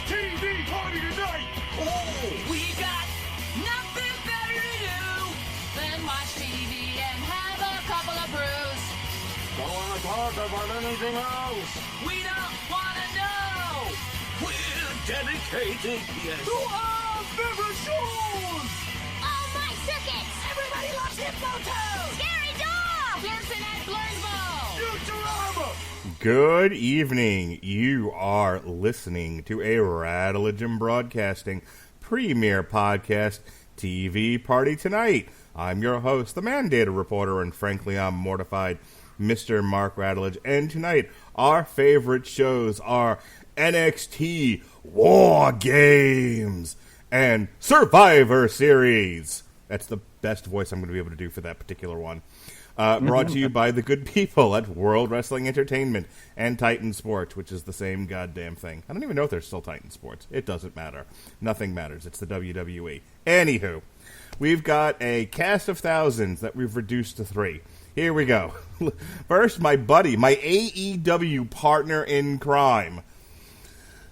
TV party tonight! Oh! We got nothing better to do than watch TV and have a couple of brews. Don't want to talk about anything else! We don't want to know. We're dedicated, yes! To our favorite shows! Oh, my circuits! Everybody loves Hippo Toes! Scary dog! Pearson and Blurnsville! Futurama! Good evening. You are listening to a Radulich and Broadcasting premier podcast TV Party Tonight. I'm your host, the mandated reporter, and frankly, I'm mortified, Mr. Mark Radulich. And tonight, our favorite shows are NXT, WarGames, and Survivor Series. That's the best voice I'm going to be able to do for that particular one. Brought to you by the good people at World Wrestling Entertainment and Titan Sports, which is the same goddamn thing. I don't even know if there's still Titan Sports. It doesn't matter. Nothing matters. It's the WWE. Anywho, we've got a cast of thousands that we've reduced to 3. Here we go. First, my buddy, my AEW partner in crime.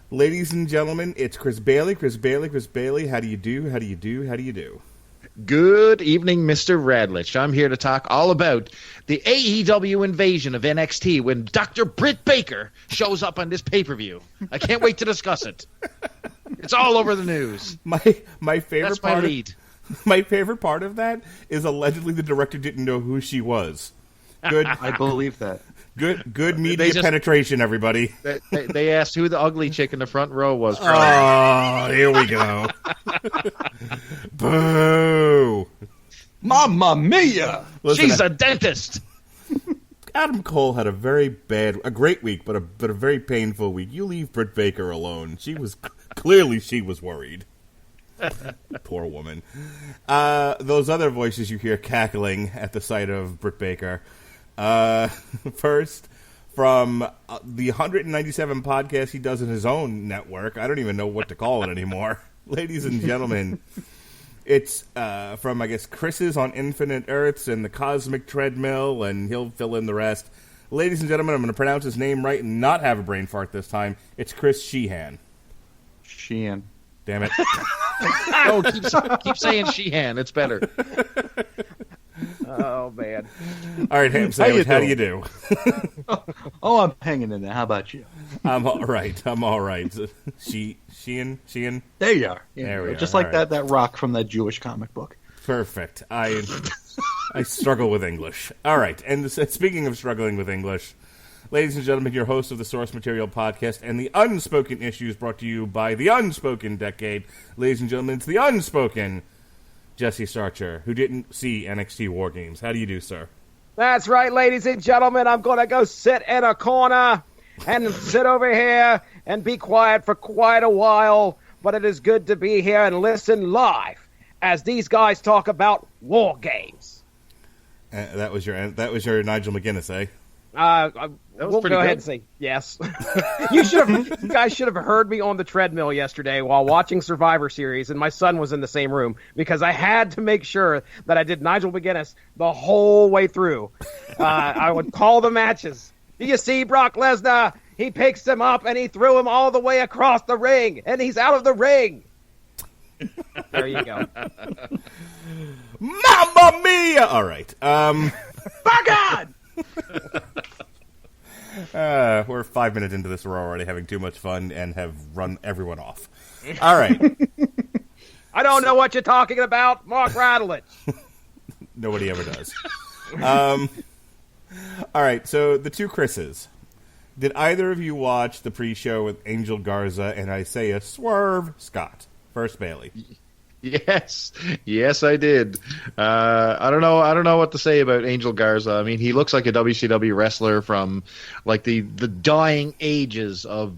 Ladies and gentlemen, it's Chris Bailey. Chris Bailey, how do you do? Good evening, Mr. Radulich. I'm here to talk all about the AEW invasion of NXT when Dr. Britt Baker shows up on this pay-per-view. I can't wait to discuss it. It's all over the news. My favorite That's my part lead. My favorite part of that is allegedly the director didn't know who she was. Good, I believe that. good media penetration, everybody. They asked who the ugly chick in the front row was. Oh, here we go. Boo! Mamma mia! Listen, She's a dentist. Adam Cole had a great week, but a very painful week. You leave Britt Baker alone. She was worried. Poor woman. Those other voices you hear cackling at the sight of Britt Baker. First, from the 197 podcast he does in his own network. I don't even know what to call it anymore. Ladies and gentlemen, it's from, I guess, Chris's on Infinite Earths and the Cosmic Treadmill, and he'll fill in the rest. Ladies and gentlemen, I'm going to pronounce his name right and not have a brain fart this time. It's Chris Sheehan. Sheehan. Damn it. No, keep saying Sheehan. It's better. Oh, man. All right, Ham Sandwich, how do you do? Oh, I'm hanging in there. How about you? I'm all right. Sheehan? There you are. Yeah, There we are. Just like All right. that rock from that Jewish comic book. Perfect. I struggle with English. All right, and speaking of struggling with English, ladies and gentlemen, your host of the Source Material Podcast and the Unspoken Issues brought to you by the Unspoken Decade. Ladies and gentlemen, it's the Unspoken Jesse Starche, who didn't see NXT WarGames. How do you do, sir? That's right, ladies and gentlemen. I'm going to go sit in a corner and sit over here and be quiet for quite a while. But it is good to be here and listen live as these guys talk about war games. That was your Nigel McGuinnes, eh? We'll go ahead and say yes. You guys should have heard me on the treadmill yesterday while watching Survivor Series, and my son was in the same room because I had to make sure that I did Nigel McGuinnes the whole way through. I would call the matches. Do you see Brock Lesnar? He picks him up and he threw him all the way across the ring, and he's out of the ring. There you go. Mamma mia! All right. By God! We're 5 minutes into this. We're already having too much fun and have run everyone off. All right. I don't know what you're talking about, Mark Radulich. Nobody ever does. All right, so the two Chris's. Did either of you watch the pre-show with Angel Garza and Isaiah Swerve Scott? First, Bailey. Yes, I did. I don't know what to say about Angel Garza. I mean, he looks like a WCW wrestler from like the dying ages of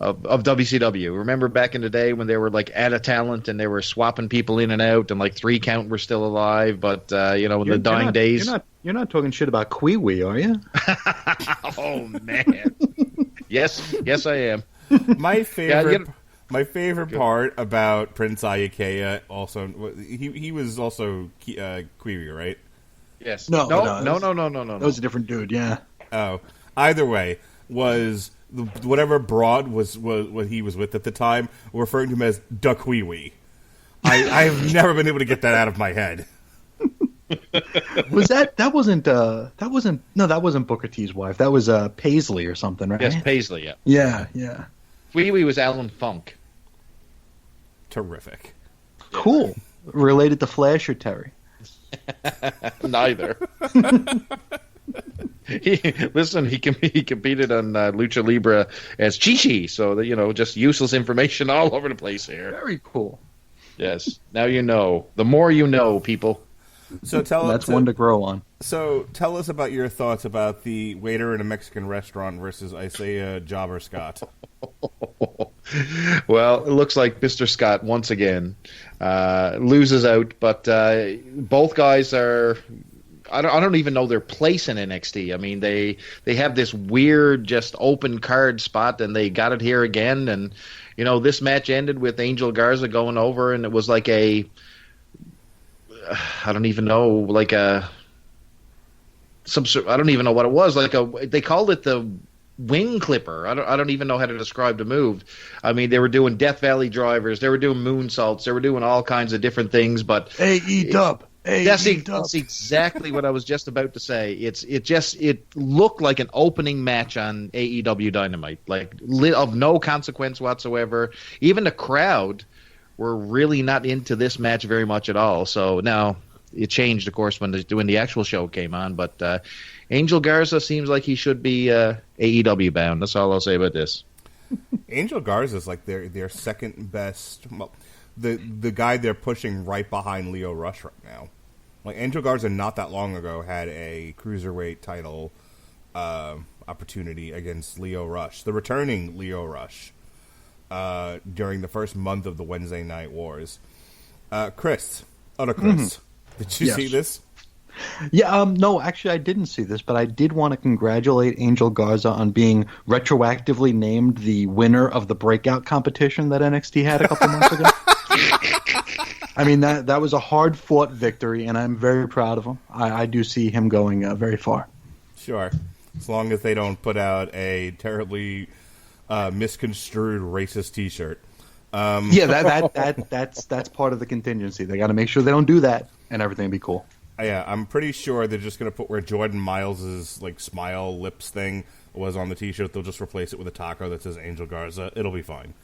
WCW. Remember back in the day when they were like out of talent and they were swapping people in and out, and like 3 Count were still alive, but in the dying days. You're not talking shit about Kwee-Wee, are you? Oh man. Yes, I am. My favorite. My favorite part about Prince Ayakea also, he was also Query, right? Yes. No. No. That was a different dude, yeah. Oh, either way, was whatever broad was what he was with at the time, were referring to him as Duckweewee. I have never been able to get that out of my head. That wasn't Booker T's wife. That was Paisley or something, right? Yes, Paisley. Yeah, yeah. Wee Wee was Alan Funk. Terrific. Cool. Related to Flash or Terry? Neither. He competed on Lucha Libre as Chi-Chi, so that, just useless information all over the place here. Very cool. Yes. Now you know. The more you know, people. So that's one to grow on. So tell us about your thoughts about the waiter in a Mexican restaurant versus Isaiah Jobber Scott. Well, it looks like Mr. Scott once again loses out, but both guys are. I don't even know their place in NXT. I mean, they have this weird just open card spot, and they got it here again. And this match ended with Angel Garza going over, and it was like I don't even know, like I don't even know what it was. They called it the wing clipper. I don't even know how to describe the move. I mean, they were doing Death Valley drivers, they were doing moonsaults, they were doing all kinds of different things. But AEW. That's exactly what I was just about to say. It looked like an opening match on AEW Dynamite, of no consequence whatsoever. Even the crowd were really not into this match very much at all. So now it changed, of course, when the actual show came on. But Angel Garza seems like he should be AEW bound. That's all I'll say about this. Angel Garza is like their second best. Well, the guy they're pushing right behind Leo Rush right now. Like Angel Garza, not that long ago, had a cruiserweight title opportunity against Leo Rush, the returning Leo Rush, during the first month of the Wednesday Night Wars. Chris, did you see this? Yeah, no, actually I didn't see this, but I did want to congratulate Angel Garza on being retroactively named the winner of the breakout competition that NXT had a couple months ago. I mean, that was a hard-fought victory, and I'm very proud of him. I do see him going very far. Sure. As long as they don't put out a terribly misconstrued racist T-shirt. Yeah, that's part of the contingency. They got to make sure they don't do that, and everything will be cool. Yeah, I'm pretty sure they're just going to put where Jordan Miles's smile lips thing was on the T-shirt. They'll just replace it with a taco that says Angel Garza. It'll be fine.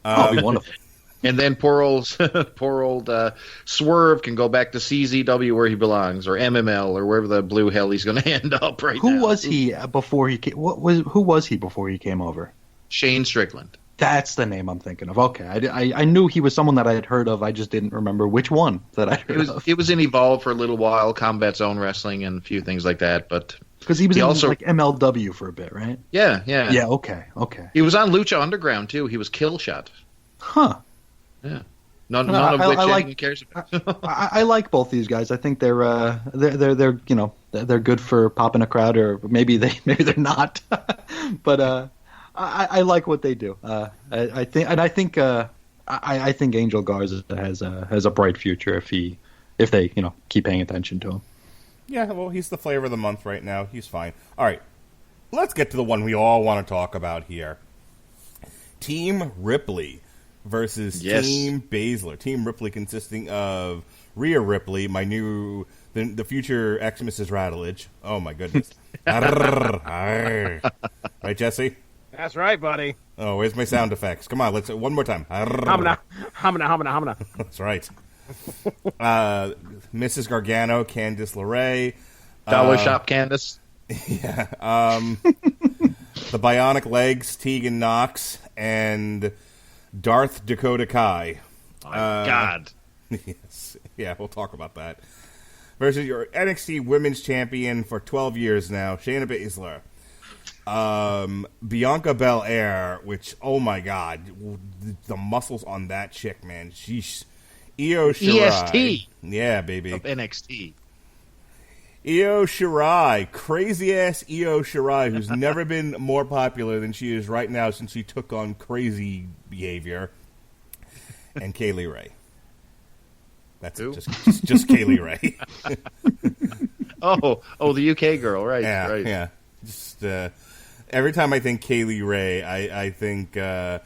It'll be wonderful. And then poor old Swerve can go back to CZW where he belongs, or MML, or wherever the blue hell he's going to end up now. Who was he before he came? Who was he before he came over? Shane Strickland. That's the name I'm thinking of. Okay, I knew he was someone that I had heard of. I just didn't remember which one that I heard of. He was in Evolve for a little while, Combat Zone Wrestling, and a few things like that. But because he was in MLW for a bit, right? Yeah. Okay. He was on Lucha Underground too. He was Killshot. Huh. Yeah. None of which anyone cares about. I like both these guys. I think they're they're good for popping a crowd, or maybe they're not. But I like what they do. I think Angel Garza has a bright future if they keep paying attention to him. Yeah, well, he's the flavor of the month right now. He's fine. All right, let's get to the one we all want to talk about here. Team Ripley versus Team Baszler. Team Ripley consisting of Rhea Ripley, the future ex-Mrs. Radulich. Oh, my goodness. Right, Jesse? That's right, buddy. Oh, where's my sound effects? Come on, let's one more time. Hamna. That's right. Mrs. Gargano, Candice LeRae. Dollar Shop Candice. Yeah. The Bionic Legs, Tegan Knox, and Darth Dakota Kai. My God. Yes. Yeah, we'll talk about that. Versus your NXT Women's Champion for 12 years now, Shayna Baszler. Bianca Belair, which, oh my God, the muscles on that chick, man. Sheesh. Io Shirai. EST. Yeah, baby. Of NXT. Io Shirai, crazy-ass Io Shirai, who's never been more popular than she is right now since she took on crazy behavior. And Kaylee Ray. That's it, just Kaylee Ray. Oh, the UK girl, right? Yeah, right. Yeah. Just Every time I think Kaylee Ray, I think the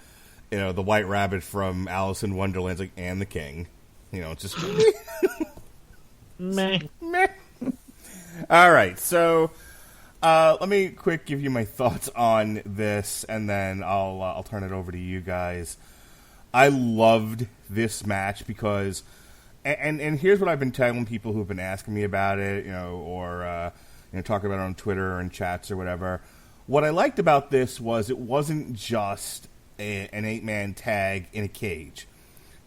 White Rabbit from Alice in Wonderland, like, and the King. It's just Meh. meh. All right, so let me quick give you my thoughts on this, and then I'll turn it over to you guys. I loved this match because, and here's what I've been telling people who've been asking me about it, or talking about it on Twitter and chats or whatever. What I liked about this was it wasn't just an 8-man tag in a cage.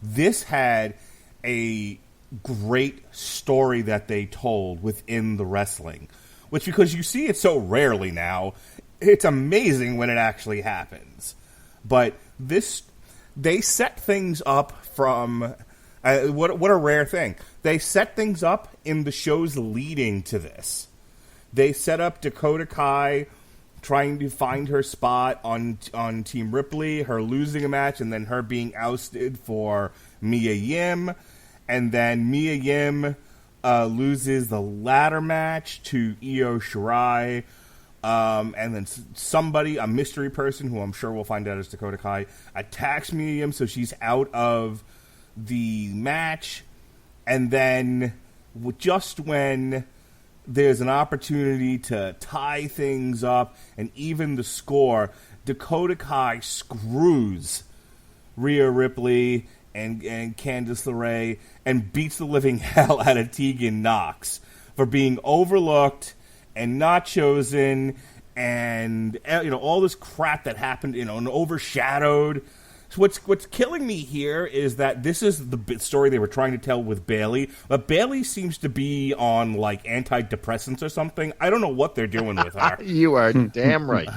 This had a great story that they told within the wrestling, which, because you see it so rarely now, it's amazing when it actually happens. But they set things up from what a rare thing. They set things up in the shows leading to this. They set up Dakota Kai trying to find her spot on Team Ripley, her losing a match, and then her being ousted for Mia Yim. And then Mia Yim loses the ladder match to Io Shirai. And then somebody, a mystery person, who I'm sure we'll find out is Dakota Kai, attacks Mia Yim, so she's out of the match. And then, just when there's an opportunity to tie things up and even the score, Dakota Kai screws Rhea Ripley and Candice LeRae and beats the living hell out of Tegan Nox for being overlooked and not chosen, and all this crap that happened, and overshadowed. So what's killing me here is that this is the story they were trying to tell with Bayley, but Bayley seems to be on like antidepressants or something. I don't know what they're doing with her. You are damn right.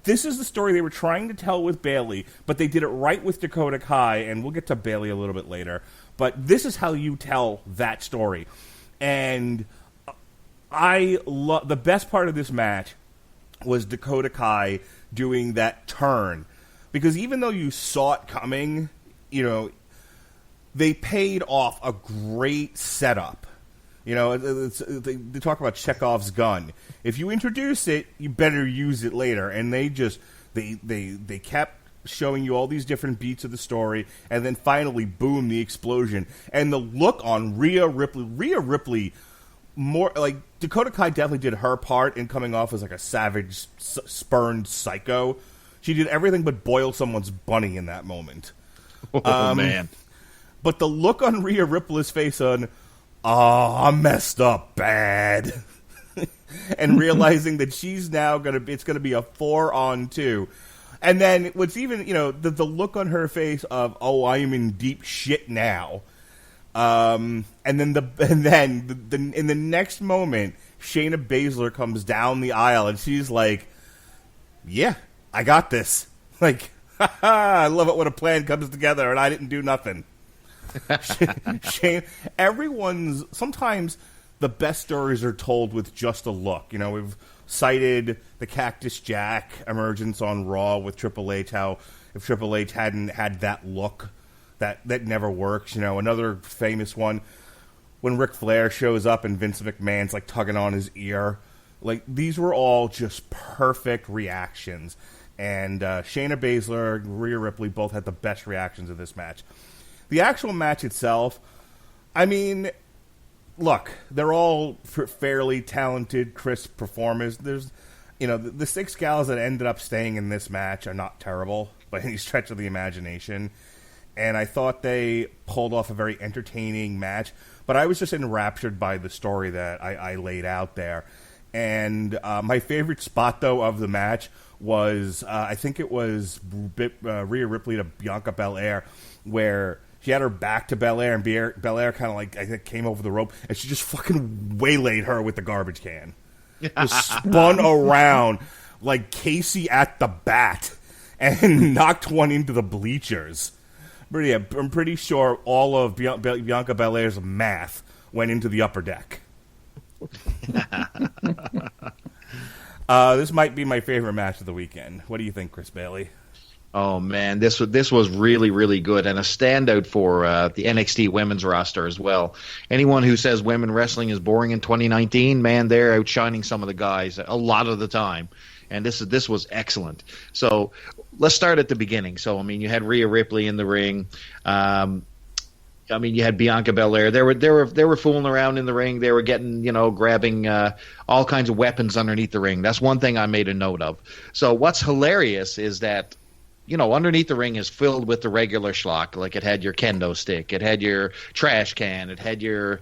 This is the story they were trying to tell with Bayley, but they did it right with Dakota Kai, and we'll get to Bayley a little bit later. But this is how you tell that story. And the best part of this match was Dakota Kai doing that turn. Because even though you saw it coming, they paid off a great setup. They talk about Chekhov's gun. If you introduce it, you better use it later. And they kept showing you all these different beats of the story, and then finally, boom, the explosion. And the look on Rhea Ripley, more like Dakota Kai definitely did her part in coming off as like a savage, spurned psycho. She did everything but boil someone's bunny in that moment. Oh, man. But the look on Rhea Ripley's face on, I messed up bad. And realizing that she's now it's going to be a 4-on-2. And then what's even, the look on her face of, I am in deep shit now. And then in the next moment, Shayna Baszler comes down the aisle and she's like, yeah, I got this. Like, I love it when a plan comes together and I didn't do nothing. Sometimes the best stories are told with just a look. We've cited the Cactus Jack emergence on Raw with Triple H, how if Triple H hadn't had that look, that never works. Another famous one, when Ric Flair shows up and Vince McMahon's like tugging on his ear. Like, these were all just perfect reactions. And Shayna Baszler, Rhea Ripley both had the best reactions of this match. The actual match itself, I mean, look, they're all fairly talented, crisp performers. There's, the 6 gals that ended up staying in this match are not terrible by any stretch of the imagination. And I thought they pulled off a very entertaining match. But I was just enraptured by the story that I laid out there. And my favorite spot, though, of the match was, I think it was Rhea Ripley to Bianca Belair, where she had her back to Belair, and Belair kind of like, I think, came over the rope, and she just fucking waylaid her with the garbage can. Just spun around like Casey at the bat and knocked one into the bleachers. But yeah, I'm pretty sure all of Bianca Belair's math went into the upper deck. This might be my favorite match of the weekend. What do you think, Chris Bailey? Oh man, this was really, really good, and a standout for the NXT women's roster as well. Anyone who says women wrestling is boring in 2019, man, they're outshining some of the guys a lot of the time, and this was excellent. So let's start at the beginning. So I mean, you had Rhea Ripley in the ring. I mean, you had Bianca Belair. They were fooling around in the ring. They were getting, grabbing all kinds of weapons underneath the ring. That's one thing I made a note of. So what's hilarious is that, underneath the ring is filled with the regular schlock. Like it had your kendo stick, it had your trash can, it had your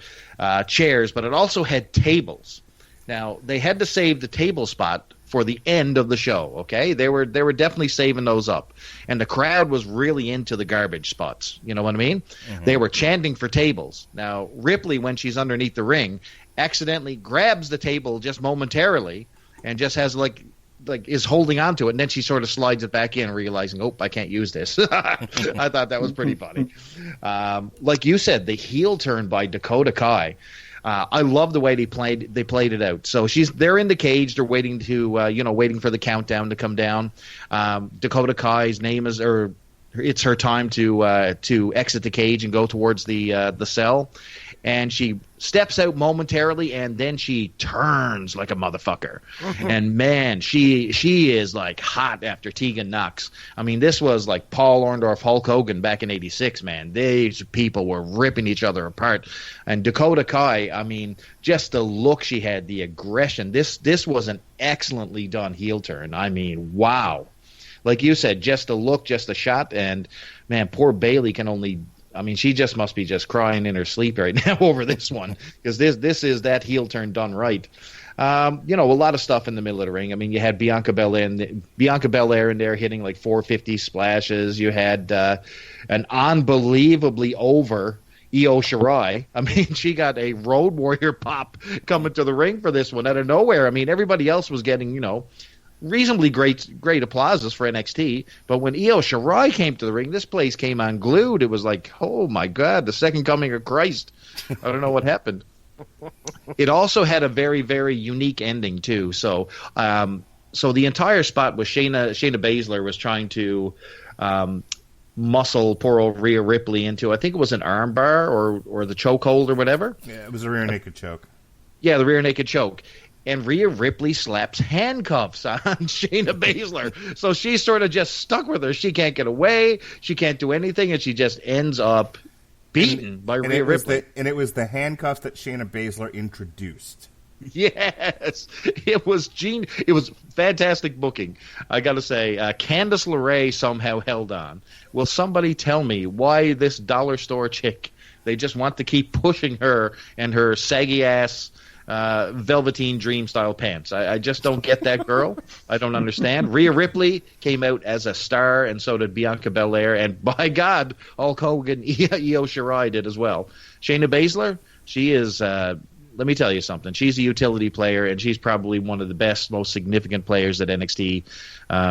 chairs, but it also had tables. Now they had to save the table spot for the end of the show. Okay, they were definitely saving those up, and the crowd was really into the garbage spots. You know what I mean? Mm-hmm. They were chanting for tables. Now Ripley, when she's underneath the ring, accidentally grabs the table just momentarily, and just has like is holding on to it, and then she sort of slides it back in, realizing, oh, I can't use this. I thought that was pretty funny. Like you said, the heel turn by Dakota Kai. I love the way they played it out. So they're in the cage, they're waiting to waiting for the countdown to come down. Dakota Kai's name is, or it's her time to exit the cage and go towards the cell. And she steps out momentarily, and then she turns like a motherfucker. Mm-hmm. And man, she is like hot after Tegan Knox. I mean, this was like Paul Orndorff, Hulk Hogan back in '86. Man, these people were ripping each other apart. And Dakota Kai, I mean, just the look she had, the aggression. This was an excellently done heel turn. I mean, wow. Like you said, just the look, just the shot, and man, poor Bayley can only. I mean, she just must be just crying in her sleep right now over this one, because this is that heel turn done right. A lot of stuff in the middle of the ring. I mean, you had Bianca Belair in there hitting like 450 splashes. You had an unbelievably over Io Shirai. I mean, she got a Road Warrior pop coming to the ring for this one out of nowhere. I mean, everybody else was getting, reasonably great applauses for NXT, but when Io Shirai came to the ring, this place came unglued. It was like, oh my God, the second coming of Christ. I don't know what happened. It also had a very, very unique ending too. So the entire spot was Shayna Baszler was trying to muscle poor old Rhea Ripley into, I think it was an armbar or the chokehold or whatever. Yeah, it was a rear naked choke. Yeah, the rear naked choke. And Rhea Ripley slaps handcuffs on Shayna Baszler. So she's sort of just stuck with her. She can't get away. She can't do anything, and she just ends up beaten by Rhea Ripley. And it was the handcuffs that Shayna Baszler introduced. Yes. It was It was fantastic booking. I got to say, Candice LeRae somehow held on. Will somebody tell me why this dollar store chick, they just want to keep pushing her and her saggy-ass Velveteen Dream style pants. I just don't get that girl. I don't understand. Rhea Ripley came out as a star, and so did Bianca Belair, and by God, Hulk Hogan, Io Shirai did as well. Shayna Baszler, she is, let me tell you something. She's a utility player, and she's probably one of the best, most significant players that NXT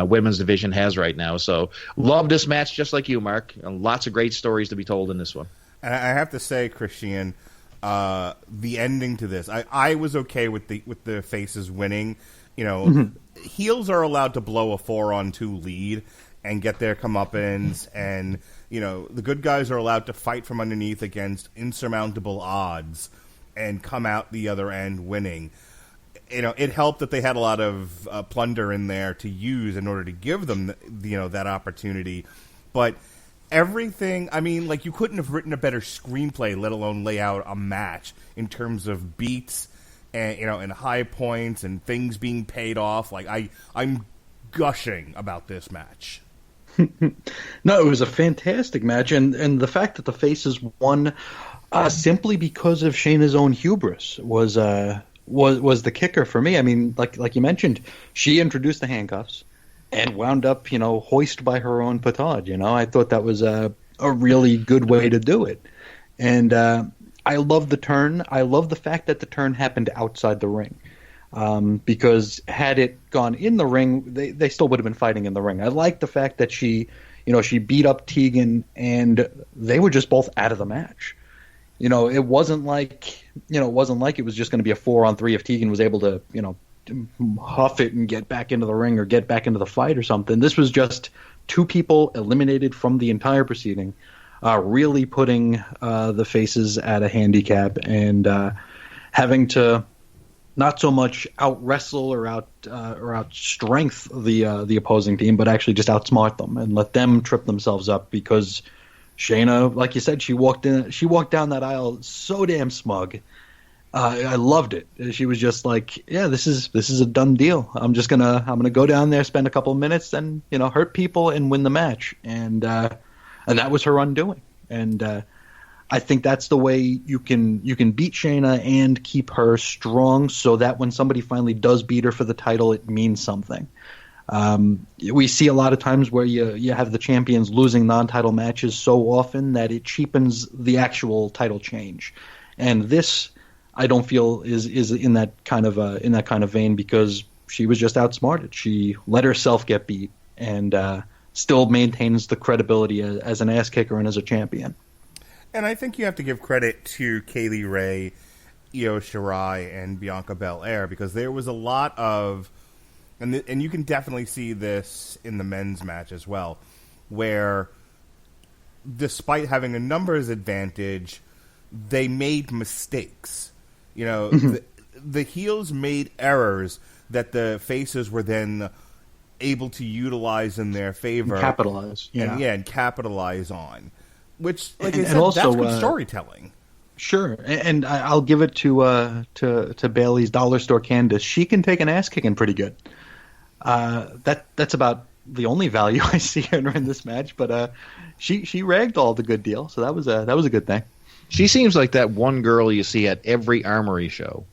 women's division has right now. So love this match just like you, Mark. And lots of great stories to be told in this one. And I have to say, Christian, the ending to this, I was okay with the faces winning. Heels are allowed to blow a 4-on-2 lead and get their comeuppance, and the good guys are allowed to fight from underneath against insurmountable odds and come out the other end winning. It helped that they had a lot of plunder in there to use in order to give them that opportunity, but everything, I mean, like, you couldn't have written a better screenplay, let alone lay out a match in terms of beats and, and high points and things being paid off. Like, I'm gushing about this match. No, it was a fantastic match, and the fact that the faces won simply because of Shayna's own hubris was the kicker for me. I mean, like you mentioned, she introduced the handcuffs and wound up, hoist by her own petard. I thought that was a really good way to do it. And I love the turn. I love the fact that the turn happened outside the ring. Because had it gone in the ring, they still would have been fighting in the ring. I like the fact that she beat up Tegan, and they were just both out of the match. It wasn't like it was just going to be a 4-on-3 if Tegan was able to, huff it and get back into the ring or get back into the fight or something. This was just 2 people eliminated from the entire proceeding, really putting the faces at a handicap and having to not so much out wrestle or out strength the opposing team, but actually just outsmart them and let them trip themselves up because Shayna, like you said, she walked down that aisle so damn smug. I loved it. She was just like, yeah, this is a done deal. I'm gonna go down there, spend a couple of minutes, and hurt people and win the match. And that was her undoing. And I think that's the way you can beat Shayna and keep her strong, so that when somebody finally does beat her for the title, it means something. We see a lot of times where you have the champions losing non-title matches so often that it cheapens the actual title change. And this, I don't feel is in that kind of vein because she was just outsmarted. She let herself get beat and still maintains the credibility as an ass kicker and as a champion. And I think you have to give credit to Kaylee Ray, Io Shirai, and Bianca Belair because there was a lot of, and you can definitely see this in the men's match as well, where despite having a numbers advantage, they made mistakes. The heels made errors that the faces were then able to utilize in their favor, and capitalize, and capitalize on. Which, like I and said, also, that's good storytelling. Sure, and I'll give it to Bailey's Dollar Store Candace. She can take an ass kicking pretty good. That's about the only value I see in her in this match. But she ragdolled the good deal, so that was a good thing. She seems like that one girl you see at every Armory show.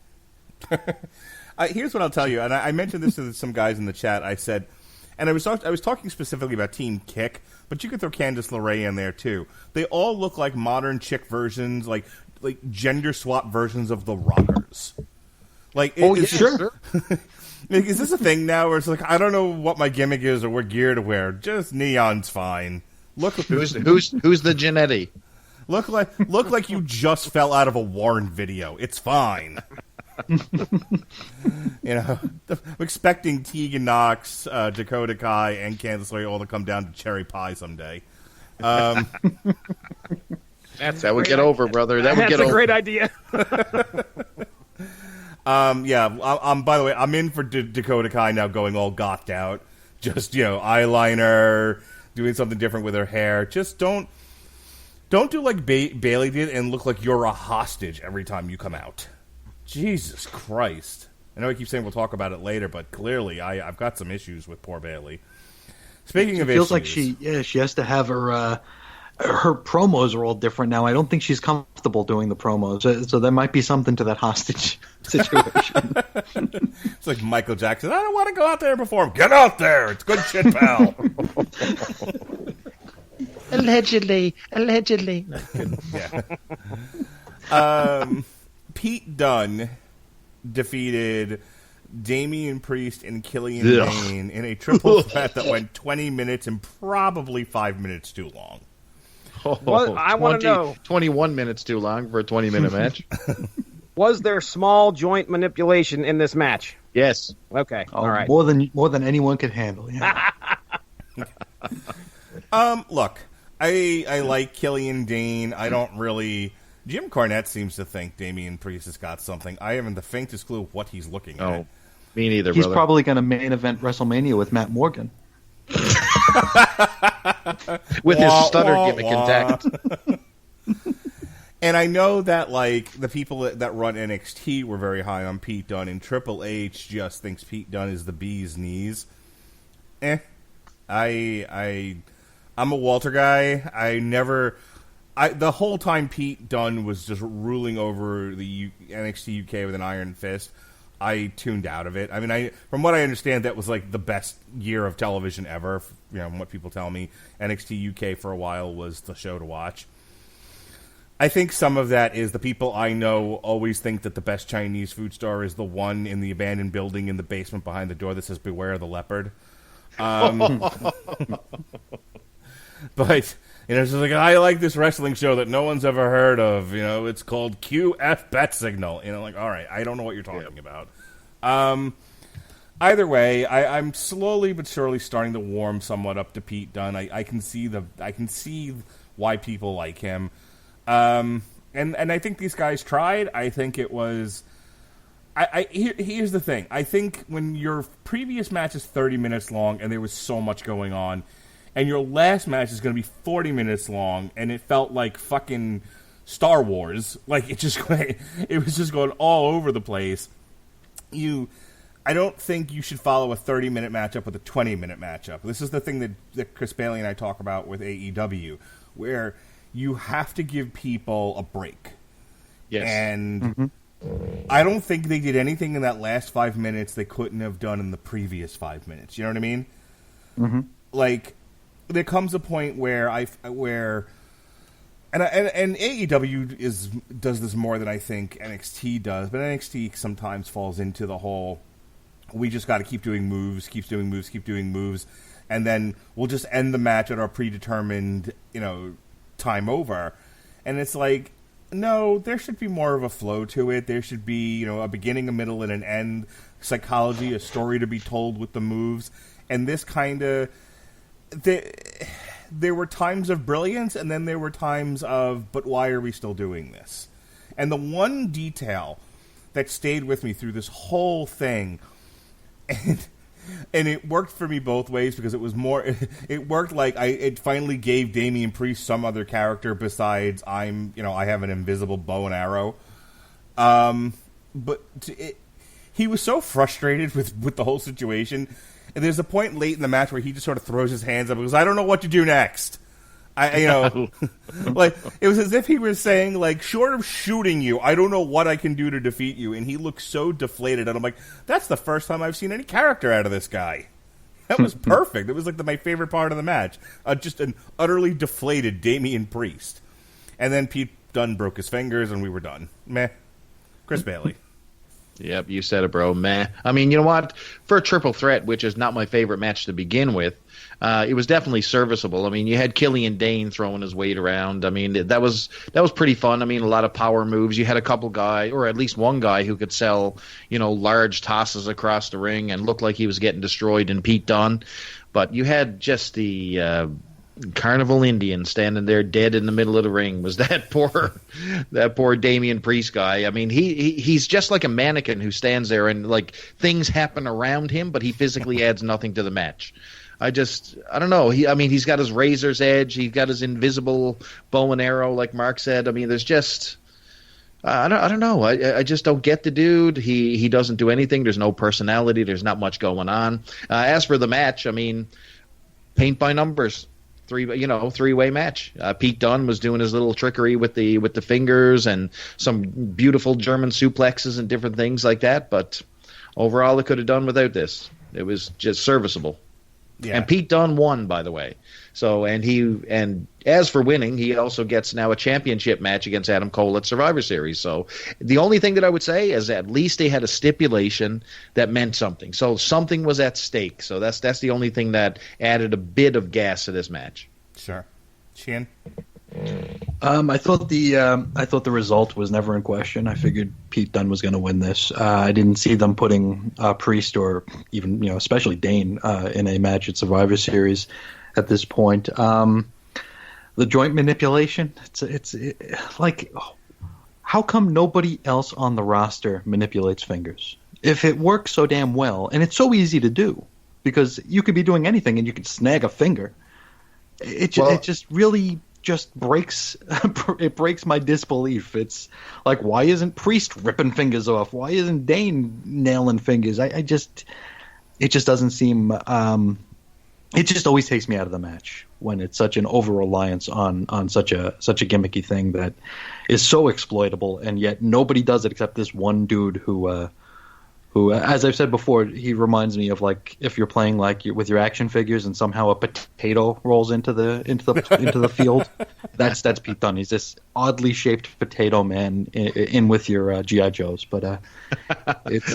Here's what I'll tell you, and I mentioned this to some guys in the chat. I said, and I was talking specifically about Team Kick, but you could throw Candice LeRae in there too. They all look like modern chick versions, like gender swap versions of the Rockers. Sure. Is this a thing now where it's like, I don't know what my gimmick is or what gear to wear, just neon's fine. Look, who's the Janetti? Look like you just fell out of a Warren video. It's fine. I'm expecting Tegan Knox, Dakota Kai, and Candice LeRae all to come down to cherry pie someday. That would get over, brother. That's a great idea. By the way, I'm in for Dakota Kai now going all gothed out. Just, eyeliner, doing something different with her hair. Just don't do like Bailey did and look like you're a hostage every time you come out. Jesus Christ. I know I keep saying we'll talk about it later, but clearly I've got some issues with poor Bailey. Speaking of issues... It feels like she has to have her promos are all different now. I don't think she's comfortable doing the promos, so there might be something to that hostage situation. It's like Michael Jackson. I don't want to go out there and perform. Get out there. It's good shit, pal. Allegedly. Yeah. Pete Dunne defeated Damian Priest and Killian Dane in a triple threat that went 20 minutes and probably 5 minutes too long. Well, I want to know. 21 minutes too long for a 20-minute match. Was there small joint manipulation in this match? Yes. Okay. All right. More than anyone could handle. Yeah. Look, I like Killian Dane. I don't really... Jim Cornette seems to think Damian Priest has got something. I haven't the faintest clue what he's looking at. Oh, me neither, He's brother. probably going to main event WrestleMania with Matt Morgan. With his stutter gimmick intact. And I know that like the people that run NXT were very high on Pete Dunne, and Triple H just thinks Pete Dunne is the bee's knees. I'm a Walter guy. The whole time Pete Dunne was just ruling over the NXT UK with an iron fist, I tuned out of it. I mean, from what I understand, that was like the best year of television ever. From what people tell me, NXT UK for a while was the show to watch. I think some of that is the people I know always think that the best Chinese food store is the one in the abandoned building in the basement behind the door that says "Beware the Leopard." But it's just like, I like this wrestling show that no one's ever heard of. It's called QF Bet Signal. Like, all right, I don't know what you're talking about. either way, I'm slowly but surely starting to warm somewhat up to Pete Dunne. I can see why people like him. And I think these guys tried. I think it was. Here's the thing. I think when your previous match is 30 minutes long and there was so much going on, and your last match is going to be 40 minutes long, and it felt like fucking Star Wars, like it was just going all over the place. I don't think you should follow a 30-minute matchup with a 20-minute matchup. This is the thing that Chris Bailey and I talk about with AEW, where you have to give people a break. Yes. And I don't think they did anything in that last 5 minutes they couldn't have done in the previous 5 minutes. You know what I mean? Mm-hmm. Like, there comes a point where and AEW does this more than I think NXT does, but NXT sometimes falls into the whole, we just got to keep doing moves, and then we'll just end the match at our predetermined, time over. And it's like, no, there should be more of a flow to it. There should be, a beginning, a middle, and an end, psychology, a story to be told with the moves. And this kind of, there were times of brilliance, and then there were times of, but why are we still doing this? And the one detail that stayed with me through this whole thing, and it worked for me both ways, because it was more, it worked like it finally gave Damian Priest some other character besides I have an invisible bow and arrow. He was so frustrated with the whole situation. And there's a point late in the match where he just sort of throws his hands up and goes, I don't know what to do next. Like, it was as if he was saying, like, short of shooting you, I don't know what I can do to defeat you. And he looked so deflated. And I'm like, that's the first time I've seen any character out of this guy. That was perfect. It was like my favorite part of the match. Just an utterly deflated Damian Priest. And then Pete Dunne broke his fingers and we were done. Meh. Chris Bailey. Yep, you said it, bro. Meh. I mean, you know what? For a triple threat, which is not my favorite match to begin with, it was definitely serviceable. I mean, you had Killian Dane throwing his weight around. I mean, that was pretty fun. I mean, a lot of power moves. You had a couple guys, or at least one guy, who could sell, large tosses across the ring and look like he was getting destroyed in Pete Dunne. But you had just the Carnival Indian standing there dead in the middle of the ring. Was that poor Damian Priest guy. I mean, he's just like a mannequin who stands there and like things happen around him, but he physically adds nothing to the match. I don't know. He's got his razor's edge. He's got his invisible bow and arrow, like Mark said. I mean, there's just I don't know. I just don't get the dude. He doesn't do anything. There's no personality. There's not much going on. As for the match, I mean, paint by numbers. Three-way match. Pete Dunne was doing his little trickery with the fingers and some beautiful German suplexes and different things like that. But overall, it could have done without this. It was just serviceable. Yeah. And Pete Dunne won, by the way. So, and as for winning, he also gets now a championship match against Adam Cole at Survivor Series. So the only thing that I would say is at least they had a stipulation that meant something. So something was at stake. So that's the only thing that added a bit of gas to this match. Sure. Sheehan? I thought the result was never in question. I figured Pete Dunne was going to win this. I didn't see them putting Priest or even especially Dane in a match at Survivor Series at this point. The joint manipulation. It's like, how come nobody else on the roster manipulates fingers? If it works so damn well, and it's so easy to do, because you could be doing anything and you could snag a finger. It just really just breaks my disbelief. It's like, why isn't Priest ripping fingers off? Why isn't Dane nailing fingers? It just doesn't seem. It just always takes me out of the match when it's such an over reliance on such a gimmicky thing that is so exploitable, and yet nobody does it except this one dude who, as I've said before, he reminds me of like if you're playing like with your action figures and somehow a potato rolls into the field. That's Pete Dunne. He's this oddly shaped potato man in with your GI Joes, but it's.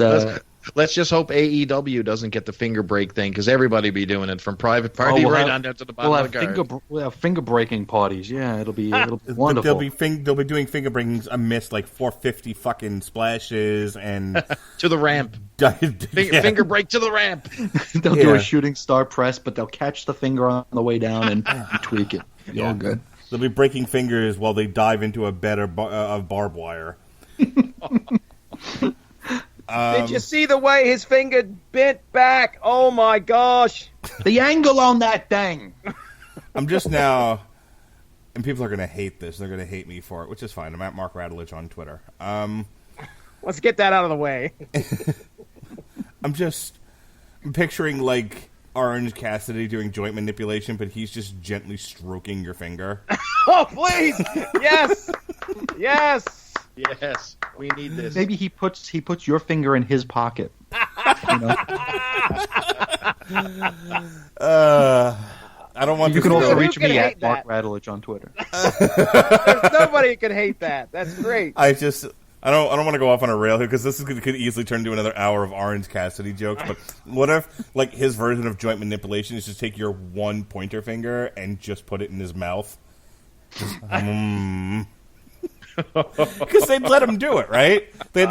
Let's just hope AEW doesn't get the finger break thing, because everybody be doing it from Private Party on down to the bottom of the card. We'll have finger breaking parties. Yeah, it'll be wonderful. They'll be doing finger breakings amidst like 450 fucking splashes and to the ramp, Finger break to the ramp. They'll do a shooting star press, but they'll catch the finger on the way down and tweak it. You're all good. They'll be breaking fingers while they dive into a bed of barbed wire. Did you see the way his finger bent back? Oh my gosh. The angle on that thing. I'm just now, and people are going to hate this. They're going to hate me for it, which is fine. I'm at Mark Radulich on Twitter. Let's get that out of the way. I'm picturing like Orange Cassidy doing joint manipulation, but he's just gently stroking your finger. Oh, please! Yes! Yes! Yes, we need this. Maybe he puts your finger in his pocket. You know? I don't want. You can also reach can me hate at Mark that. Radulich on Twitter. There's nobody who can hate that. That's great. I don't want to go off on a rail here because this could easily turn into another hour of Orange Cassidy jokes. But what if like his version of joint manipulation is just take your one pointer finger and just put it in his mouth? Because they'd let him do it, right? They'd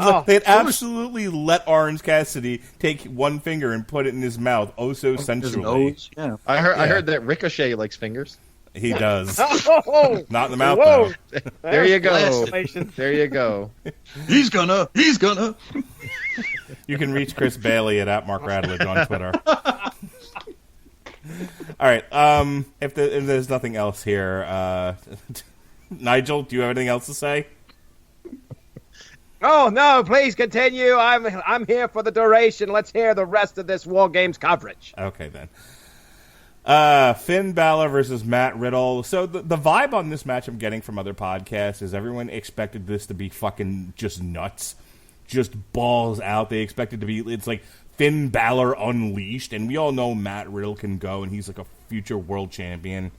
absolutely let Orange Cassidy take one finger and put it in his mouth, oh so sensually. Yeah. I heard that Ricochet likes fingers. He does. Oh, Not in the mouth, whoa. though. There you go. Exclamation. There you go. He's gonna. You can reach Chris Bailey at Mark Radulich on Twitter. All right. If there's nothing else here, Nigel, do you have anything else to say? Oh no! Please continue. I'm here for the duration. Let's hear the rest of this WarGames coverage. Okay then. Finn Balor versus Matt Riddle. So the vibe on this match I'm getting from other podcasts is everyone expected this to be fucking just nuts, just balls out. They expected to be. It's like Finn Balor unleashed, and we all know Matt Riddle can go, and he's like a future world champion.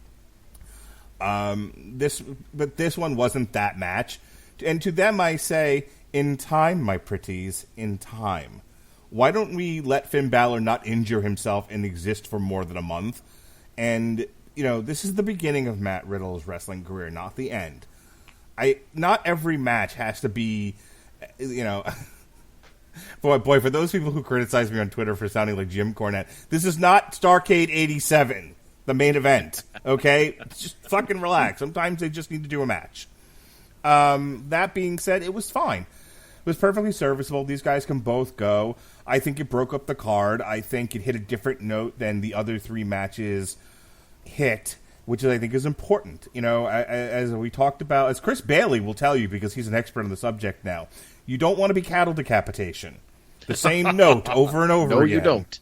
This one wasn't that match, and to them I say, in time, my pretties, in time. Why don't we let Finn Balor not injure himself and exist for more than a month? And, you know, this is the beginning of Matt Riddle's wrestling career, not the end. Not every match has to be, you know... Boy, for those people who criticize me on Twitter for sounding like Jim Cornette, this is not Starcade 87, the main event, okay? Just fucking relax. Sometimes they just need to do a match. That being said, it was fine. It was perfectly serviceable. These guys can both go. I think it broke up the card. I think it hit a different note than the other three matches hit, which I think is important. You know, as we talked about, as Chris Bailey will tell you, because he's an expert on the subject now, you don't want to be cattle decapitation. The same note over and over again. No, you don't.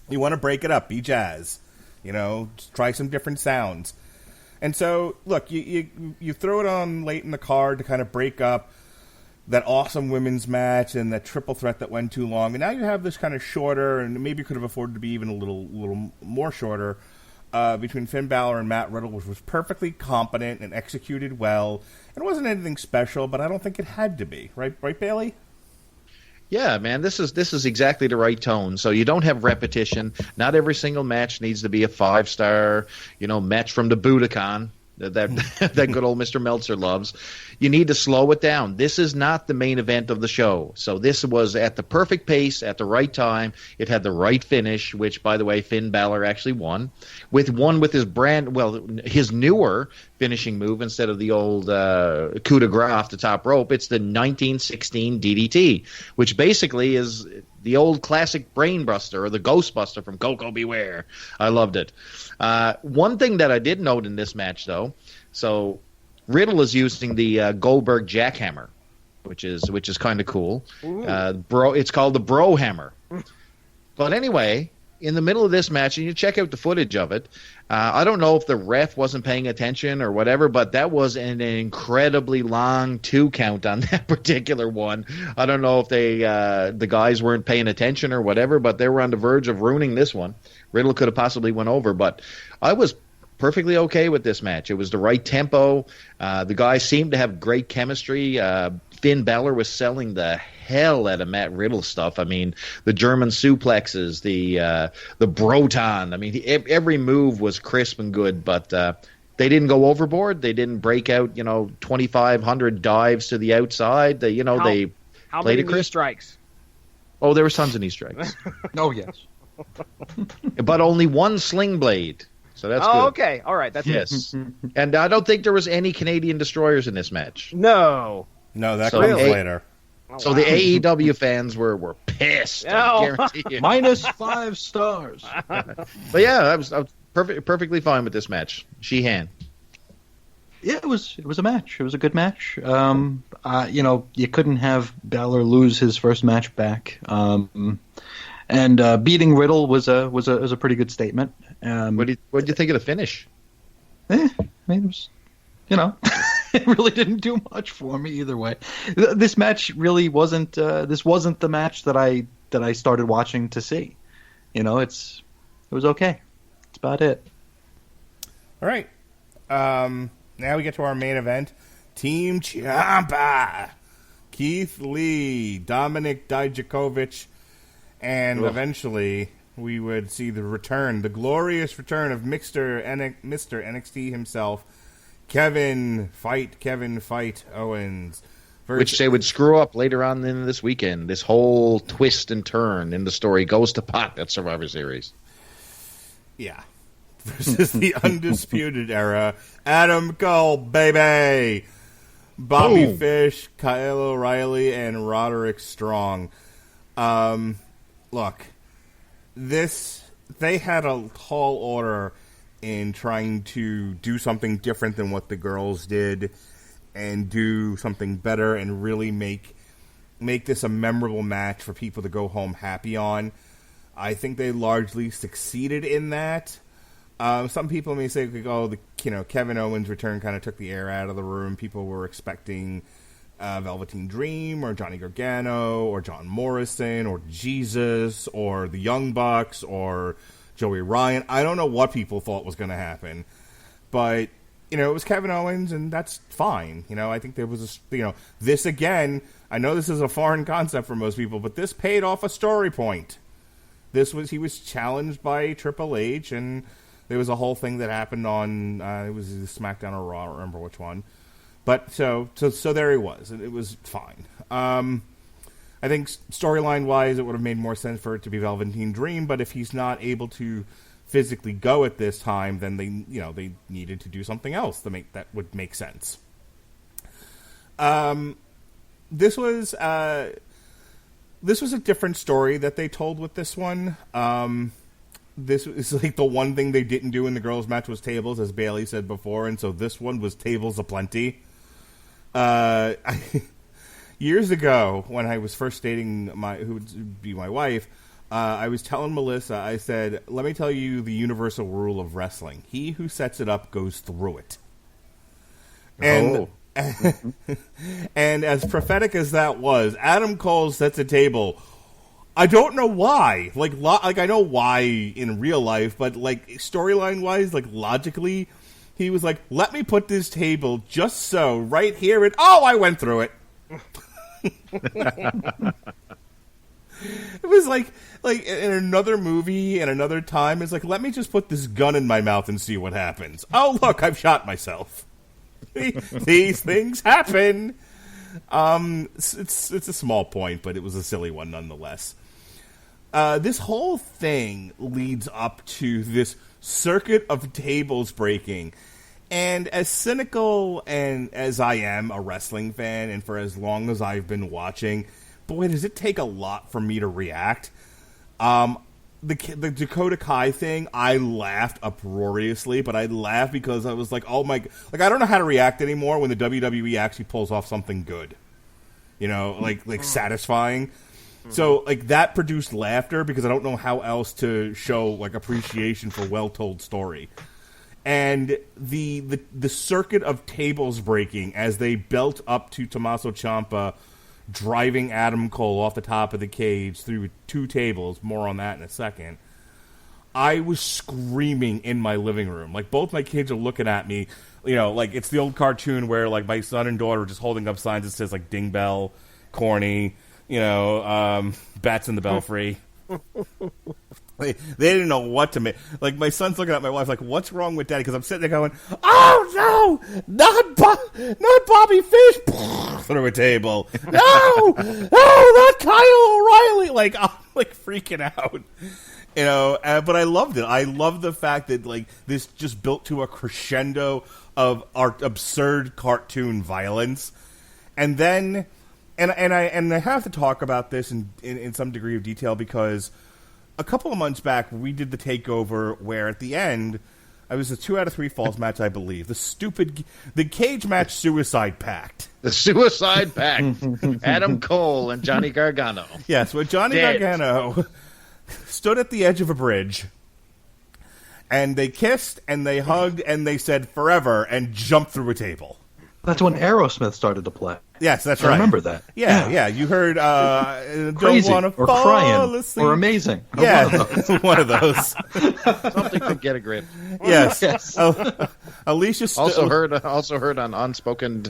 You want to break it up, be jazz. You know, try some different sounds. And so, look, you throw it on late in the card to kind of break up that awesome women's match and that triple threat that went too long. And now you have this kind of shorter, and maybe could have afforded to be even a little more shorter, between Finn Balor and Matt Riddle, which was perfectly competent and executed well. It wasn't anything special, but I don't think it had to be. Right, Bailey? Yeah, man, this is exactly the right tone. So you don't have repetition. Not every single match needs to be a 5-star, match from the Budokan that good old Mr. Meltzer loves. You need to slow it down. This is not the main event of the show. So this was at the perfect pace, at the right time. It had the right finish, which, by the way, Finn Balor actually won. With his newer finishing move instead of the old coup de grace off the top rope. It's the 1916 DDT, which basically is the old classic brainbuster or the Ghostbuster from Coco Beware. I loved it. One thing that I did note in this match, though, so Riddle is using the Goldberg jackhammer, which is kind of cool. It's called the Bro Hammer. But anyway, in the middle of this match, and you check out the footage of it, I don't know if the ref wasn't paying attention or whatever, but that was an incredibly long 2 count on that particular one. I don't know if the guys weren't paying attention or whatever, but they were on the verge of ruining this one. Riddle could have possibly went over, but I was perfectly okay with this match. It was the right tempo. The guys seemed to have great chemistry. Finn Balor was selling the hell out of Matt Riddle stuff. I mean, the German suplexes, the Broton. I mean, every move was crisp and good, but they didn't go overboard. They didn't break out, 2,500 dives to the outside. They how played many it crisp. strikes? Oh, there was tons of Easter eggs. Oh, yes. But only one sling blade. So that's good. Oh, okay. All right. That's Yes. And I don't think there was any Canadian destroyers in this match. No. No, that So comes really? later. So the AEW fans were pissed. Oh. I guarantee you. Minus 5 stars. But yeah, I was perfectly fine with this match. Sheehan. Yeah, it was a match. It was a good match. You couldn't have Balor lose his first match back. And beating Riddle was a pretty good statement. What did you think of the finish? I mean, it was, it really didn't do much for me either way. This match really wasn't. This wasn't the match that I started watching to see. It was okay. That's about it. All right. Now we get to our main event. Team Ciampa. Keith Lee, Dominic Dijakovic, and eventually we would see the glorious return of Mr. NXT himself, Kevin Fight Owens. Which they would screw up later on in this weekend. This whole twist and turn in the story goes to pot at Survivor Series. Yeah. Versus the Undisputed Era, Adam Cole, baby! Bobby Fish, Kyle O'Reilly, and Roderick Strong. Look, they had a tall order in trying to do something different than what the girls did and do something better and really make this a memorable match for people to go home happy on. I think they largely succeeded in that. Some people may say, Kevin Owens' return kind of took the air out of the room. People were expecting Velveteen Dream or Johnny Gargano or John Morrison or Jesus or the Young Bucks or Joey Ryan. I don't know what people thought was going to happen, but it was Kevin Owens, and that's fine. I think there was this again. I know this is a foreign concept for most people, but this paid off a story point. He was challenged by Triple H, and there was a whole thing that happened on it was SmackDown or Raw, I don't remember which one. But so there he was, and it was fine. I think storyline wise, it would have made more sense for it to be Velveteen Dream. But if he's not able to physically go at this time, then they needed to do something else that would make sense. This was a different story that they told with this one. This is like the one thing they didn't do in the girls' match was tables, as Bailey said before, and so this one was tables aplenty. Years ago, when I was first dating who would be my wife, I was telling Melissa, I said, let me tell you the universal rule of wrestling. He who sets it up goes through it. And and as prophetic as that was, Adam Cole sets a table. I don't know why. Like I know why in real life, but like storyline wise, like logically, he was like, "Let me put this table just so right here." And I went through it. It was like in another movie and another time. It's like, let me just put this gun in my mouth and see what happens. Oh, look, I've shot myself. These things happen. It's a small point, but it was a silly one nonetheless. This whole thing leads up to this circuit of tables breaking. And as cynical and as I am a wrestling fan, and for as long as I've been watching, boy, does it take a lot for me to react. The Dakota Kai thing, I laughed uproariously, but I laughed because I was like, oh my... Like, I don't know how to react anymore when the WWE actually pulls off something good. Like satisfying. So, like, that produced laughter because I don't know how else to show, like, appreciation for well-told story. And the circuit of tables breaking as they built up to Tommaso Ciampa driving Adam Cole off the top of the cage through 2 tables, more on that in a second, I was screaming in my living room. Like, both my kids are looking at me, like, it's the old cartoon where, like, my son and daughter are just holding up signs that says, like, Ding Bell, corny, Bats in the Belfry. They didn't know what to make. Like, my son's looking at my wife like, what's wrong with Daddy? Because I'm sitting there going, oh, no, not Bobby Fish, through a table. No, not Kyle O'Reilly! Like, I'm like freaking out. You know, but I loved it. I love the fact that like this just built to a crescendo of our absurd cartoon violence, and then, and I have to talk about this in some degree of detail because a couple of months back we did the takeover where at the end it was a 2 out of 3 falls match, I believe. The cage match Suicide Pact. The Suicide Pact. Adam Cole and Johnny Gargano. Yes, where Johnny Gargano stood at the edge of a bridge, and they kissed, and they hugged, and they said forever, and jumped through a table. That's when Aerosmith started to play. Yes, that's right. I remember that. Yeah. You heard Crazy, don't wanna or fall crying, asleep. or amazing. Yeah, one of those. Something to get a grip. Yes. Alicia also heard on Unspoken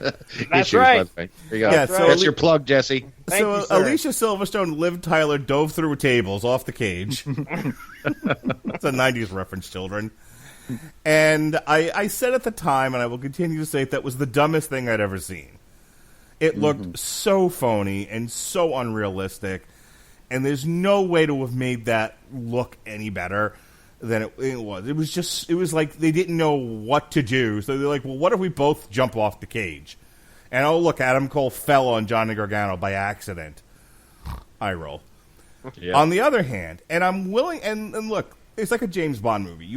Issues. Right. There you go. Yeah, That's your plug, Jesse. Thank you, sir. Alicia Silverstone, Liv Tyler dove through tables off the cage. It's a 90s reference, children. And I said at the time, and I will continue to say, that was the dumbest thing I'd ever seen. It looked so phony and so unrealistic, and there's no way to have made that look any better than it was. It was like they didn't know what to do, so they're like, well, what if we both jump off the cage? And oh, look, Adam Cole fell on Johnny Gargano by accident. Eye roll. Yep. On the other hand, and I'm willing, and look, it's like a James Bond movie.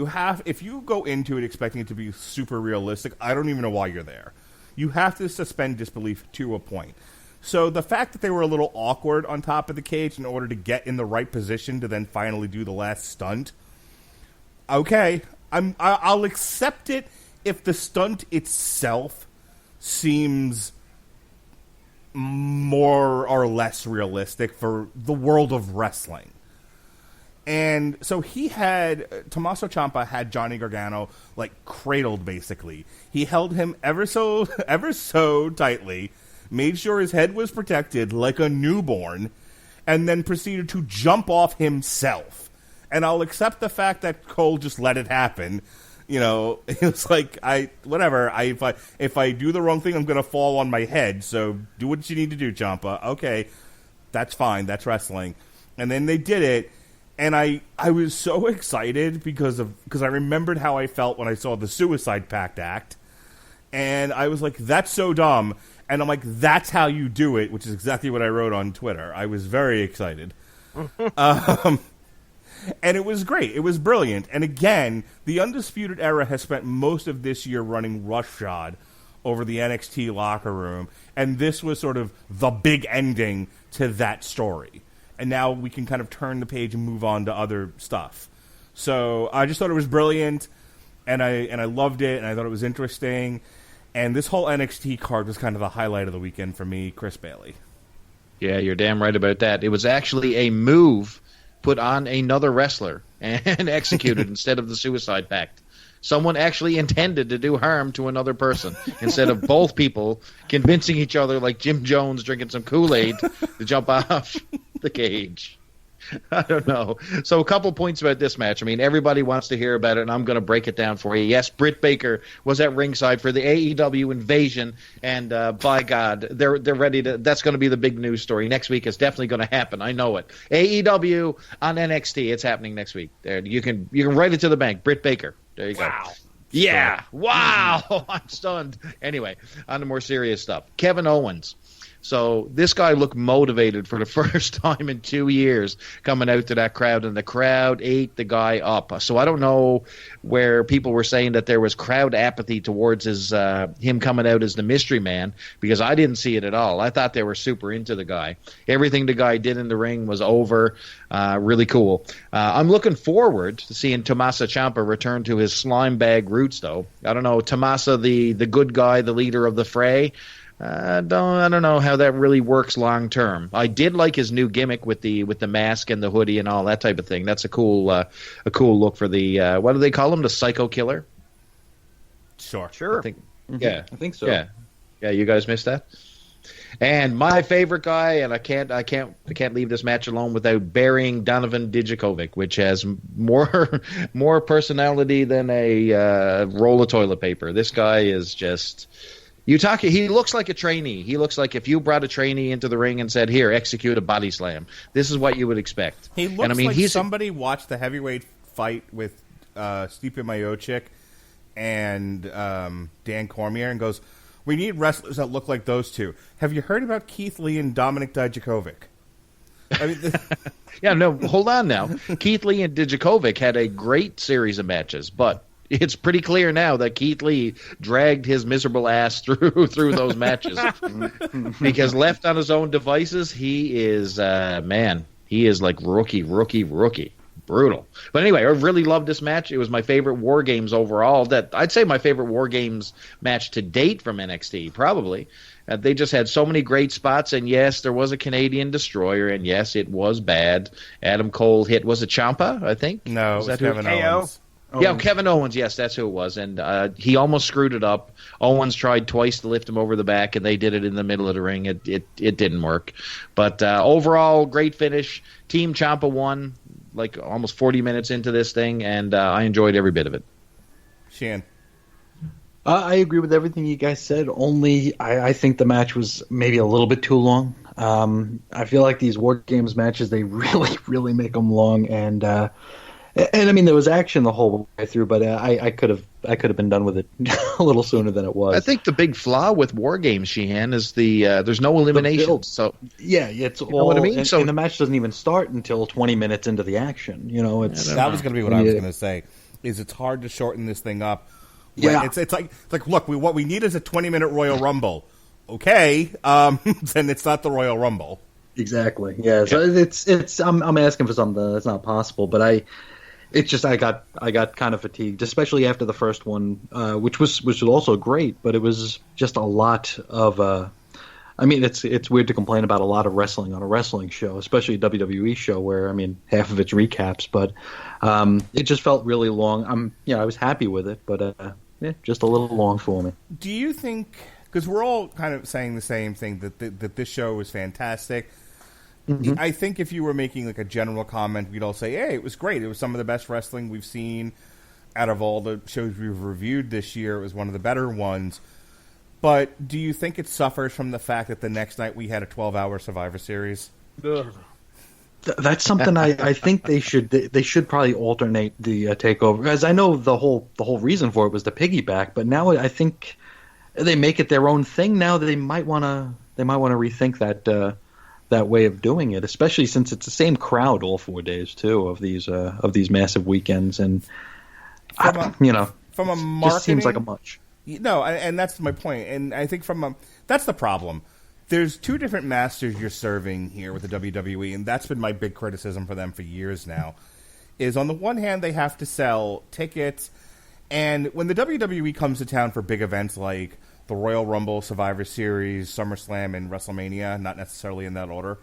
If you go into it expecting it to be super realistic, I don't even know why you're there. You have to suspend disbelief to a point. So the fact that they were a little awkward on top of the cage in order to get in the right position to then finally do the last stunt, okay, I'll accept it if the stunt itself seems more or less realistic for the world of wrestling. And so Tommaso Ciampa had Johnny Gargano like cradled basically. He held him ever so tightly, made sure his head was protected like a newborn, and then proceeded to jump off himself. And I'll accept the fact that Cole just let it happen. You know, it was like, if I do the wrong thing, I'm going to fall on my head. So do what you need to do, Ciampa. Okay, that's fine. That's wrestling. And then they did it. And I was so excited because I remembered how I felt when I saw the Suicide Pact act. And I was like, that's so dumb. And I'm like, that's how you do it, which is exactly what I wrote on Twitter. I was very excited. And it was great. It was brilliant. And again, the Undisputed Era has spent most of this year running roughshod over the NXT locker room. And this was sort of the big ending to that story. And now we can kind of turn the page and move on to other stuff. So I just thought it was brilliant, and I loved it, and I thought it was interesting. And this whole NXT card was kind of the highlight of the weekend for me, Chris Bailey. Yeah, you're damn right about that. It was actually a move put on another wrestler and executed instead of the Suicide Pact. Someone actually intended to do harm to another person instead of both people convincing each other like Jim Jones drinking some Kool-Aid to jump off the cage. I don't know. So a couple points about this match. I mean, everybody wants to hear about it, and I'm going to break it down for you. Yes, Britt Baker was at ringside for the AEW invasion, and by God, they're ready to. That's going to be the big news story next week. It's definitely going to happen. I know it. AEW on NXT. It's happening next week. There, you can write it to the bank. Britt Baker. There you go. Wow. Yeah. Wow. I'm stunned. Anyway, on to more serious stuff. Kevin Owens. So this guy looked motivated for the first time in 2 years coming out to that crowd, and the crowd ate the guy up. So I don't know where people were saying that there was crowd apathy towards him coming out as the mystery man, because I didn't see it at all. I thought they were super into the guy. Everything the guy did in the ring was over. Really cool. I'm looking forward to seeing Tommaso Ciampa return to his slime bag roots, though. I don't know, Tommaso, the good guy, the leader of the fray. I don't know how that really works long term. I did like his new gimmick with the mask and the hoodie and all that type of thing. That's a cool look for the what do they call him? The Psycho Killer. Sure. I think, yeah, I think so. Yeah. You guys missed that. And my favorite guy, and I can't leave this match alone without burying Donovan Dijakovic, which has more personality than a roll of toilet paper. This guy is just He looks like a trainee. He looks like if you brought a trainee into the ring and said, "Here, execute a body slam." This is what you would expect. He looks like somebody watched the heavyweight fight with Stipe Miocic and Dan Cormier and goes, "We need wrestlers that look like those two. Have you heard about Keith Lee and Dominik Dijakovic?" I mean, yeah, no, hold on now. Keith Lee and Dijakovic had a great series of matches, but it's pretty clear now that Keith Lee dragged his miserable ass through those matches because left on his own devices, he is he is like rookie, brutal. But anyway, I really loved this match. It was my favorite WarGames overall. I'd say my favorite WarGames match to date from NXT, probably. They just had so many great spots, and yes, there was a Canadian destroyer, and yes, it was bad. Adam Cole was it Ciampa, I think? No, was it was Kevin Owens. Yeah, Kevin Owens. Yes, that's who it was, and he almost screwed it up. Owens tried twice to lift him over the back, and they did it in the middle of the ring. It didn't work, but overall, great finish. Team Ciampa won, like almost 40 minutes into this thing, and I enjoyed every bit of it. Sheehan. I agree with everything you guys said. Only I think the match was maybe a little bit too long. I feel like these WarGames matches, they really, really make them long, and I mean, there was action the whole way through, but I could have been done with it a little sooner than it was. I think the big flaw with WarGames, Sheehan, is there's no elimination. So yeah, it's all. You know what I mean? And the match doesn't even start until 20 minutes into the action. You know, that was going to be what I was going to say. Is it's hard to shorten this thing up. Yeah, it's like look, what we need is a 20-minute Royal Rumble. Okay, then it's not the Royal Rumble. Exactly. Yeah, so it's I'm asking for something that's not possible, but I got kind of fatigued, especially after the first one, which was also great, but it was just a lot of. I mean, it's weird to complain about a lot of wrestling on a wrestling show, especially a WWE show where, I mean, half of it's recaps, but it just felt really long. I was happy with it, but just a little long for me. Do you think, because we're all kind of saying the same thing, that this show was fantastic? Mm-hmm. I think if you were making like a general comment, we'd all say, hey, it was great. It was some of the best wrestling we've seen out of all the shows we've reviewed this year. It was one of the better ones. But do you think it suffers from the fact that the next night we had a 12-hour Survivor Series? That's something I think they should probably alternate the TakeOver, because I know the whole reason for it was the piggyback, but now I think they make it their own thing. Now they might want to rethink that way of doing it, especially since it's the same crowd all 4 days too of these massive weekends, and from a marketing, just seems like a much. No, and that's my point, and I think that's the problem. There's two different masters you're serving here with the WWE, and that's been my big criticism for them for years now. Is on the one hand they have to sell tickets, and when the WWE comes to town for big events like the Royal Rumble, Survivor Series, SummerSlam, and WrestleMania, not necessarily in that order.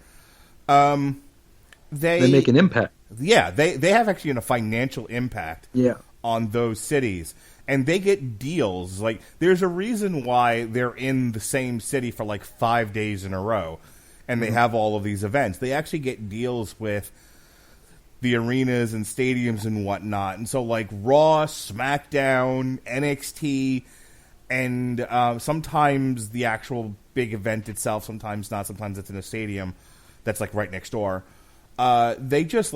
They make an impact. Yeah, they have actually a financial impact on those cities. And they get deals. Like, there's a reason why they're in the same city for like 5 days in a row. And they have all of these events. They actually get deals with the arenas and stadiums and whatnot. And so like Raw, SmackDown, NXT... And sometimes the actual big event itself, sometimes not. Sometimes it's in a stadium that's like right next door. They just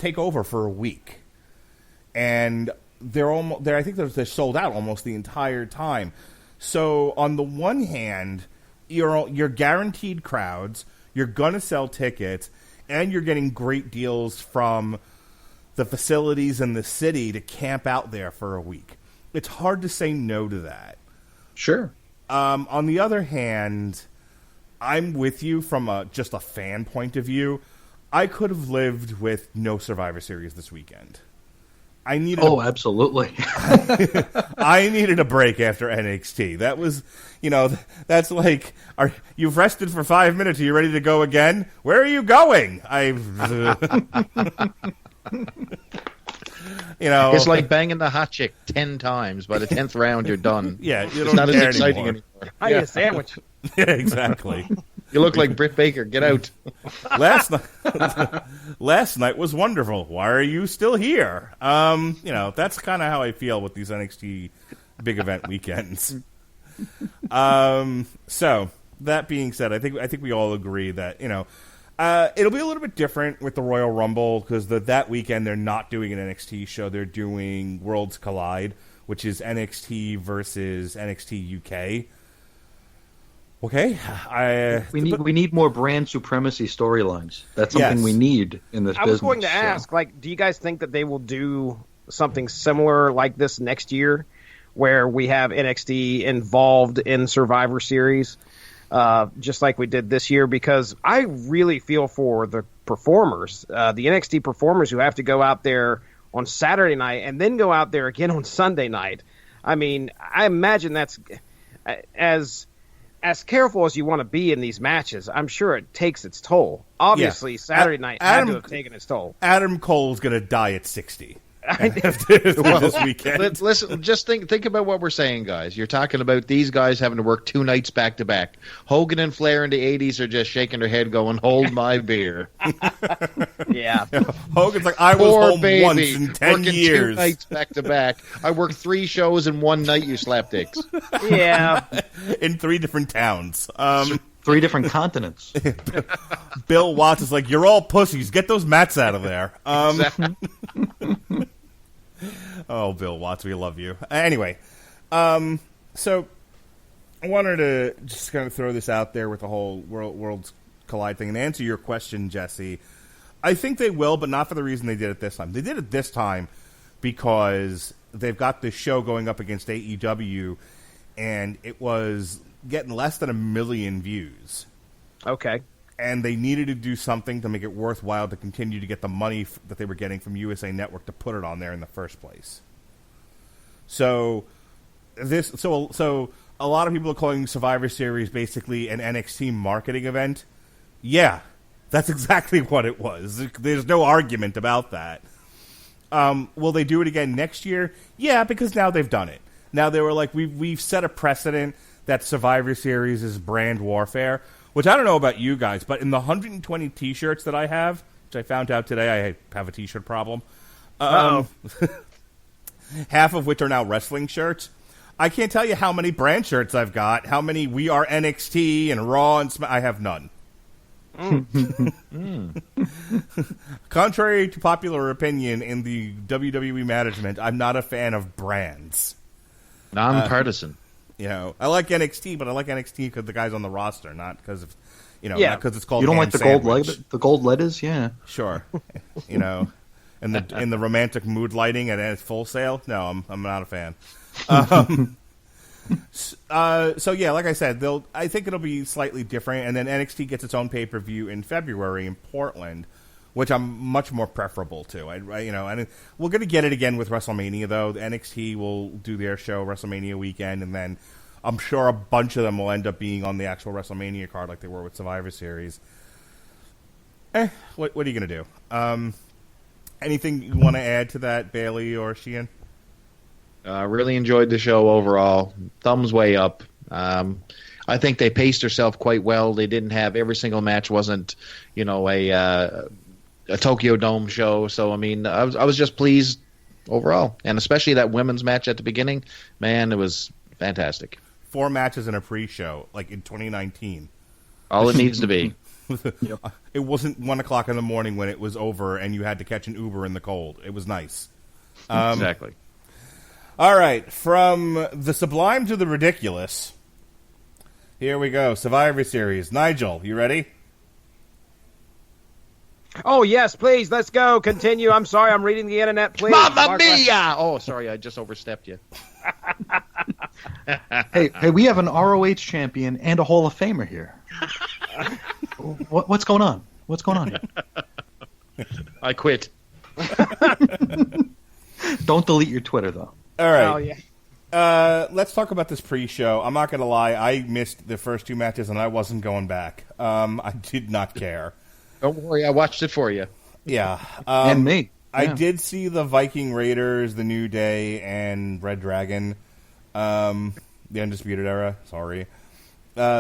take over for a week, and I think they're sold out almost the entire time. So on the one hand, you're guaranteed crowds, you're gonna sell tickets, and you're getting great deals from the facilities in the city to camp out there for a week. It's hard to say no to that. Sure. On the other hand, I'm with you from just a fan point of view. I could have lived with no Survivor Series this weekend. Absolutely. I needed a break after NXT. That was, that's like, you've rested for 5 minutes. Are you ready to go again? Where are you going? It's like banging the hot chick 10 times. By the 10th round, you're done. Yeah, it's not as exciting anymore. I eat a sandwich. Yeah, exactly. You look like Britt Baker. Get out. Last night was wonderful. Why are you still here? That's kind of how I feel with these NXT big event weekends. So that being said, I think we all agree that it'll be a little bit different with the Royal Rumble because that weekend they're not doing an NXT show; they're doing Worlds Collide, which is NXT versus NXT UK. Okay, we need more brand supremacy storylines. That's something we need in this business. I was going to ask, do you guys think that they will do something similar like this next year, where we have NXT involved in Survivor Series, just like we did this year? Because I really feel for the performers, the NXT performers who have to go out there on Saturday night and then go out there again on Sunday night. I mean, I imagine that's as careful as you want to be in these matches. I'm sure it takes its toll. Obviously, Saturday night had to have taken its toll. Adam Cole's going to die at 60. This weekend. Listen, just think about what we're saying, guys. You're talking about these guys having to work 2 nights back to back. Hogan and Flair in the 80s are just shaking their head going, hold my beer. Yeah. Hogan's like, I was home once in 10 years. 2 nights back to back. I worked 3 shows in 1 night, you slapdicks. Yeah. In 3 different towns. 3 different continents. Bill Watts is like, you're all pussies. Get those mats out of there. Exactly. Oh, Bill Watts, we love you. Anyway, so I wanted to just kind of throw this out there with the whole Worlds Collide thing and answer your question, Jesse. I think they will, but not for the reason they did it this time. They did it this time because they've got this show going up against AEW, and it was getting less than 1 million views. Okay. And they needed to do something to make it worthwhile to continue to get the money that they were getting from USA Network to put it on there in the first place. So a lot of people are calling Survivor Series basically an NXT marketing event. Yeah, that's exactly what it was. There's no argument about that. Will they do it again next year? Yeah, because now they've done it. Now they were like, we've set a precedent that Survivor Series is brand warfare. Which I don't know about you guys, but in the 120 T-shirts that I have, which I found out today, I have a T-shirt problem. Half of which are now wrestling shirts. I can't tell you how many brand shirts I've got, how many We Are NXT and Raw and I have none. Contrary to popular opinion in the WWE management, I'm not a fan of brands. Nonpartisan. I like NXT, but I like NXT because the guy's on the roster, not because of, not because it's called. You don't ham like the sandwich. gold letters? Yeah, sure. And the romantic mood lighting and it's Full Sail. No, I'm not a fan. So yeah, like I said, I think it'll be slightly different, and then NXT gets its own pay-per-view in February in Portland, which I'm much more preferable to. And we're going to get it again with WrestleMania, though. The NXT will do their show WrestleMania weekend, and then I'm sure a bunch of them will end up being on the actual WrestleMania card like they were with Survivor Series. What are you going to do? Anything you want to add to that, Bailey or Sheehan? Really enjoyed the show overall. Thumbs way up. I think they paced themselves quite well. They didn't have every single match wasn't, a Tokyo Dome show. So, I mean, I was just pleased overall. And especially that women's match at the beginning, man, it was fantastic. 4 matches in a pre-show, like in 2019. All it needs to be. It wasn't 1 o'clock in the morning when it was over and you had to catch an Uber in the cold. It was nice. Exactly. All right. From the sublime to the ridiculous, here we go. Survivor Series. Nigel, you ready? Oh, yes, please. Let's go. Continue. I'm sorry. I'm reading the internet, please. Mamma mia! Oh, sorry. I just overstepped you. Hey, we have an ROH champion and a Hall of Famer here. What's going on? What's going on here? I quit. Don't delete your Twitter, though. All right. Oh, yeah. Let's talk about this pre-show. I'm not going to lie. I missed the first 2 matches, and I wasn't going back. I did not care. Don't worry. I watched it for you. Yeah. And me. Yeah. I did see the Viking Raiders, the New Day, and Red Dragon. The Undisputed Era. Sorry.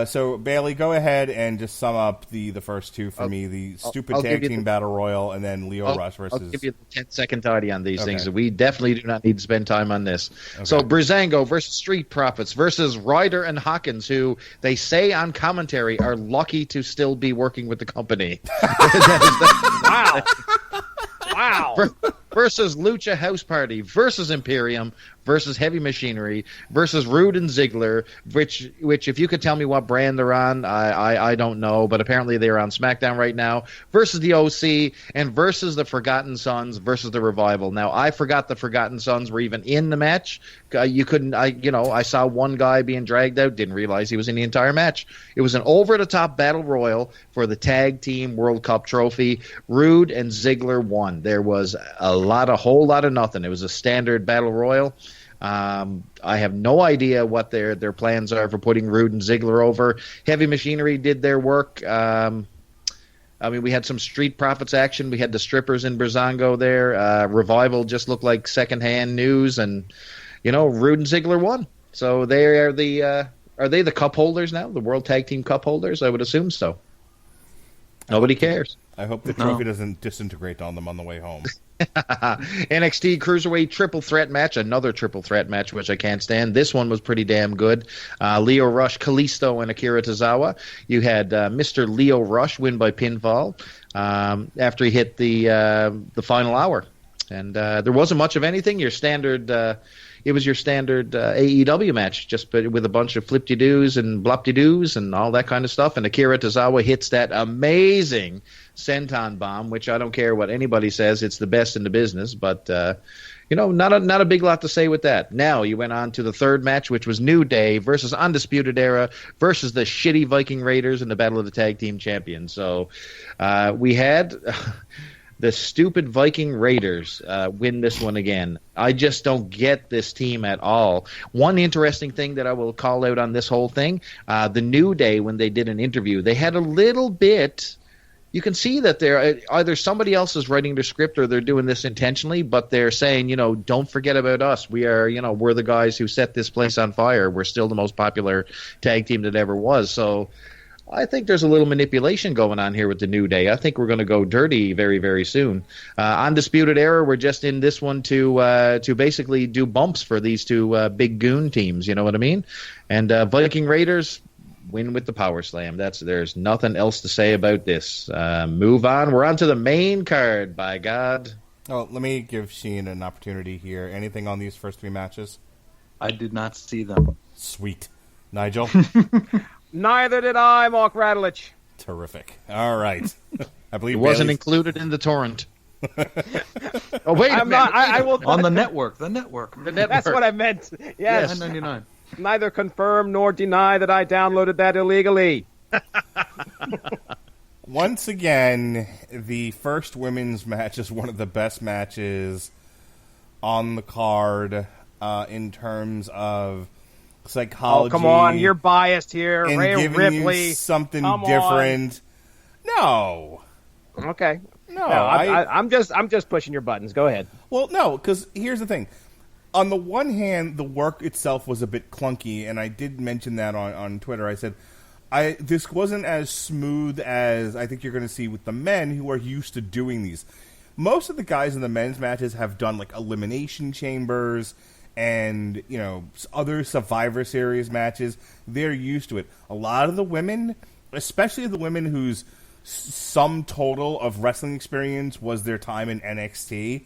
So, Bailey, go ahead and just sum up the first two for me. The stupid tag team battle royal, and then Lio Rush versus... I'll give you the 10-second tidy on these things. We definitely do not need to spend time on this. Okay. So, Breezango versus Street Profits versus Ryder and Hawkins, who they say on commentary are lucky to still be working with the company. Wow. Wow. Versus Lucha House Party versus Imperium versus Heavy Machinery versus Rude and Ziggler, which if you could tell me what brand they're on, I don't know, but apparently they're on SmackDown right now, versus the OC, and versus the Forgotten Sons versus the Revival. Now, I forgot the Forgotten Sons were even in the match. You couldn't, I saw one guy being dragged out, didn't realize he was in the entire match. It was an over-the-top battle royal for the Tag Team World Cup trophy. Rude and Ziggler won. There was a whole lot of nothing. It was a standard battle royal. I have no idea what their plans are for putting Rude and Ziggler over. Heavy Machinery did their work. We had some Street Profits action. We had the strippers in Breezango there. Revival just looked like secondhand news, and Rude and Ziggler won. So they are the cup holders now? The World Tag Team Cup holders? I would assume so. Nobody cares. I hope the trophy doesn't disintegrate on them on the way home. NXT Cruiserweight triple threat match, another triple threat match, which I can't stand. This one was pretty damn good. Lio Rush, Kalisto, and Akira Tozawa. You had Mr. Lio Rush win by pinfall after he hit the final hour. And there wasn't much of anything. It was your standard AEW match, just with a bunch of flip-de-doos and blop-de-doos and all that kind of stuff. And Akira Tozawa hits that amazing senton bomb, which I don't care what anybody says, it's the best in the business. But not a big lot to say with that. Now you went on to the third match, which was New Day versus Undisputed Era versus the shitty Viking Raiders in the Battle of the Tag Team Champions. So we had. The stupid Viking Raiders win this one again. I just don't get this team at all. One interesting thing that I will call out on this whole thing, the New Day, when they did an interview, they had a little bit... You can see that they're either somebody else is writing the script or they're doing this intentionally, but they're saying, don't forget about us. We are, we're the guys who set this place on fire. We're still the most popular tag team that ever was. So... I think there's a little manipulation going on here with the New Day. I think we're going to go dirty very, very soon. Undisputed Era, we're just in this one to basically do bumps for these two big goon teams, you know what I mean? And Viking Raiders win with the power slam. There's nothing else to say about this. Move on. We're on to the main card, by God. Oh, let me give Sheehan an opportunity here. Anything on these first three matches? I did not see them. Sweet. Nigel? Neither did I, Mark Radulich. Terrific. All right. I believe it wasn't included in the torrent. Oh, wait a minute. I will... On the network. The network. That's what I meant. Yes. $10.99. Neither confirm nor deny that I downloaded that illegally. Once again, the first women's match is one of the best matches on the card in terms of psychology. Oh, come on, you're biased here. And Rhea giving Ripley. You something different. No. Okay. No, I'm just pushing your buttons. Go ahead. Well, no, because here's the thing. On the one hand, the work itself was a bit clunky, and I did mention that on Twitter. I said, this wasn't as smooth as I think you're going to see with the men who are used to doing these. Most of the guys in the men's matches have done like elimination chambers and, other Survivor Series matches. They're used to it. A lot of the women, especially the women whose sum total of wrestling experience was their time in NXT,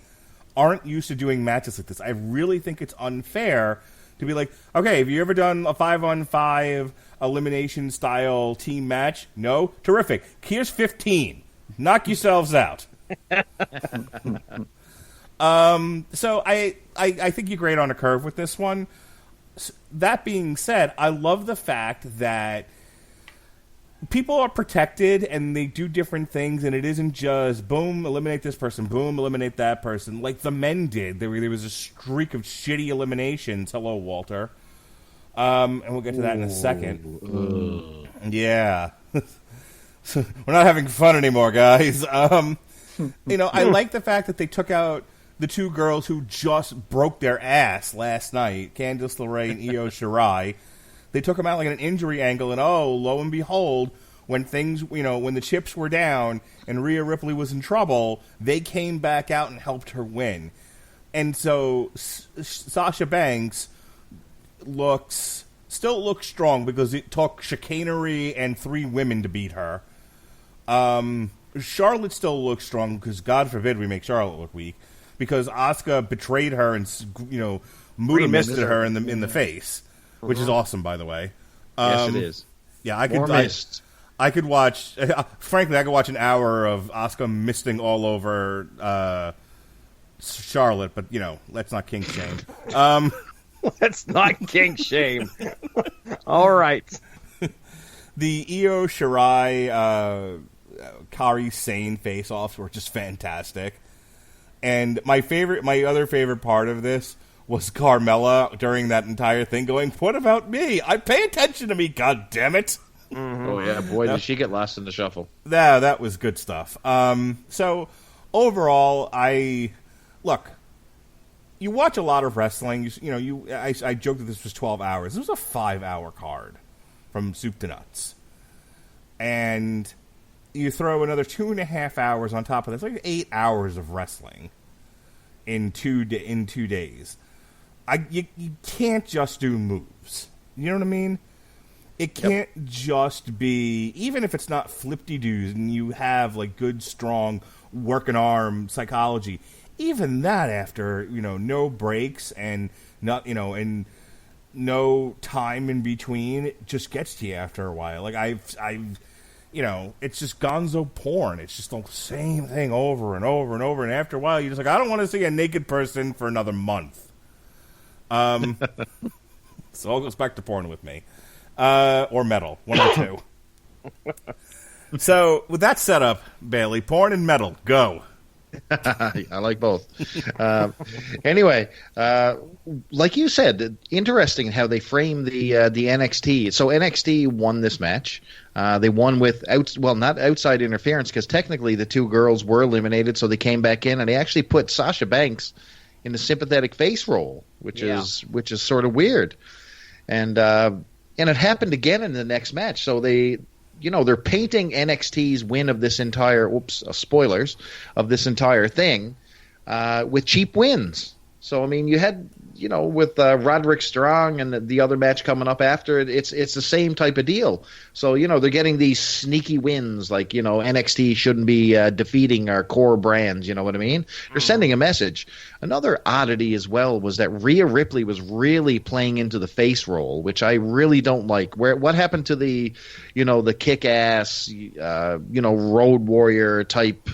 aren't used to doing matches like this. I really think it's unfair to be like, okay, have you ever done a 5-on-5 elimination style team match? No? Terrific. Here's 15. Knock yourselves out. So I think you grade on a curve with this one. That being said, I love the fact that people are protected and they do different things, and it isn't just boom, eliminate this person, boom, eliminate that person, like the men did. There was a streak of shitty eliminations. Hello, Walter. And we'll get to that in a second. Yeah. We're not having fun anymore, guys. I like the fact that they took out the two girls who just broke their ass last night, Candice LeRae and Io Shirai. They took him out like an injury angle, and lo and behold, when things, when the chips were down and Rhea Ripley was in trouble, they came back out and helped her win. And so Sasha Banks still looks strong because it took chicanery and 3 women to beat her. Charlotte still looks strong because God forbid we make Charlotte look weak, because Asuka betrayed her and Muta misted her in the face, which is awesome, by the way. Yes, it is. Yeah, I could watch. Frankly, I could watch an hour of Asuka misting all over Charlotte, but let's not kink shame. Let's not kink shame. All right. The Io Shirai Kairi Sane face-offs were just fantastic. And my other favorite part of this was Carmella during that entire thing going, "What about me? I pay attention to me, God damn it!" Mm-hmm. Oh yeah, boy, did she get lost in the shuffle. Yeah, that was good stuff. So overall, look. You watch a lot of wrestling. I joked that this was 12 hours. This was a 5-hour card from soup to nuts, and you throw another 2.5 hours on top of this, like 8 hours of wrestling in 2 days. You can't just do moves. You know what I mean? It can't just be, even if it's not flip-de-doos and you have like good, strong working arm psychology. Even that, after no breaks and and no time in between, it just gets to you after a while. Like it's just gonzo porn. It's just the same thing over and over and over. And after a while, you're just like, I don't want to see a naked person for another month. So it all goes back to porn with me, or metal, one of the two. So with that setup, Bailey, porn and metal, go. I like both. Anyway, like you said, interesting how they frame the NXT. So NXT won this match. They won with not outside interference, because technically the 2 girls were eliminated, so they came back in, and they actually put Sasha Banks in the sympathetic face role, which is sort of weird. And it happened again in the next match. So they're painting NXT's win of this entire spoilers of this entire thing with cheap wins. So I mean, you had with Roderick Strong and the other match coming up after it, it's the same type of deal. So they're getting these sneaky wins, like NXT shouldn't be defeating our core brands. You know what I mean? They're sending a message. Another oddity as well was that Rhea Ripley was really playing into the face role, which I really don't like. What happened to the the kick ass road warrior type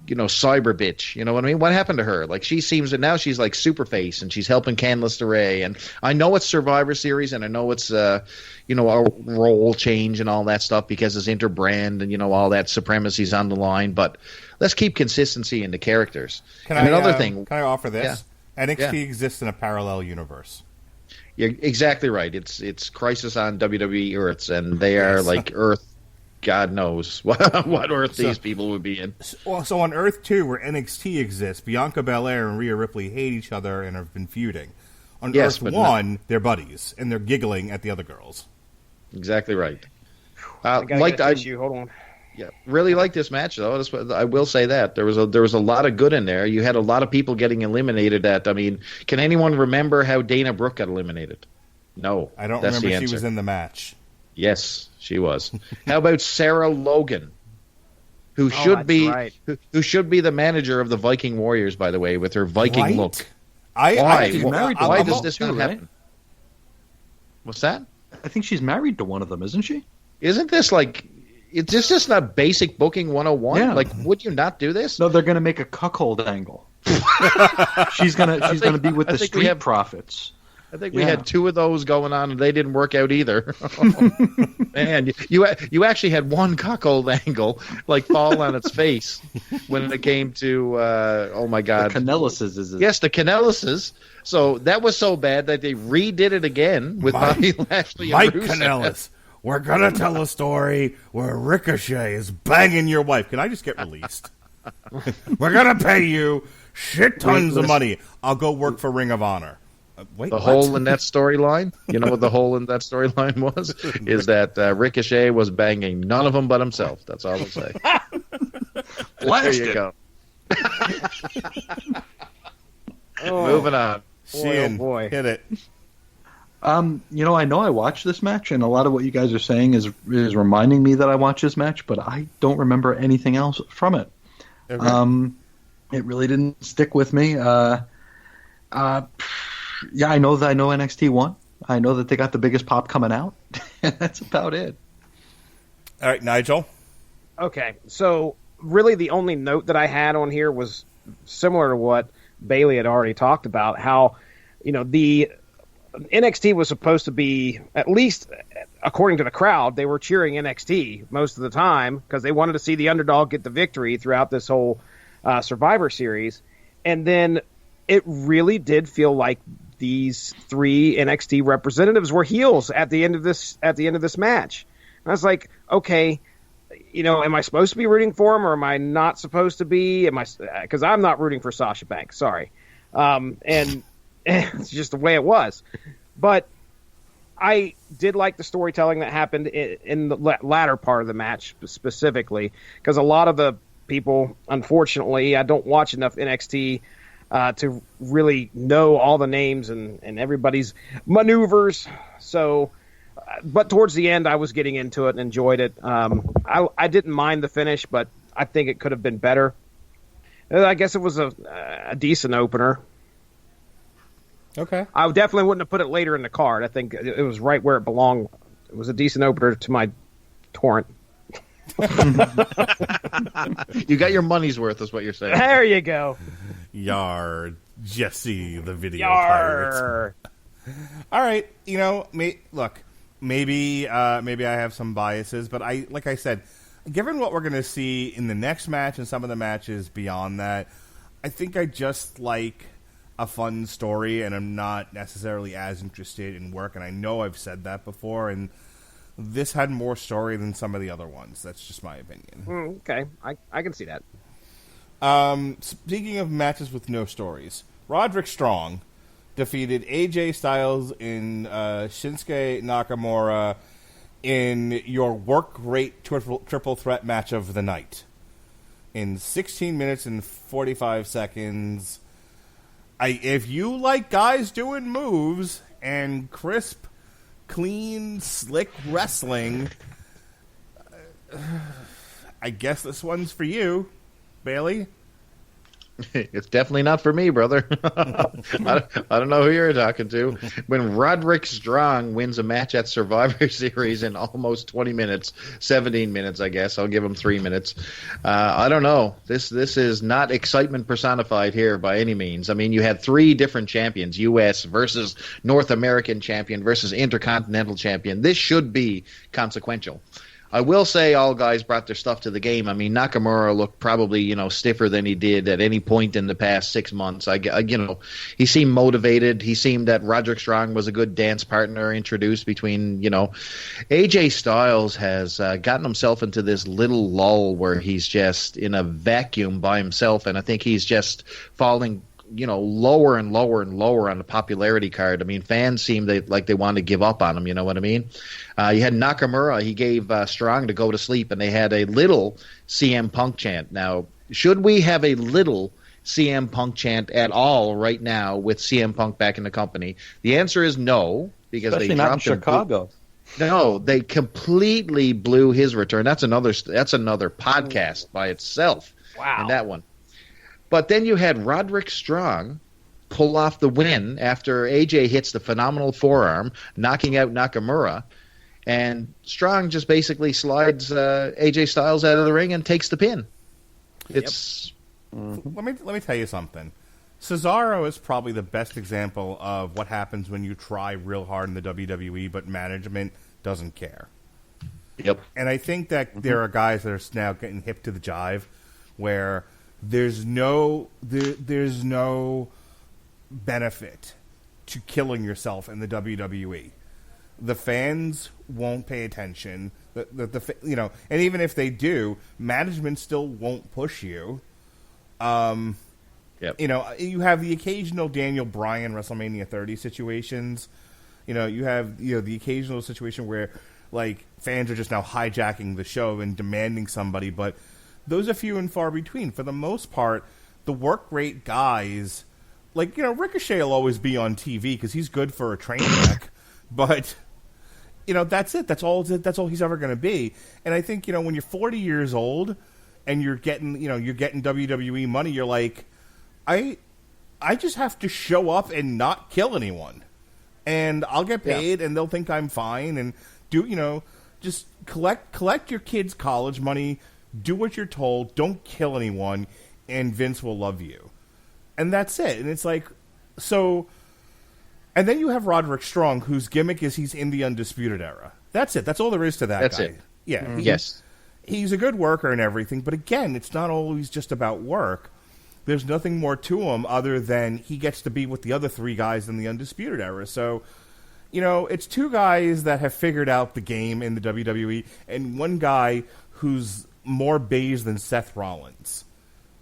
cyber bitch, you know what I mean? What happened to her? Like, she seems that now she's like Superface, and she's helping Candice LeRae, and I know it's Survivor Series, and I know it's a role change and all that stuff because it's interbrand and all that supremacy's on the line, but let's keep consistency in the characters. Another thing, can I offer this? Yeah. NXT exists in a parallel universe. You're exactly right. It's Crisis on WWE Earths, and they are like Earth. God knows what Earth these people would be in. So on Earth 2, where NXT exists, Bianca Belair and Rhea Ripley hate each other and have been feuding. On Earth 1, they're buddies, and they're giggling at the other girls. Exactly right. Hold on. Yeah, really like this match, though. I will say that there was a lot of good in there. You had a lot of people getting eliminated. Can anyone remember how Dana Brooke got eliminated? No, I don't remember she was in the match. Yes, she was. How about Sarah Logan, who should be the manager of the Viking Warriors, by the way, with her Viking look? Why does this not happen? Right? What's that? I think she's married to one of them, isn't she? Isn't this like? It's just not basic booking 101. Yeah. Like, would you not do this? No, they're going to make a cuckold angle. she's going to be with the Street Profits. I think we had 2 of those going on, and they didn't work out either. Man, you actually had one cuckold angle like fall on its face when it came to oh my God, the Canellises, is it? Yes, the Canellises. So that was so bad that they redid it again with Bobby Lashley and Mike Kanellis. We're gonna tell a story where Ricochet is banging your wife. Can I just get released? We're gonna pay you shit tons of money. I'll go work for Ring of Honor. Wait, the what? hole in that storyline? You know what the hole in that storyline was? Is that Ricochet was banging none of them but himself. That's all I'll say. There you go. Moving on. Sheehan, boy. hit it. I know I watched this match, and a lot of what you guys are saying is reminding me that I watched this match, but I don't remember anything else from it. Okay. It really didn't stick with me. Yeah, I know NXT won. I know that they got the biggest pop coming out. That's about it. All right, Nigel. Okay, so really the only note that I had on here was similar to what Bailey had already talked about, how, the NXT was supposed to be, at least according to the crowd, they were cheering NXT most of the time because they wanted to see the underdog get the victory throughout this whole Survivor Series. And then it really did feel like these three NXT representatives were heels at the end of this match. And I was like, okay, am I supposed to be rooting for him or am I not supposed to be? Because I'm not rooting for Sasha Banks. Sorry. And it's just the way it was. But I did like the storytelling that happened in the latter part of the match specifically, because a lot of the people, unfortunately, I don't watch enough NXT to really know all the names and everybody's maneuvers. So, but towards the end, I was getting into it and enjoyed it. I didn't mind the finish, but I think it could have been better. I guess it was a decent opener. Okay. I definitely wouldn't have put it later in the card. I think it was right where it belonged. It was a decent opener to my torrent. You got your money's worth, is what you're saying. There you go. Yar, Jesse, the video Yar. pirate. All right, look, maybe I have some biases, but like I said, given what we're going to see in the next match and some of the matches beyond that, I think I just like a fun story, and I'm not necessarily as interested in work, and I know I've said that before, and this had more story than some of the other ones. That's just my opinion. Okay, I can see that. Speaking of matches with no stories, Roderick Strong defeated AJ Styles and Shinsuke Nakamura in your work rate triple threat match of the night in 16 minutes and 45 seconds. If you like guys doing moves and crisp, clean, slick wrestling, I guess this one's for you, Bailey. It's definitely not for me, brother. I don't know who you're talking to. When Roderick Strong wins a match at Survivor Series in almost 20 minutes, 17 minutes, I guess. I'll give him 3 minutes. I don't know. This is not excitement personified here by any means. I mean, you had 3 different champions, U.S. versus North American champion versus Intercontinental champion. This should be consequential. I will say all guys brought their stuff to the game. I mean, Nakamura looked probably, stiffer than he did at any point in the past 6 months. He seemed motivated. He seemed that Roderick Strong was a good dance partner introduced between, AJ Styles has gotten himself into this little lull where he's just in a vacuum by himself, and I think he's just falling lower and lower and lower on the popularity card. I mean, fans seem like they want to give up on him, you know what I mean? You had Nakamura, he gave Strong to go to sleep, and they had a little CM Punk chant. Now, should we have a little CM Punk chant at all right now with CM Punk back in the company? The answer is no, because Especially they not in dropped Chicago. No, they completely blew his return. That's another podcast by itself. Wow. And that one. But then you had Roderick Strong pull off the win after AJ hits the phenomenal forearm, knocking out Nakamura, and Strong just basically slides AJ Styles out of the ring and takes the pin. It's Let me tell you something. Cesaro is probably the best example of what happens when you try real hard in the WWE, but management doesn't care. Yep. And I think that there are guys that are now getting hip to the jive, where there's no benefit to killing yourself in the WWE. The fans won't pay attention. And even if they do, management still won't push you. Yep. You know, you have the occasional Daniel Bryan WrestleMania 30 situations. You know, you have the occasional situation where like fans are just now hijacking the show and demanding somebody, but those are few and far between. For the most part, the work rate guys, like, you know, Ricochet will always be on TV because he's good for a train wreck, but you know, that's it. That's all he's ever going to be. And I think, you know, when you're 40 years old and you're getting WWE money, you're like, I just have to show up and not kill anyone, and I'll get paid, and they'll think I'm fine, and just collect your kids' college money, do what you're told, don't kill anyone, and Vince will love you, and that's it. And it's like, so, and then you have Roderick Strong, whose gimmick is he's in the Undisputed Era. That's it. That's all there is to that That's guy. it. Yeah. Yes. He's a good worker and everything, but again, it's not always just about work. There's nothing more to him other than he gets to be with the other three guys in the Undisputed Era. So, you know, it's two guys that have figured out the game in the WWE, and one guy who's more beige than Seth Rollins.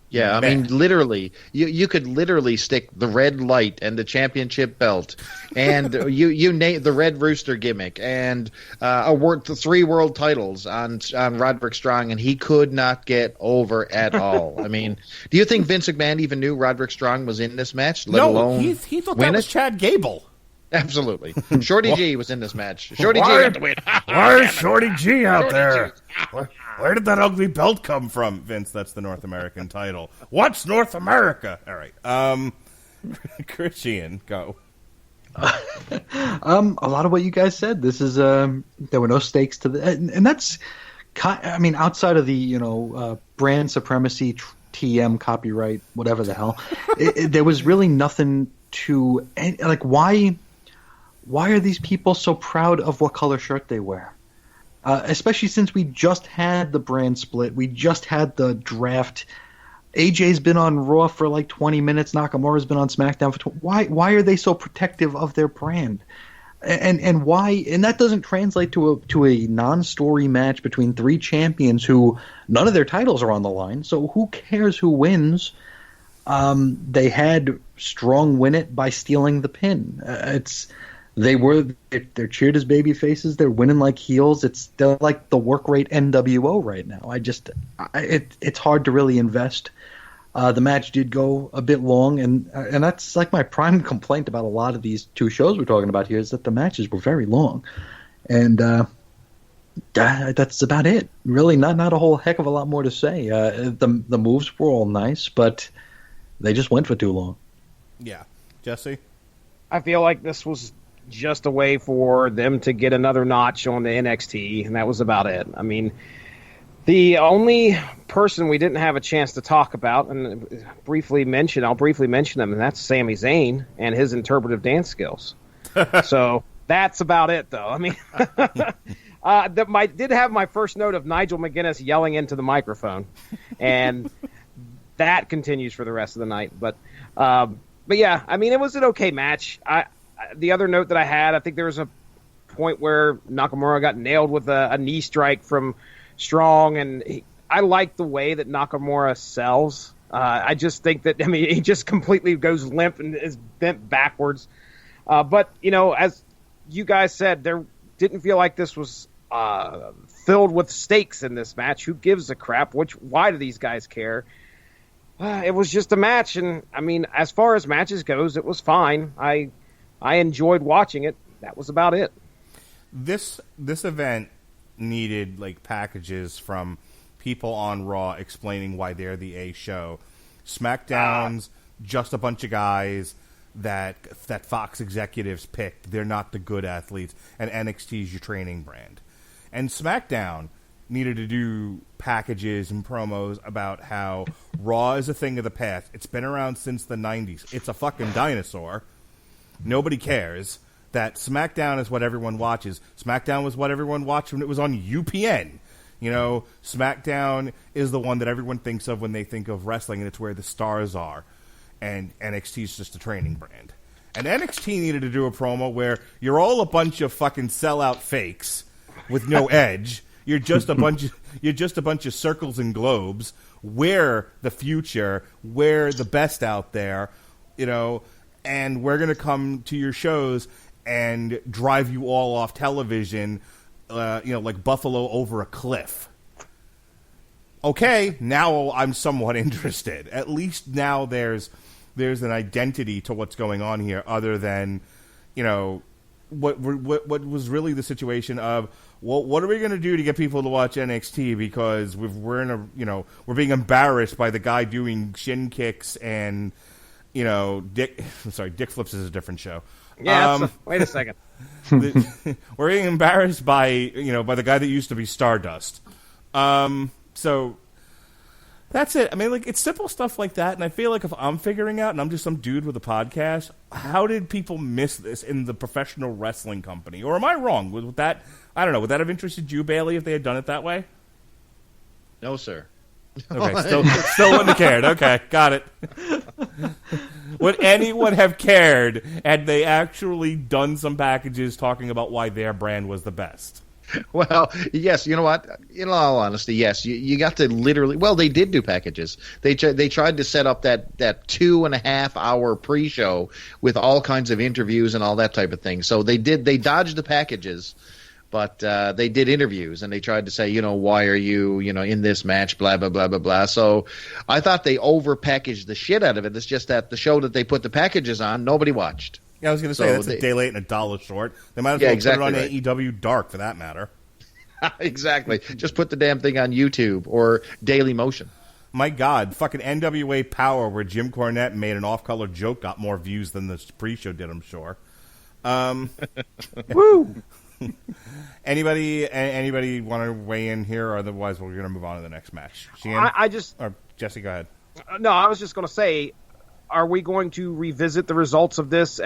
Yeah, I mean, literally, you could literally stick the red light and the championship belt, and you name the Red Rooster gimmick, and the 3 world titles on Roderick Strong, and he could not get over at all. I mean, do you think Vince McMahon even knew Roderick Strong was in this match? Let alone he thought that was Chad Gable. Absolutely, Shorty G was in this match. Shorty G got to win. Why is Shorty G out there? Where did that ugly belt come from? Vince, that's the North American title. What's North America? All right. Sheehan, go. A lot of what you guys said. This is there were no stakes to the, and that's, I mean, outside of the brand supremacy, TM copyright, whatever the hell, there was really nothing to, like, why are these people so proud of what color shirt they wear? Especially since we just had the brand split. We just had the draft. AJ's been on Raw for like 20 minutes. Nakamura's been on SmackDown for Why are they so protective of their brand? And why? And that doesn't translate to a non-story match between 3 champions who none of their titles are on the line. So who cares who wins? They had Strong win it by stealing the pin. They're cheered as baby faces. They're winning like heels. They're like the work rate NWO right now. It's hard to really invest. The match did go a bit long, and that's like my prime complaint about a lot of these 2 shows we're talking about here is that the matches were very long, and that's about it. Really, not a whole heck of a lot more to say. The moves were all nice, but they just went for too long. Yeah, Jesse. I feel like this was just a way for them to get another notch on the NXT, and that was about it. I mean, the only person we didn't have a chance to talk about and I'll briefly mention him, and that's Sami Zayn and his interpretive dance skills. So that's about it, though. I mean, did have my first note of Nigel McGuinness yelling into the microphone, and that continues for the rest of the night. But yeah, I mean, it was an okay match. The other note that I had, I think there was a point where Nakamura got nailed with a knee strike from Strong, and I like the way that Nakamura sells. I just think that, I mean, he just completely goes limp and is bent backwards. But, as you guys said, there didn't feel like this was filled with stakes in this match. Who gives a crap? Why do these guys care? It was just a match, and, I mean, as far as matches goes, it was fine. I enjoyed watching it. That was about it. This event needed like packages from people on Raw explaining why they're the A show. SmackDown's just a bunch of guys that Fox executives picked. They're not the good athletes, and NXT's your training brand. And SmackDown needed to do packages and promos about how Raw is a thing of the past. It's been around since the 90s. It's a fucking dinosaur. Nobody cares. That SmackDown is what everyone watches. SmackDown was what everyone watched when it was on UPN. SmackDown is the one that everyone thinks of when they think of wrestling, and it's where the stars are. And NXT is just a training brand. And NXT needed to do a promo where you're all a bunch of fucking sellout fakes with no edge, You're just a bunch of circles and globes. We're the future. We're the best out there, and we're going to come to your shows and drive you all off television, like buffalo over a cliff. Okay, now I'm somewhat interested. At least now there's an identity to what's going on here, other than, what was really the situation of, well, what are we going to do to get people to watch NXT because we're being embarrassed by the guy doing shin kicks and Dick Flips is a different show. Yeah, wait a second. We're being embarrassed by the guy that used to be Stardust. So that's it. I mean, like, it's simple stuff like that, and I feel like if I'm figuring out, and I'm just some dude with a podcast, how did people miss this in the professional wrestling company? Or am I wrong with that? I don't know. Would that have interested you, Bailey, if they had done it that way? No, sir. Okay, still wouldn't have cared. Okay, got it. Would anyone have cared had they actually done some packages talking about why their brand was the best? Well, yes, you know what? In all honesty, yes, you got to literally. Well, they did do packages. They tried to set up that 2.5 hour pre-show with all kinds of interviews and all that type of thing. So they dodged the packages, but they did interviews and they tried to say, why are you, in this match, blah blah blah blah blah. So I thought they over-packaged the shit out of it. It's just that the show that they put the packages on, nobody watched. Yeah, I was going to say, that's a day late and $1 short. They might as well put it on AEW Dark, for that matter. Exactly. Just put the damn thing on YouTube or Daily Motion. My God, fucking NWA Power, where Jim Cornette made an off-color joke, got more views than the pre-show did, I'm sure. Woo! Anybody want to weigh in here? Or otherwise, we're going to move on to the next match. Sheehan? Or Jesse, go ahead. No, I was just going to say, are we going to revisit the results of this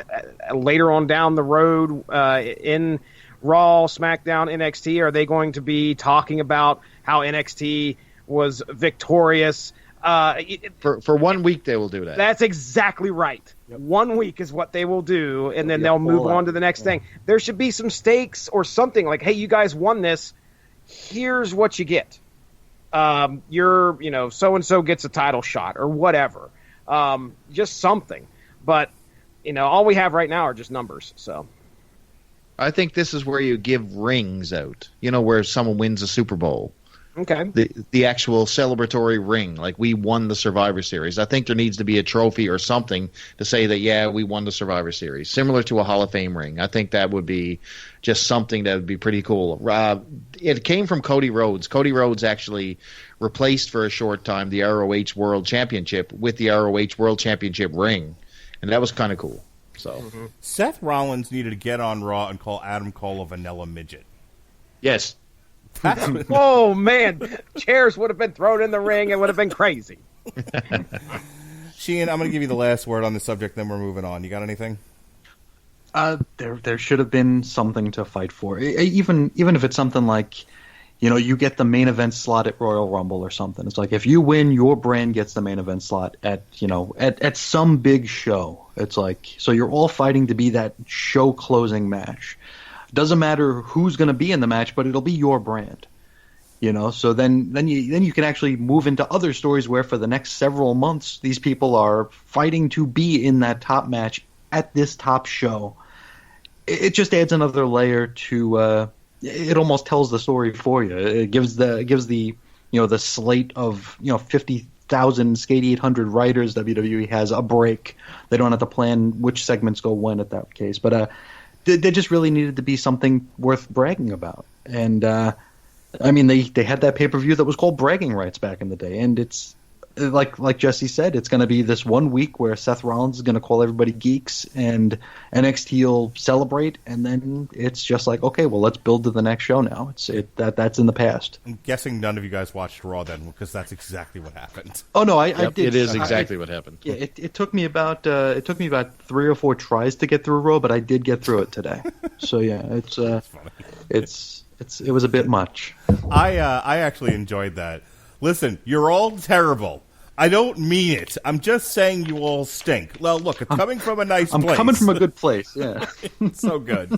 later on down the road in Raw, SmackDown, NXT? Are they going to be talking about how NXT was victorious? For 1 week, they will do that. That's exactly right. Yep. 1 week is what they will do, and then they'll move on to the next thing. There should be some stakes or something like, hey, you guys won this. Here's what you get. So-and-so gets a title shot or whatever. Just something. But, all we have right now are just numbers. So I think this is where you give rings out, where someone wins a Super Bowl. Okay. The actual celebratory ring, like we won the Survivor Series. I think there needs to be a trophy or something to say that, yeah, we won the Survivor Series, similar to a Hall of Fame ring. I think that would be just something that would be pretty cool. It came from Cody Rhodes. Cody Rhodes actually replaced for a short time the ROH World Championship with the ROH World Championship ring, and that was kind of cool. So Seth Rollins needed to get on Raw and call Adam Cole a vanilla midget. Yes. Oh, man. Chairs would have been thrown in the ring. It would have been crazy. Sheehan, I'm going to give you the last word on the subject, then we're moving on. You got anything? There should have been something to fight for. Even if it's something like, you get the main event slot at Royal Rumble or something. It's like, if you win, your brand gets the main event slot at some big show. It's like, so you're all fighting to be that show closing match. Doesn't matter who's going to be in the match, but it'll be your brand. So then you can actually move into other stories where for the next several months these people are fighting to be in that top match at this top show. It just adds another layer to it almost tells the story for you. It gives the slate of 50,000 Skate 800 writers WWE has a break. They don't have to plan which segments go when at that case, but there just really needed to be something worth bragging about. And, they had that pay-per-view that was called Bragging Rights back in the day. And it's, like Jesse said, it's going to be this 1 week where Seth Rollins is going to call everybody geeks and NXT will celebrate. And then it's just like, okay, well, let's build to the next show now. That's in the past. I'm guessing none of you guys watched Raw then, because that's exactly what happened. Oh, no, I did. It is exactly what happened. Yeah, it took me about 3 or 4 tries to get through Raw, but I did get through it today. So yeah, it was a bit much. I actually enjoyed that. Listen, you're all terrible. I don't mean it. I'm just saying you all stink. Well, look, it's coming from a nice place. I'm coming from a good place, yeah. It's so good.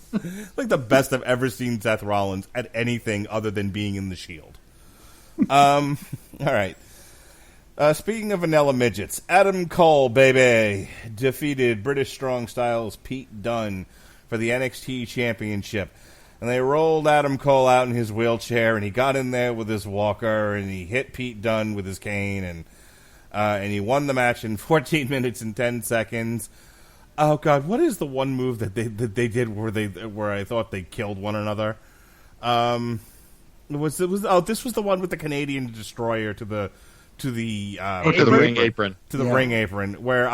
Like the best I've ever seen Seth Rollins at anything other than being in the Shield. All right. Speaking of vanilla midgets, Adam Cole, baby, defeated British Strong Styles Pete Dunne for the NXT Championship. And they rolled Adam Cole out in his wheelchair, and he got in there with his walker, and he hit Pete Dunne with his cane, and he won the match in 14 minutes and 10 seconds. Oh God, what is the one move that they did where I thought they killed one another? This was the one with the Canadian Destroyer to the ring apron. To the ring apron, where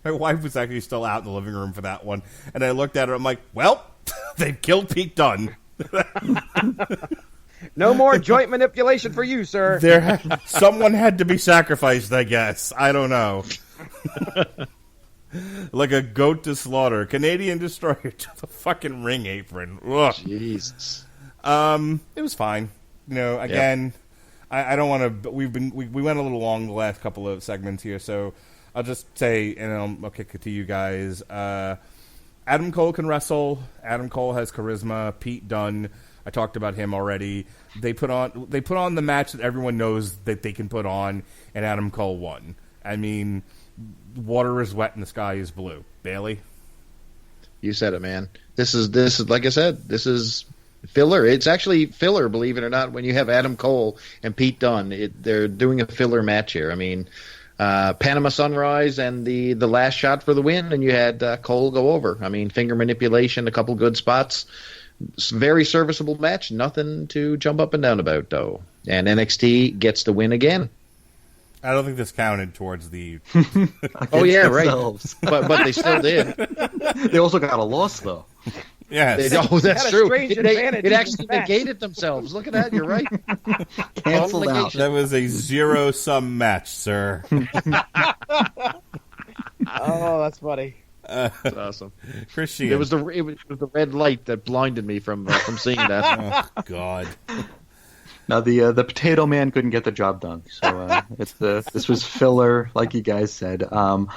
my wife was actually still out in the living room for that one, and I looked at her. I'm like, well, they've killed Pete Dunne. No more joint manipulation for you, sir. Someone had to be sacrificed, I guess. I don't know. Like a goat to slaughter. Canadian Destroyer to the fucking ring apron. Ugh. Jesus. It was fine. You know, again, I don't want to. We went a little long the last couple of segments here, so I'll just say, and I'll kick it to you guys. Adam Cole can wrestle. Adam Cole has charisma. Pete Dunne, I talked about him already. They put on the match that everyone knows that they can put on, and Adam Cole won. I mean, water is wet and the sky is blue. Bailey, you said it, man. This is like I said. This is filler. It's actually filler, believe it or not. When you have Adam Cole and Pete Dunne, they're doing a filler match here. I mean, Panama Sunrise and the last shot for the win, and you had Cole go over. I mean, finger manipulation, a couple good spots. Very serviceable match. Nothing to jump up and down about, though. And NXT gets the win again. I don't think this counted towards the. Oh yeah, themselves. Right. But they still did. They also got a loss, though. Yes. That's true. It actually negated themselves. Look at that. You're right. Canceled out. That was a zero-sum match, sir. Oh, that's funny. That's awesome. Christian. It was the red light that blinded me from seeing that. Oh God. Now the Potato Man couldn't get the job done, so this was filler, like you guys said. I'm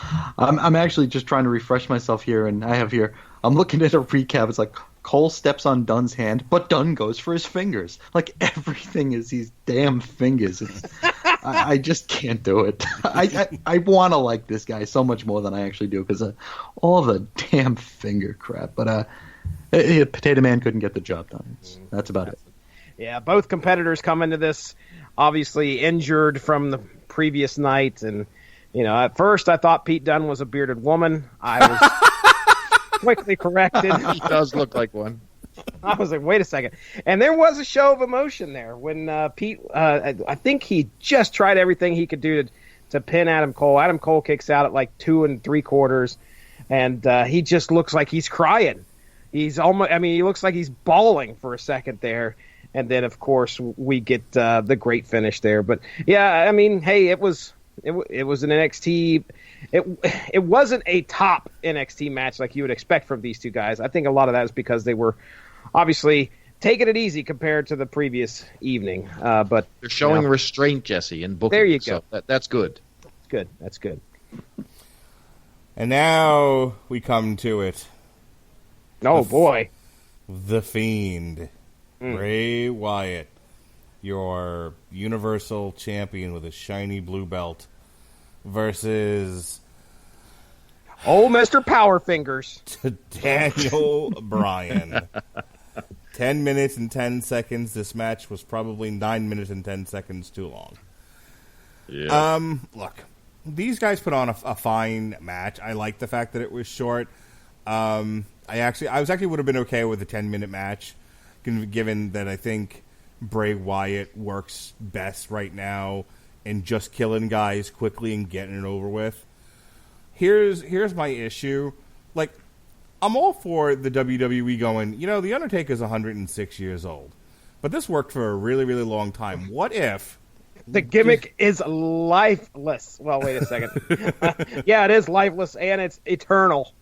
actually just trying to refresh myself here, and I'm looking at a recap. It's like Cole steps on Dunn's hand, but Dunn goes for his fingers. Like everything is these damn fingers. I just can't do it. I want to like this guy so much more than I actually do because all the damn finger crap. But Potato Man couldn't get the job done. That's about it. Yeah, both competitors come into this obviously injured from the previous night, and at first I thought Pete Dunne was a bearded woman. I was quickly corrected. He does look like one. I was like, wait a second. And there was a show of emotion there when Pete, I think he just tried everything he could do to pin Adam Cole. Adam Cole kicks out at like 2 3/4, and he just looks like he's crying. He looks like he's bawling for a second there. And then, of course, we get the great finish there. But, yeah, I mean, hey, it was an NXT. It wasn't a top NXT match like you would expect from these two guys. I think a lot of that is because they were obviously taking it easy compared to the previous evening. But they're showing restraint, Jesse, in booking. There you go. So that's good. That's good. And now we come to it. Oh, boy. The Fiend. Bray Wyatt, your Universal Champion with a shiny blue belt, versus Mr. Power Fingers, Daniel Bryan. 10 minutes and 10 seconds. This match was probably 9 minutes and 10 seconds too long. Yeah. Look, these guys put on a fine match. I like the fact that it was short. I would have been okay with a 10-minute match, given that I think Bray Wyatt works best right now in just killing guys quickly and getting it over with. Here's my issue. Like, I'm all for the WWE going, The Undertaker's 106 years old. But this worked for a really, really long time. What if... The gimmick is lifeless. Well, wait a second. Yeah, it is lifeless, and it's eternal.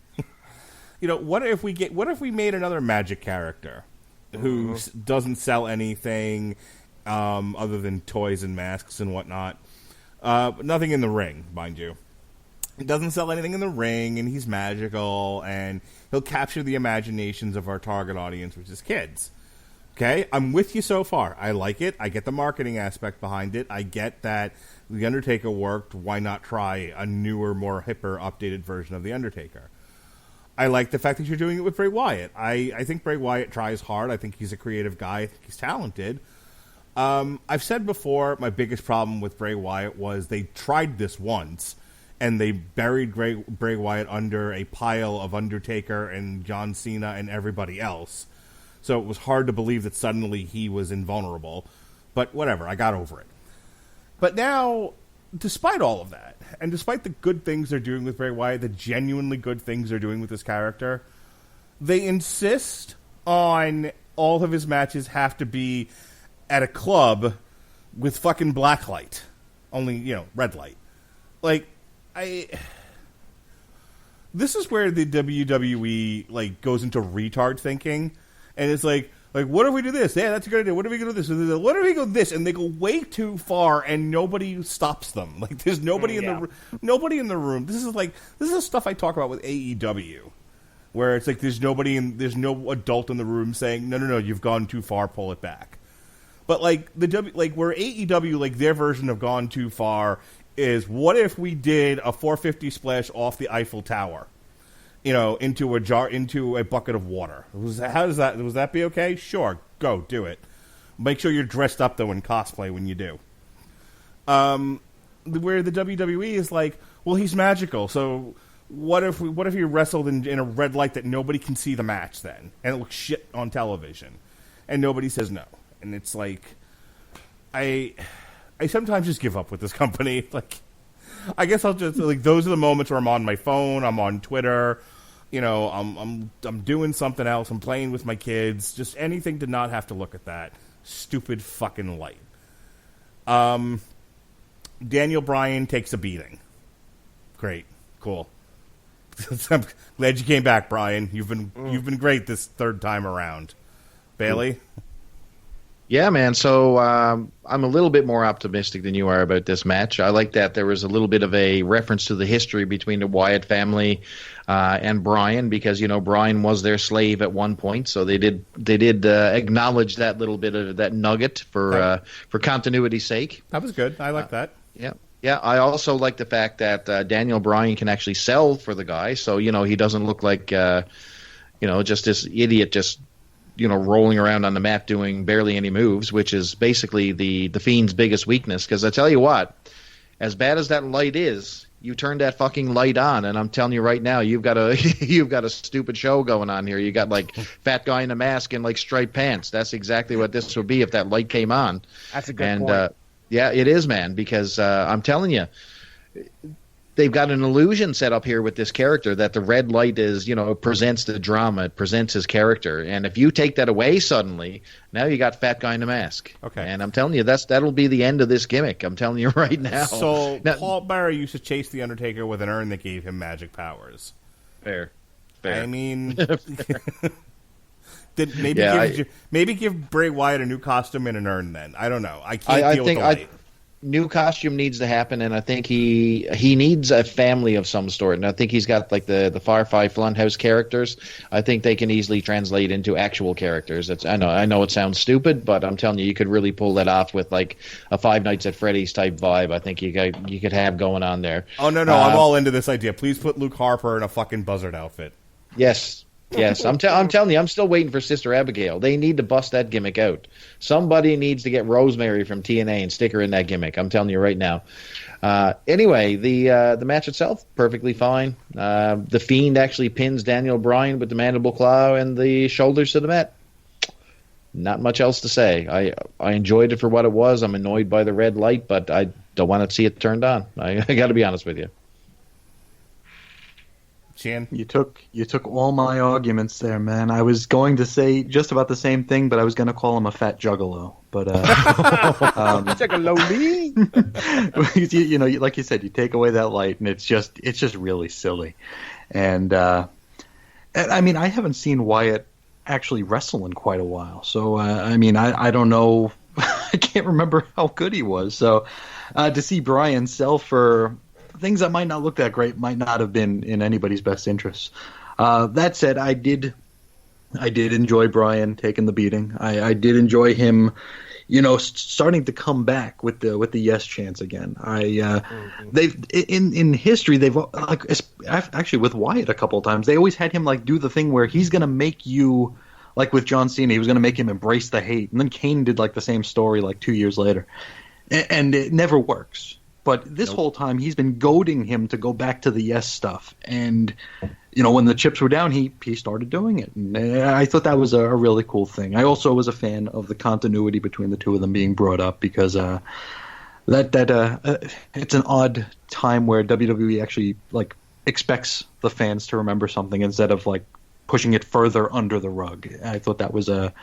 What if we made another Magic character who doesn't sell anything other than toys and masks and whatnot? But nothing in the ring, mind you. He doesn't sell anything in the ring, and he's magical, and he'll capture the imaginations of our target audience, which is kids. Okay, I'm with you so far. I like it. I get the marketing aspect behind it. I get that The Undertaker worked. Why not try a newer, more hipper, updated version of The Undertaker? I like the fact that you're doing it with Bray Wyatt. I think Bray Wyatt tries hard. I think he's a creative guy. I think he's talented. I've said before, my biggest problem with Bray Wyatt was they tried this once, and they buried Bray Wyatt under a pile of Undertaker and John Cena and everybody else. So it was hard to believe that suddenly he was invulnerable. But whatever, I got over it. But now, despite all of that, and despite the good things they're doing with Bray Wyatt, the genuinely good things they're doing with this character, they insist on all of his matches have to be at a club with fucking black light. Only, red light. Like, this is where the WWE, goes into retard thinking. And it's like, what if we do this? Yeah, that's a good idea. What if we go do this? What if we go this? And they go way too far, and nobody stops them. Like, there's nobody nobody in the room. This is stuff I talk about with AEW, where it's like there's no adult in the room saying, no, you've gone too far, pull it back. But where AEW, their version of gone too far is, what if we did a 450 splash off the Eiffel Tower? Into a bucket of water. Was that be okay? Sure, go do it. Make sure you're dressed up though in cosplay when you do. Where the WWE is like, well, he's magical, so what if he wrestled in a red light that nobody can see the match then, and it looks shit on television, and nobody says no, and it's like, I sometimes just give up with this company. I guess I'll just those are the moments where I'm on my phone, I'm on Twitter, I'm doing something else, I'm playing with my kids, just anything to not have to look at that stupid fucking light. Daniel Bryan takes a beating. Great, cool. I'm glad you came back, Bryan. You've been great this third time around. Bailey. Yeah, man. So I'm a little bit more optimistic than you are about this match. I like that there was a little bit of a reference to the history between the Wyatt family and Bryan, because Bryan was their slave at one point. So they did acknowledge that little bit of that nugget for continuity's sake. That was good. I like that. Yeah. Yeah, I also like the fact that Daniel Bryan can actually sell for the guy, so he doesn't look like just this idiot just rolling around on the mat doing barely any moves, which is basically the Fiend's biggest weakness. Because I tell you what, as bad as that light is, you turn that fucking light on, and I'm telling you right now, you've got a stupid show going on here. You got fat guy in a mask and striped pants. That's exactly what this would be if that light came on. That's a good point. Yeah, it is, man, because I'm telling you, they've got an illusion set up here with this character that the red light is, presents the drama, it presents his character. And if you take that away suddenly, now you got fat guy in a mask. Okay. And I'm telling you, that'll be the end of this gimmick. I'm telling you right now. So Paul Bearer used to chase The Undertaker with an urn that gave him magic powers. Fair. I mean... Maybe give Bray Wyatt a new costume and an urn then. I don't know. I can't deal with the light. New costume needs to happen, and I think he needs a family of some sort. And I think he's got the Firefly Funhouse characters. I think they can easily translate into actual characters. I know it sounds stupid, but I'm telling you, you could really pull that off with a Five Nights at Freddy's type vibe. I think you could have going on there. Oh no, I'm all into this idea. Please put Luke Harper in a fucking buzzard outfit. Yes. I'm telling you, I'm still waiting for Sister Abigail. They need to bust that gimmick out. Somebody needs to get Rosemary from TNA and stick her in that gimmick. I'm telling you right now. Anyway, the match itself, perfectly fine. The Fiend actually pins Daniel Bryan with the mandible claw and the shoulders to the mat. Not much else to say. I enjoyed it for what it was. I'm annoyed by the red light, but I don't want to see it turned on. I got to be honest with you. Sheehan? You took all my arguments there, man. I was going to say just about the same thing, but I was going to call him a fat juggalo. But Juggalo-lee? like you said, you take away that light, and it's just really silly. And I mean, I haven't seen Wyatt actually wrestle in quite a while, so I don't know. I can't remember how good he was. So to see Bryan sell for things that might not look that great might not have been in anybody's best interests. That said, I did enjoy Bryan taking the beating. I did enjoy him, starting to come back with the yes chance again. They've in history they've like actually with Wyatt a couple of times they always had him like do the thing where he's gonna make you like with John Cena he was gonna make him embrace the hate, and then Kane did like the same story like 2 years later, and it never works. But this whole time, he's been goading him to go back to the yes stuff. And, when the chips were down, he started doing it. And I thought that was a really cool thing. I also was a fan of the continuity between the two of them being brought up because it's an odd time where WWE actually, like, expects the fans to remember something instead of, like, pushing it further under the rug. I thought that was a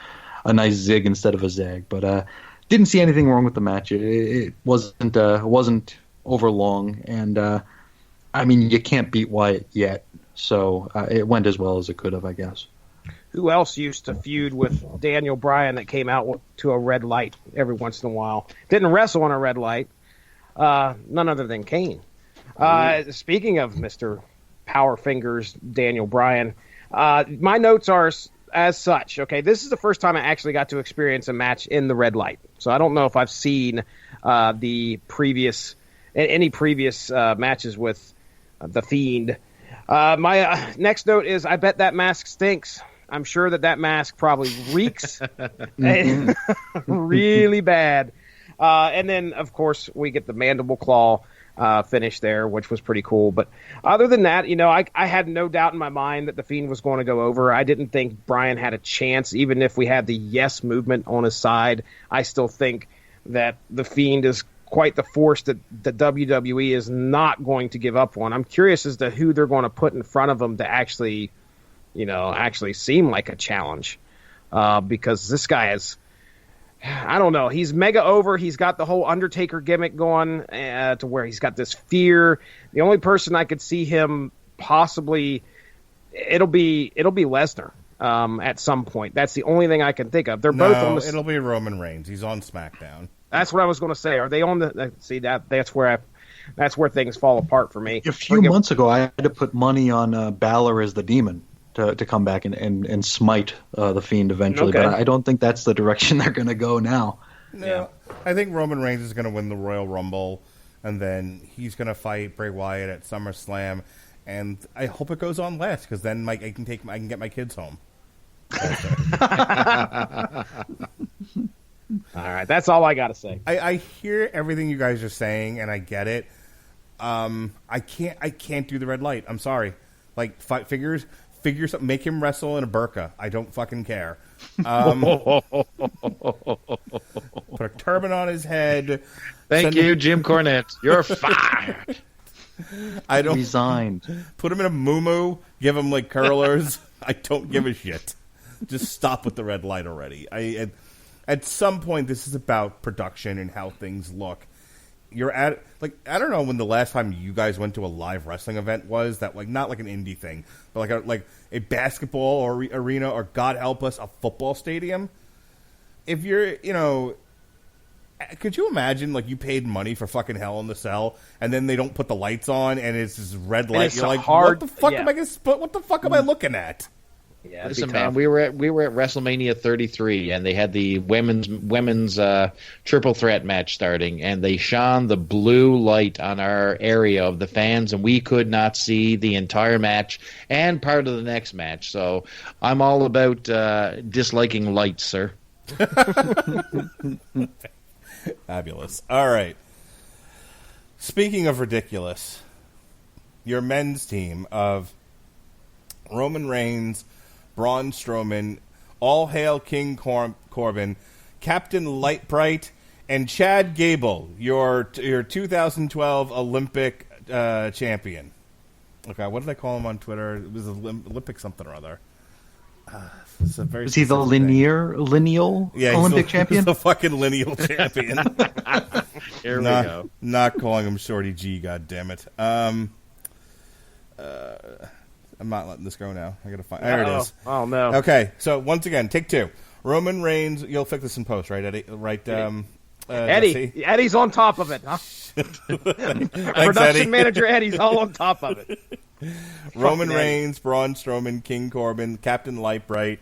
nice zig instead of a zag. But, didn't see anything wrong with the match. It wasn't over long, and I mean you can't beat Wyatt yet, so it went as well as it could have, I guess. Who else used to feud with Daniel Bryan that came out to a red light every once in a while? Didn't wrestle on a red light. None other than Kane. Speaking of Mr. Power Fingers, Daniel Bryan, my notes are as such. Okay, this is the first time I actually got to experience a match in the red light. So I don't know if I've seen any previous matches with the Fiend. My next note is I bet that mask stinks. I'm sure that mask probably reeks really bad. And then, of course, we get the mandible claw finish there, which was pretty cool. But other than that, I had no doubt in my mind that the Fiend was going to go over. I didn't think Bryan had a chance, even if we had the yes movement on his side. I still think that the Fiend is quite the force that the WWE is not going to give up on. I'm curious as to who they're going to put in front of him to actually seem like a challenge, because this guy is, I don't know, he's mega over. He's got the whole Undertaker gimmick going to where he's got this fear. The only person I could see him possibly, it'll be Lesnar at some point. That's the only thing I can think of. They're both on the. It'll be Roman Reigns. He's on SmackDown. That's what I was going to say. Are they on the? See that's where things fall apart for me. A few months ago, I had to put money on Balor as the Demon to come back and smite the Fiend eventually. Okay. But I don't think that's the direction they're going to go now. No, yeah. I think Roman Reigns is going to win the Royal Rumble, and then he's going to fight Bray Wyatt at SummerSlam, and I hope it goes on last because then I can get my kids home. All right, that's all I got to say. I hear everything you guys are saying, and I get it. I can't do the red light. I'm sorry. Like figure something. Make him wrestle in a burqa. I don't fucking care. Put a turban on his head. Thank you, Jim Cornette. You're fired. I don't resigned. Put him in a muumuu. Give him like curlers. I don't give a shit. Just stop with the red light already. At some point, this is about production and how things look. You're at I don't know when the last time you guys went to a live wrestling event was that not like an indie thing, but like a basketball or arena or God help us a football stadium. If you're could you imagine you paid money for fucking Hell in the Cell and then they don't put the lights on and it's this red light? You're like, what the fuck am I gonna what the fuck am I looking at? Yeah, listen, man, we were at WrestleMania 33, and they had the women's triple threat match starting, and they shone the blue light on our area of the fans, and we could not see the entire match and part of the next match. So I'm all about disliking lights, sir. Fabulous. All right. Speaking of ridiculous, your men's team of Roman Reigns, Braun Strowman, All Hail King Corbin, Captain Lightbright, and Chad Gable, your 2012 Olympic champion. Okay, what did I call him on Twitter? It was Olympic something or other. Is he the lineal Olympic champion? He's the fucking lineal champion. Here we go. Not calling him Shorty G, goddammit. I'm not letting this go now. I gotta find. There it is. Oh no. Okay, so once again, take two. Roman Reigns. You'll fix this in post, right, Eddie? Right. Eddie. Eddie's on top of it. Huh? Production Eddie. manager Eddie's all on top of it. Roman Reigns, Braun Strowman, King Corbin, Captain Lightbright,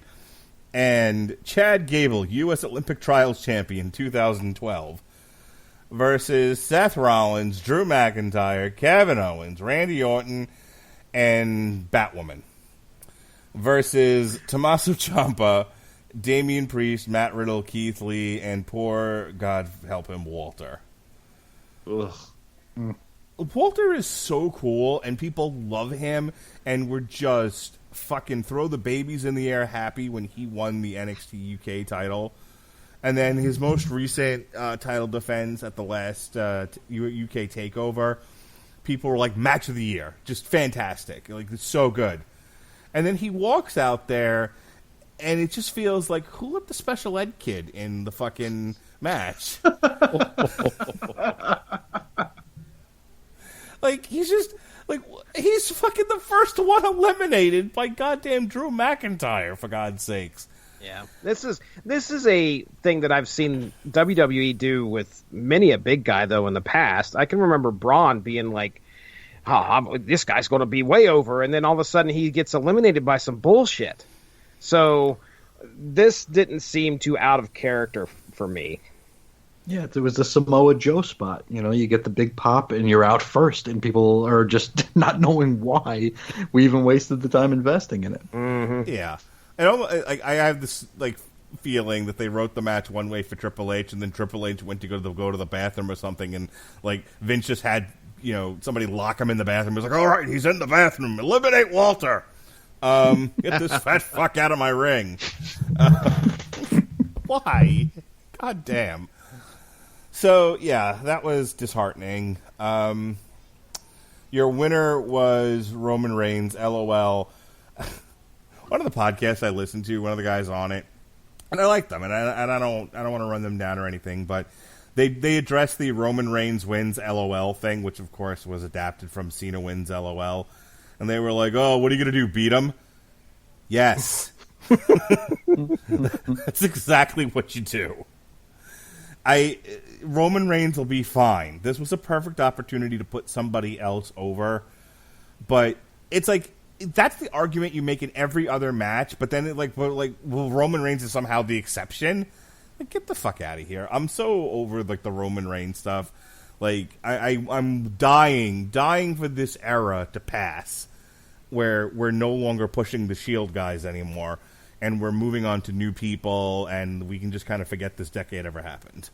and Chad Gable, U.S. Olympic Trials Champion 2012, versus Seth Rollins, Drew McIntyre, Kevin Owens, Randy Orton, and Batwoman, versus Tommaso Ciampa, Damian Priest, Matt Riddle, Keith Lee, and poor, God help him, Walter. Ugh. Walter is so cool, and people love him, and we're just fucking throw the babies in the air happy when he won the NXT UK title. And then his most recent title defense at the last UK TakeOver, people were like, match of the year. Just fantastic. Like, it's so good. And then he walks out there, and it just feels like, who let the special ed kid in the fucking match? Like, he's just, like, he's fucking the first one eliminated by goddamn Drew McIntyre, for God's sakes. Yeah, this is a thing that I've seen WWE do with many a big guy, though, in the past. I can remember Braun being like, this guy's going to be way over, and then all of a sudden he gets eliminated by some bullshit. So this didn't seem too out of character for me. Yeah, it was the Samoa Joe spot. You know, you get the big pop and you're out first, and people are just not knowing why we even wasted the time investing in it. Mm-hmm. Yeah. And I have this like feeling that they wrote the match one way for Triple H, and then Triple H went to go to the bathroom or something, and like Vince just had somebody lock him in the bathroom. He was like, "All right, he's in the bathroom. Eliminate Walter. Get this fat fuck out of my ring." Why? God damn. So yeah, that was disheartening. Your winner was Roman Reigns. LOL. One of the podcasts I listened to, one of the guys on it, and I like them, and I don't want to run them down or anything, but they addressed the Roman Reigns wins LOL thing, which of course was adapted from Cena wins LOL, and they were like, "Oh, what are you gonna do? Beat him?" Yes, that's exactly what you do. Roman Reigns will be fine. This was a perfect opportunity to put somebody else over, but it's like, that's the argument you make in every other match, but then Roman Reigns is somehow the exception. Like, get the fuck out of here. I'm so over like the Roman Reigns stuff. Like, I'm dying for this era to pass where we're no longer pushing the Shield guys anymore, and we're moving on to new people, and we can just kind of forget this decade ever happened.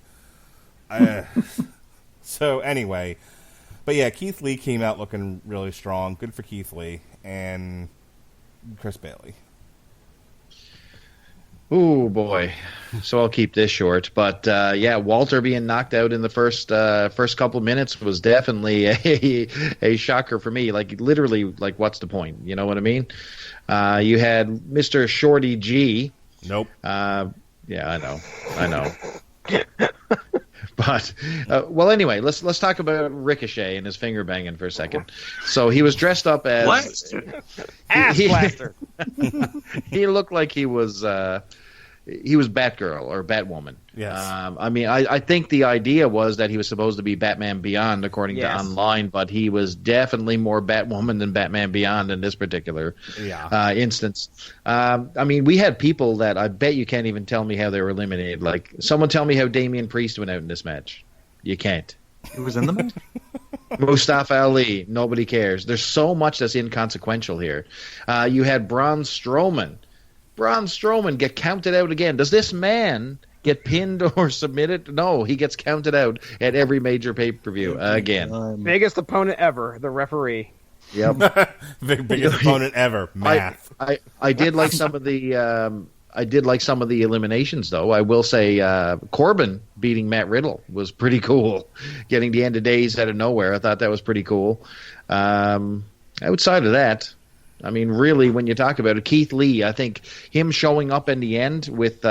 So anyway, but yeah, Keith Lee came out looking really strong. Good for Keith Lee and Chris Bailey. Oh boy! So I'll keep this short, but yeah, Walter being knocked out in the first couple of minutes was definitely a shocker for me. Like, literally, like, what's the point? You know what I mean? You had Mr. Shorty G. Nope. Yeah, I know. But well, anyway, let's talk about Ricochet and his finger banging for a second. So he was dressed up as ass blaster. He looked like he was Batgirl or Batwoman. Yes. I mean, I think the idea was that he was supposed to be Batman Beyond, according to online, but he was definitely more Batwoman than Batman Beyond in this particular instance. I mean, we had people that I bet you can't even tell me how they were eliminated. Like, someone tell me how Damian Priest went out in this match. You can't. Who was in the match? Mustafa Ali. Nobody cares. There's so much that's inconsequential here. You had Braun Strowman get counted out again. Does this man get pinned or submitted? No, he gets counted out at every major pay-per-view again. Biggest opponent ever, the referee. Yep. Biggest opponent ever. Math. I did like some of the eliminations, though. I will say Corbin beating Matt Riddle was pretty cool. Getting the end of days out of nowhere, I thought that was pretty cool. Outside of that, I mean, really, when you talk about it, Keith Lee, I think him showing up in the end with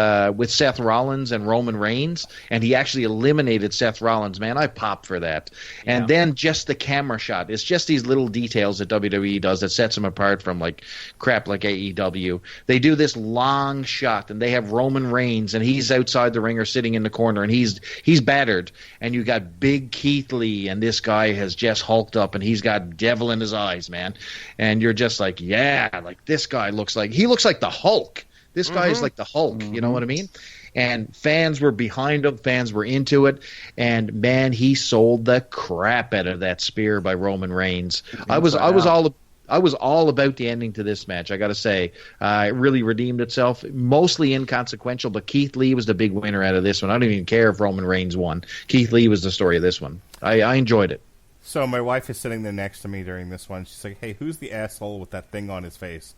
Seth Rollins and Roman Reigns, and he actually eliminated Seth Rollins, man, I popped for that. Yeah. And then just the camera shot. It's just these little details that WWE does that sets them apart from like crap like AEW. They do this long shot, and they have Roman Reigns, and he's outside the ring or sitting in the corner, and he's battered, and you got big Keith Lee, and this guy has just hulked up, and he's got devil in his eyes, man. And you're just like, yeah, like this guy looks like the Hulk. This guy is like the Hulk. You know what I mean? And fans were behind him. Fans were into it. And man, he sold the crap out of that spear by Roman Reigns. I was all about the ending to this match. I got to say, it really redeemed itself. Mostly inconsequential, but Keith Lee was the big winner out of this one. I don't even care if Roman Reigns won. Keith Lee was the story of this one. I enjoyed it. So my wife is sitting there next to me during this one. She's like, "Hey, who's the asshole with that thing on his face?"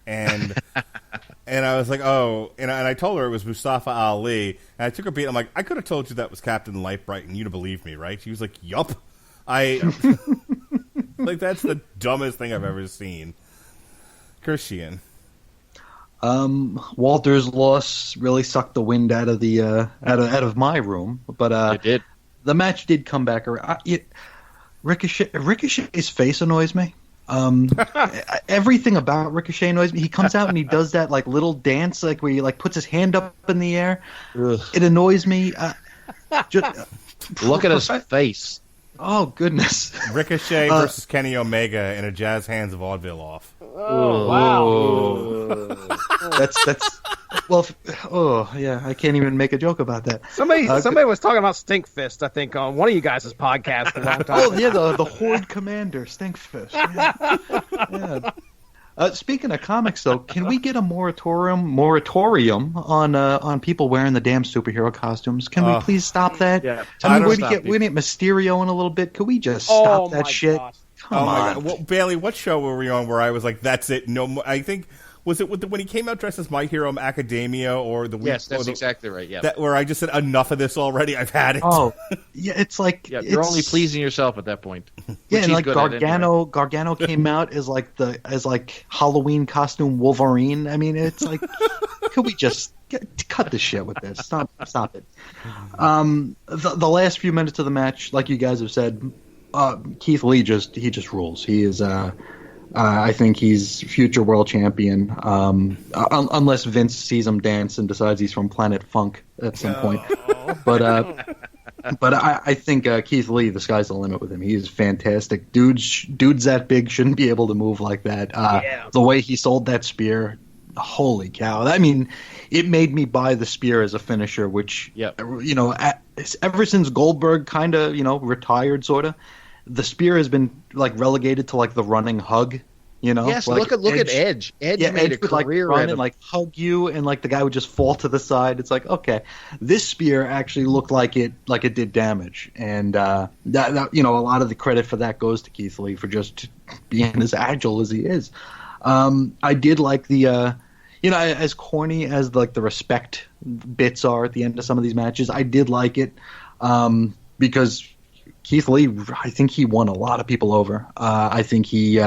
And and I was like, "Oh," and I told her it was Mustafa Ali. And I took a beat. I'm like, "I could have told you that was Captain Lightbright, and you'd have believed me, right?" She was like, "Yup." Like that's the dumbest thing I've ever seen. Sheehan. Walter's loss really sucked the wind out of the out of my room, but it did. The match did come back around. Ricochet's face annoys me. Everything about Ricochet annoys me. He comes out and he does that like little dance, like where he like puts his hand up in the air. Ugh. It annoys me. Look at his face. Oh goodness! Ricochet versus Kenny Omega in a Jazz Hands vaudeville off. Oh wow! That's well. Oh yeah, I can't even make a joke about that. Somebody was talking about Stinkfist, I think, on one of you guys' podcasts a long time. Oh yeah, the Horde Commander Stinkfist. Yeah. Speaking of comics, though, can we get a moratorium on people wearing the damn superhero costumes? Can we please stop that? Yeah, I mean, we need Mysterio in a little bit. Could we just stop that shit? Gosh. Come on. God. Well, Bailey, what show were we on where I was like, "That's it"? No more. I think was it when he came out dressed as My Hero Academia or the week? Yes, that's exactly right. Yeah, where I just said enough of this already. I've had it. Oh, yeah, it's like you're only pleasing yourself at that point. Yeah, and like Gargano came out as like Halloween costume Wolverine. I mean, it's like, could we just cut the shit with this? Stop it. The last few minutes of the match, like you guys have said, Keith Lee just rules. He is. I think he's future world champion, unless Vince sees him dance and decides he's from Planet Funk at some point. But I think Keith Lee, the sky's the limit with him. He's fantastic. Dudes that big shouldn't be able to move like that. The way he sold that spear, holy cow! I mean, it made me buy the spear as a finisher. Which, ever since Goldberg kind of retired, sort of. The spear has been like relegated to like the running hug, Yes, like look at Edge. Edge made a career run out of and like hug you, and like the guy would just fall to the side. It's like, okay, this spear actually looked like it did damage, and that a lot of the credit for that goes to Keith Lee for just being as agile as he is. I did like the as corny as like the respect bits are at the end of some of these matches. I did like it because Keith Lee, I think he won a lot of people over. I think he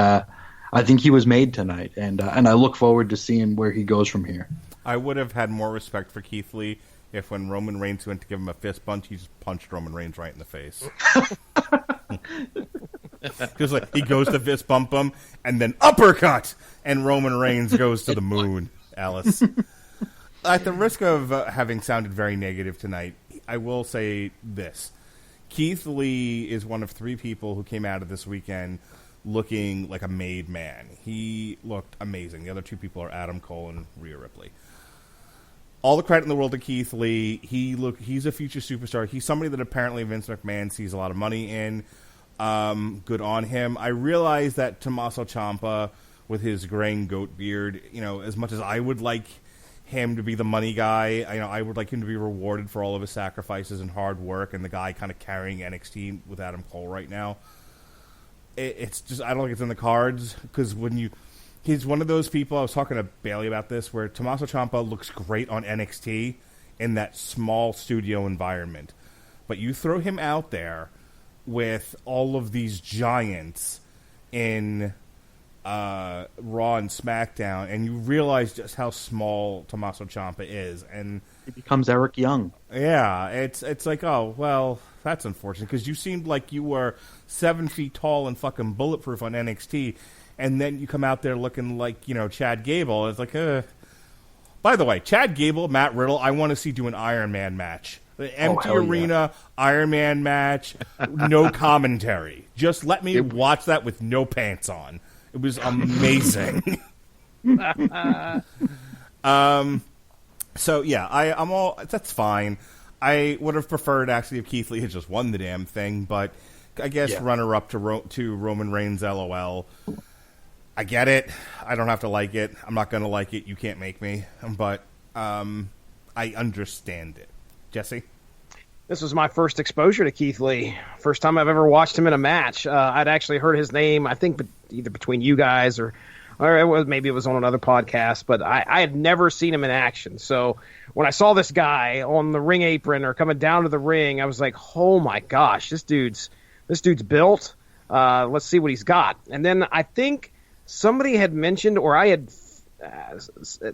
was made tonight, and I look forward to seeing where he goes from here. I would have had more respect for Keith Lee if when Roman Reigns went to give him a fist bump, he just punched Roman Reigns right in the face. Because like he goes to fist bump him, and then uppercut, and Roman Reigns goes to the moon. Alice. At the risk of having sounded very negative tonight, I will say this. Keith Lee is one of three people who came out of this weekend looking like a made man. He looked amazing. The other two people are Adam Cole and Rhea Ripley. All the credit in the world to Keith Lee. He's a future superstar. He's somebody that apparently Vince McMahon sees a lot of money in. Good on him. I realize that Tommaso Ciampa, with his graying goat beard, as much as I would like him to be the money guy, I would like him to be rewarded for all of his sacrifices and hard work, and the guy kind of carrying NXT with Adam Cole right now. It's just, I don't think it's in the cards, because he's one of those people, I was talking to Bailey about this, where Tommaso Ciampa looks great on NXT in that small studio environment. But you throw him out there with all of these giants in Raw and SmackDown, and you realize just how small Tommaso Ciampa is, and He becomes Eric Young. yeah, it's like, oh well, that's unfortunate because you seemed like you were 7 feet tall and fucking bulletproof on NXT, and then you come out there looking like Chad Gable. It's like, By the way, Chad Gable, Matt Riddle, I want to see do an Iron Man match. The empty arena, Iron Man match, no commentary. Just let me watch that with no pants on. It was amazing. So yeah, I'm all. That's fine. I would have preferred actually if Keith Lee had just won the damn thing, but I guess runner up to Roman Reigns. LOL. I get it. I don't have to like it. I'm not going to like it. You can't make me. But I understand it. Jesse? This was my first exposure to Keith Lee. First time I've ever watched him in a match. I'd actually heard his name, I think, either between you guys or maybe it was on another podcast, but I had never seen him in action. So when I saw this guy on the ring apron or coming down to the ring, I was like, oh my gosh, this dude's built. Let's see what he's got. And then I think somebody had mentioned, or I had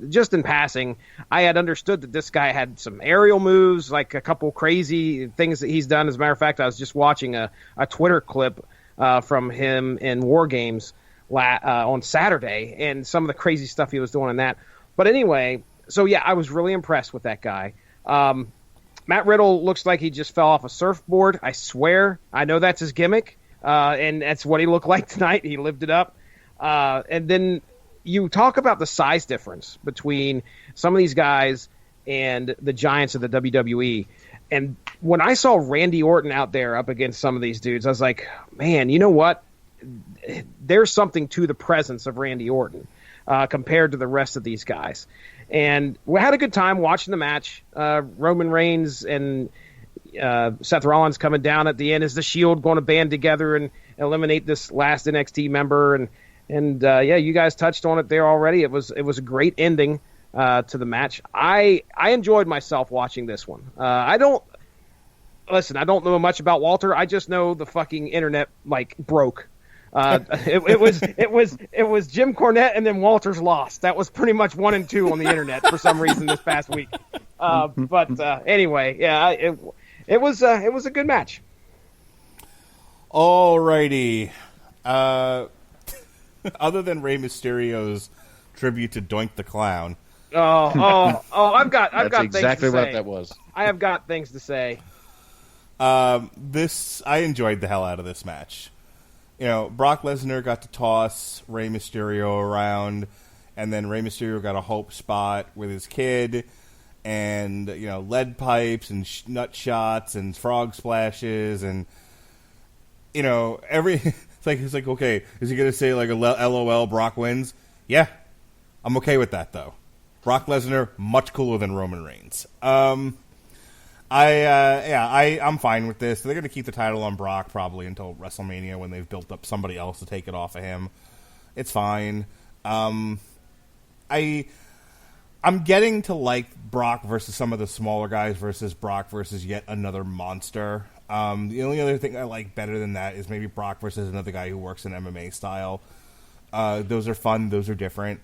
just in passing, I had understood that this guy had some aerial moves, like a couple crazy things that he's done. As a matter of fact, I was just watching a Twitter clip from him in WarGames on Saturday, and some of the crazy stuff he was doing in that. But anyway, so yeah, I was really impressed with that guy. Matt Riddle looks like he just fell off a surfboard. I swear, I know that's his gimmick, and that's what he looked like tonight. He lived it up. And then you talk about the size difference between some of these guys and the giants of the WWE. And when I saw Randy Orton out there up against some of these dudes, I was like, man, you know what? There's something to the presence of Randy Orton compared to the rest of these guys. And we had a good time watching the match. Roman Reigns and Seth Rollins coming down at the end. Is the Shield going to band together and eliminate this last NXT member? And yeah, you guys touched on it there already. It was a great ending to the match. I enjoyed myself watching this one. I don't know much about Walter. I just know the fucking internet broke. It was Jim Cornette and then Walter's Lost. That was pretty much 1 and 2 on the internet for some reason this past week. But anyway, yeah, it was a good match. Alrighty. Other than Rey Mysterio's tribute to Doink the Clown. I've got That's things exactly to say. what that was. I have got things to say. I enjoyed the hell out of this match. Brock Lesnar got to toss Rey Mysterio around, and then Rey Mysterio got a hope spot with his kid, and lead pipes and nut shots and frog splashes, and It's like, okay, is he going to say a LOL Brock wins? Yeah, I'm okay with that, though. Brock Lesnar, much cooler than Roman Reigns. I'm fine with this. They're going to keep the title on Brock probably until WrestleMania when they've built up somebody else to take it off of him. It's fine. I'm getting to like Brock versus some of the smaller guys versus Brock versus yet another monster. The only other thing I like better than that is maybe Brock versus another guy who works in MMA style. Those are fun. Those are different.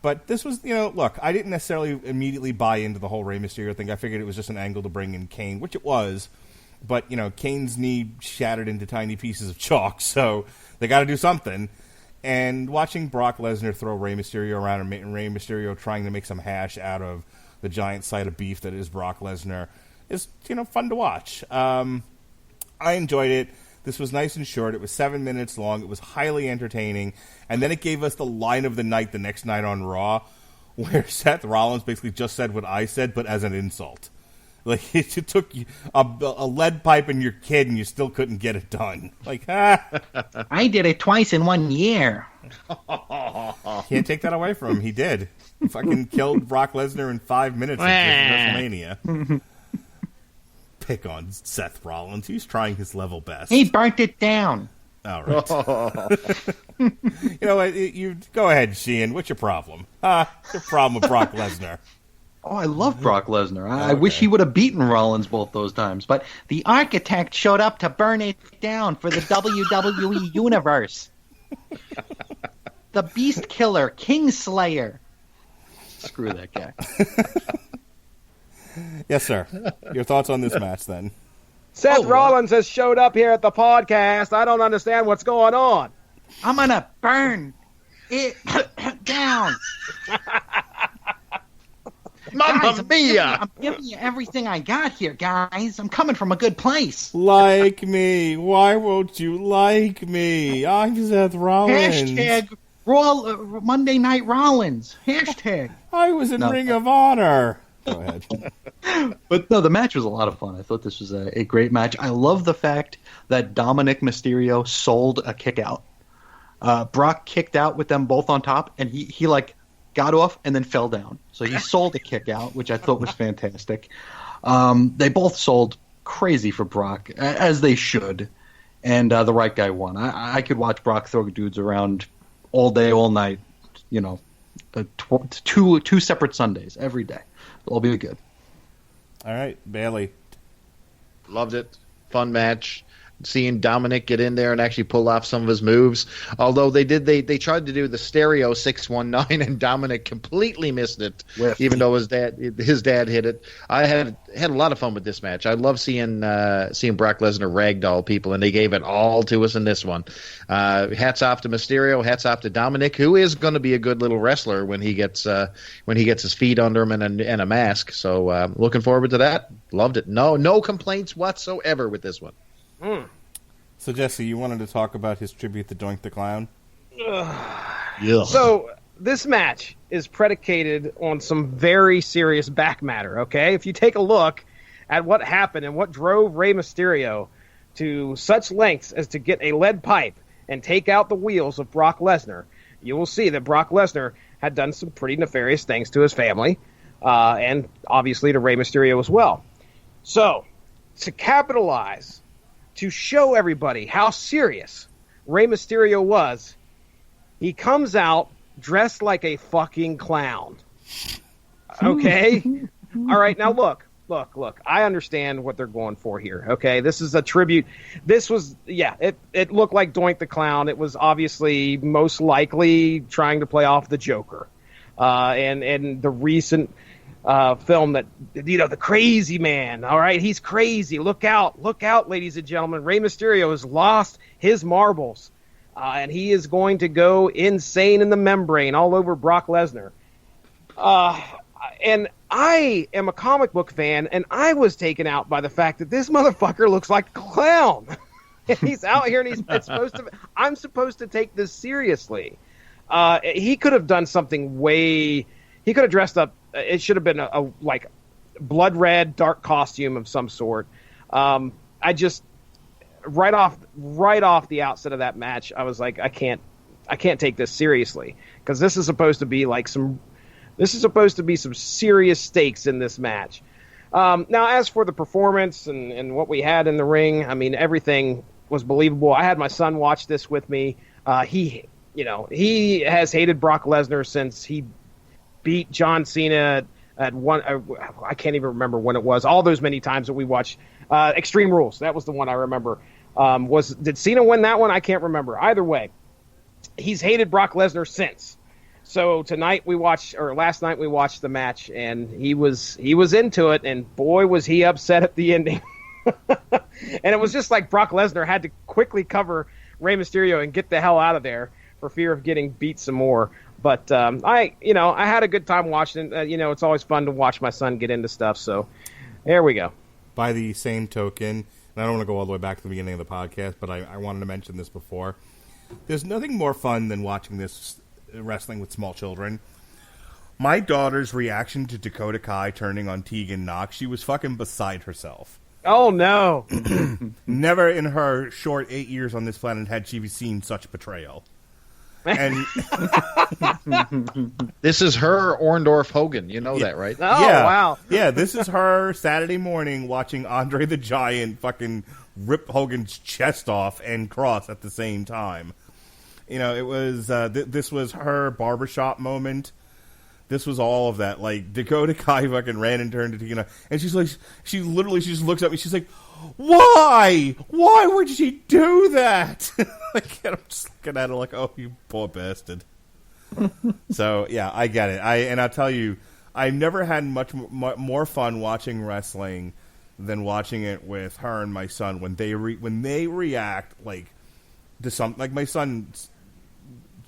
But this was, look, I didn't necessarily immediately buy into the whole Rey Mysterio thing. I figured it was just an angle to bring in Kane, which it was. But, Kane's knee shattered into tiny pieces of chalk, so they got to do something. And watching Brock Lesnar throw Rey Mysterio around and Rey Mysterio trying to make some hash out of the giant side of beef that is Brock Lesnar is, fun to watch. I enjoyed it. This was nice and short. It was 7 minutes long. It was highly entertaining. And then it gave us the line of the night the next night on Raw, where Seth Rollins basically just said what I said, but as an insult. It took a lead pipe in your kid, and you still couldn't get it done. I did it twice in 1 year. Can't take that away from him. He did. Fucking killed Brock Lesnar in 5 minutes at WrestleMania. Pick on Seth Rollins. He's trying his level best. He burnt it down. All right. You know what? You go ahead, Sheehan. What's your problem? What's your problem with Brock Lesnar? Oh, I love Brock Lesnar. I wish he would have beaten Rollins both those times. But the architect showed up to burn it down for the WWE Universe. the Beast Killer, Kingslayer. Screw that guy. Yes, sir. Your thoughts on this match, then? Seth Rollins has showed up here at the podcast. I don't understand what's going on. I'm going to burn it down. Mamma mia! I'm giving you everything I got here, guys. I'm coming from a good place. Like me. Why won't you like me? I'm Seth Rollins. Hashtag Monday Night Rollins. Hashtag. I was in Ring of Honor. Go ahead. But no, the match was a lot of fun. I thought this was a great match. I love the fact that Dominic Mysterio sold a kick out. Brock kicked out with them both on top, and he like got off and then fell down. So he sold a kick out, which I thought was fantastic. They both sold crazy for Brock, as they should, and the right guy won. I could watch Brock throw dudes around all day, all night, you know, two separate Sundays every day. It'll be good. All right, Bailey. Loved it. Fun match. Seeing Dominic get in there and actually pull off some of his moves. Although they tried to do the stereo 619 and Dominic completely missed it, even though his dad hit it. I had a lot of fun with this match. I love seeing Brock Lesnar ragdoll people, and they gave it all to us in this one. Hats off to Mysterio. Hats off to Dominic, who is going to be a good little wrestler when he gets his feet under him and a mask. So looking forward to that. Loved it. No complaints whatsoever with this one. So, Jesse, you wanted to talk about his tribute to Doink the Clown? Yeah. So, this match is predicated on some very serious back matter, okay? If you take a look at what happened and what drove Rey Mysterio to such lengths as to get a lead pipe and take out the wheels of Brock Lesnar, you will see that Brock Lesnar had done some pretty nefarious things to his family, and obviously to Rey Mysterio as well. So, to capitalize, to show everybody how serious Rey Mysterio was, he comes out dressed like a fucking clown. Okay? All right, now look. I understand what they're going for here, okay? This is a tribute. This was, it looked like Doink the Clown. It was obviously most likely trying to play off the Joker. And the recent film that, the crazy man, all right, he's crazy. Look out, ladies and gentlemen. Rey Mysterio has lost his marbles, and he is going to go insane in the membrane all over Brock Lesnar. And I am a comic book fan, and I was taken out by the fact that this motherfucker looks like a clown. He's out here, and I'm supposed to take this seriously. He could have done something he could have dressed up. It should have been a blood red dark costume of some sort. I just right off the outset of that match, I was like, I can't take this seriously, because this is supposed to be some serious stakes in this match. Now, as for the performance and what we had in the ring, I mean, everything was believable. I had my son watch this with me. He has hated Brock Lesnar since he beat John Cena at one. I can't even remember when it was. All those many times that we watched Extreme Rules. That was the one I remember. Did Cena win that one? I can't remember. Either way, he's hated Brock Lesnar since. So last night we watched the match, and he was into it, and boy was he upset at the ending. And it was just like Brock Lesnar had to quickly cover Rey Mysterio and get the hell out of there for fear of getting beat some more. But I had a good time watching it. It's always fun to watch my son get into stuff. So there we go. By the same token, and I don't want to go all the way back to the beginning of the podcast, but I wanted to mention this before. There's nothing more fun than watching this wrestling with small children. My daughter's reaction to Dakota Kai turning on Tegan Nox, she was fucking beside herself. Oh, no. Never in her short 8 years on this planet had she seen such betrayal. And this is her Orndorff Hogan. You know that, right? Oh, yeah. Wow. Yeah, this is her Saturday morning watching Andre the Giant fucking rip Hogan's chest off and cross at the same time. It was this was her barbershop moment. This was all of that. Like, Dakota Kai fucking ran and turned to Tina, and she's like, she just looks at me. She's like, "Why? Why would she do that?" Like, and I'm just looking at her like, "Oh, you poor bastard." So yeah, I get it. I'll tell you, I never had much more fun watching wrestling than watching it with her and my son when they react like to something. Like my son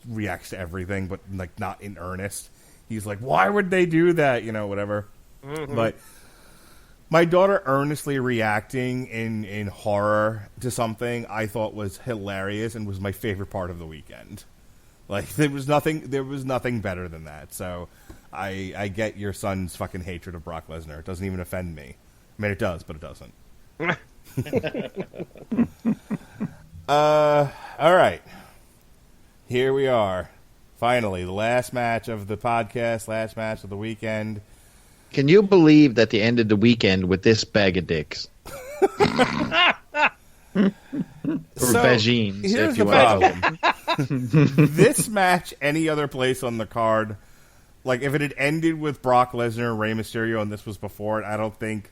reacts to everything, but like not in earnest. He's like, "Why would they do that?" Whatever. Mm-hmm. But my daughter earnestly reacting in horror to something I thought was hilarious and was my favorite part of the weekend. Like there was nothing better than that. So I get your son's fucking hatred of Brock Lesnar. It doesn't even offend me. I mean, it does, but it doesn't. All right. Here we are. Finally, the last match of the podcast, last match of the weekend. Can you believe that they ended the weekend with this bag of dicks? Or vagines, here's if you the want to call them. This match, any other place on the card, like if it had ended with Brock Lesnar, Rey Mysterio, and this was before it, I don't think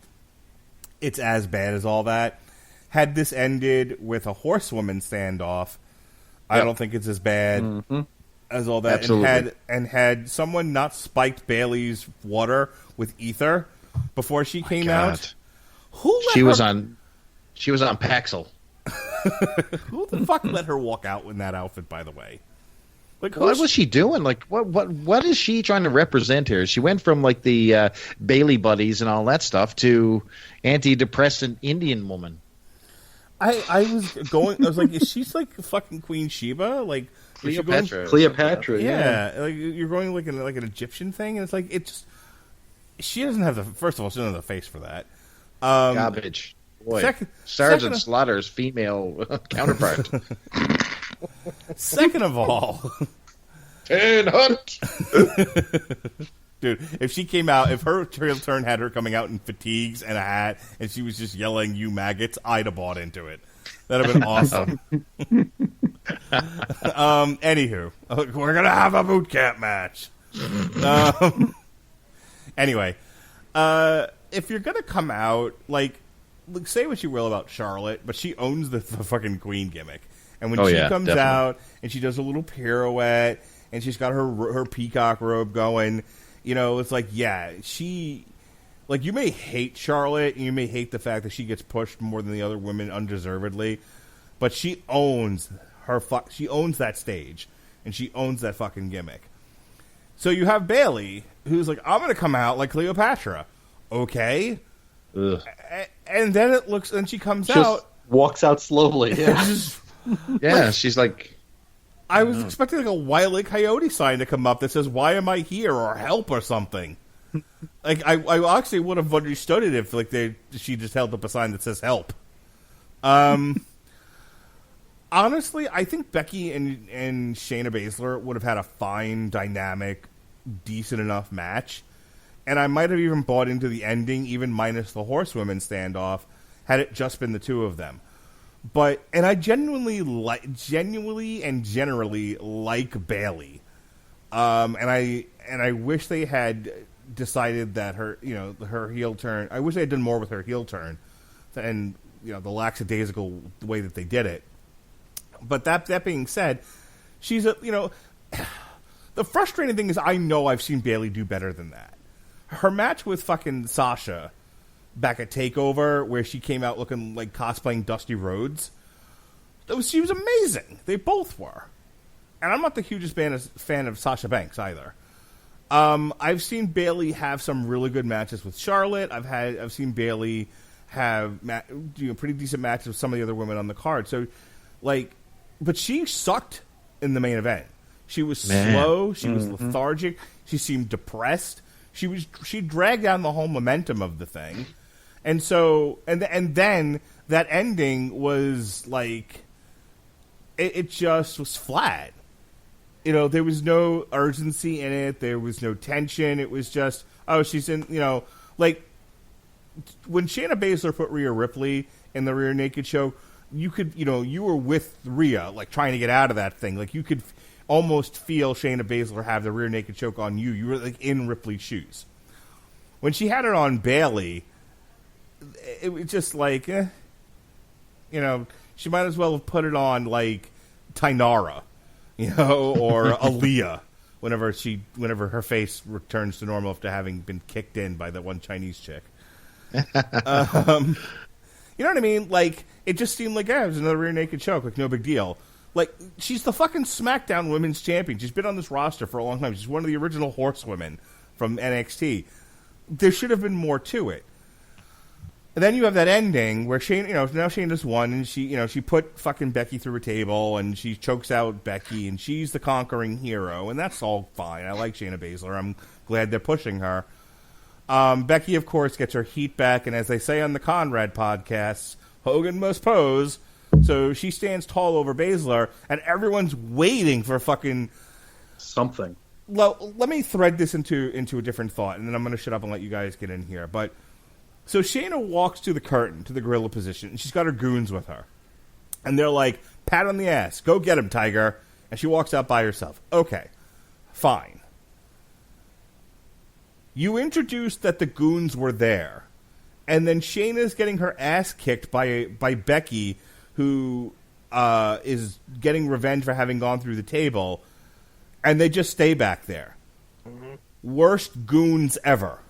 it's as bad as all that. Had this ended with a horsewoman standoff, I don't think it's as bad as all that. Absolutely. And had someone not spiked Bayley's water with ether before she came out, she was on Paxil. Who the fuck let her walk out in that outfit? By the way, like what was she doing? Like what is she trying to represent here? She went from like the Bailey buddies and all that stuff to antidepressant Indian woman. I was like, is she like fucking Queen Sheba? Like Cleopatra. Yeah, like you're going like an Egyptian thing, and it's like she doesn't have first of all, she doesn't have the face for that. Garbage. Boy, Sergeant Slaughter's female counterpart. Second of all, Ten Hunt. Dude, if she came out, if her real turn had her coming out in fatigues and a hat, and she was just yelling, "You maggots," I'd have bought into it. That'd have been awesome. Anywho, we're gonna have a boot camp match. Anyway, if you're gonna come out, like, say what you will about Charlotte, but she owns the fucking queen gimmick. And when she comes out and she does a little pirouette and she's got her peacock robe going, it's like, she, like, you may hate Charlotte and you may hate the fact that she gets pushed more than the other women undeservedly, but she owns she owns that stage and she owns that fucking gimmick. So you have Bayley, who's like, I'm going to come out like Cleopatra. Okay. Ugh. And then she comes out. Walks out slowly. Yeah. She's like. I was expecting like a Wile E. Coyote sign to come up that says, "Why am I here?" or "Help" or something. Like I actually would have understood it if like she just held up a sign that says "Help." Honestly, I think Becky and Shayna Baszler would have had a fine, dynamic, decent enough match, and I might have even bought into the ending, even minus the horsewomen standoff, had it just been the two of them. And I genuinely and generally like Bayley, and I wish they had decided that her heel turn. I wish they had done more with her heel turn, and the lackadaisical way that they did it. But that being said, she's the frustrating thing is I know I've seen Bayley do better than that. Her match with fucking Sasha back at TakeOver, where she came out looking like cosplaying Dusty Rhodes, she was amazing. They both were. And I'm not the hugest fan of Sasha Banks either. I've seen Bayley have some really good matches with Charlotte. I've seen Bayley have pretty decent matches with some of the other women on the card. So, but she sucked in the main event. She was slow. She was lethargic. She seemed depressed. She dragged down the whole momentum of the thing. And so, and then that ending was like, it just was flat. There was no urgency in it. There was no tension. It was just, she's in, like when Shayna Baszler put Rhea Ripley in the rear naked choke, you could, you were with Rhea, like trying to get out of that thing. Like you could almost feel Shayna Baszler have the rear naked choke on you. You were like in Ripley's shoes. When she had it on Bayley, it was just like, she might as well have put it on like Tainara, or Aaliyah. whenever her face returns to normal after having been kicked in by that one Chinese chick. You know what I mean? Like, it just seemed like, it was another rear naked choke, like no big deal. Like, she's the fucking SmackDown Women's Champion. She's been on this roster for a long time. She's one of the original horsewomen from NXT. There should have been more to it. And then you have that ending where Shane, now Shayna's won, and she put fucking Becky through a table, and she chokes out Becky, and she's the conquering hero, and that's all fine. I like Shayna Baszler. I'm glad they're pushing her. Becky, of course, gets her heat back, and as they say on the Conrad podcasts, Hogan must pose. So she stands tall over Baszler, and everyone's waiting for fucking something. Well, let me thread this into a different thought, and then I'm going to shut up and let you guys get in here. But so Shayna walks to the curtain, to the gorilla position, and she's got her goons with her. And they're like, pat on the ass, go get him, Tiger. And she walks out by herself. Okay, fine. You introduced that the goons were there, and then Shayna's getting her ass kicked by Becky, who is getting revenge for having gone through the table, and they just stay back there. Mm-hmm. Worst goons ever.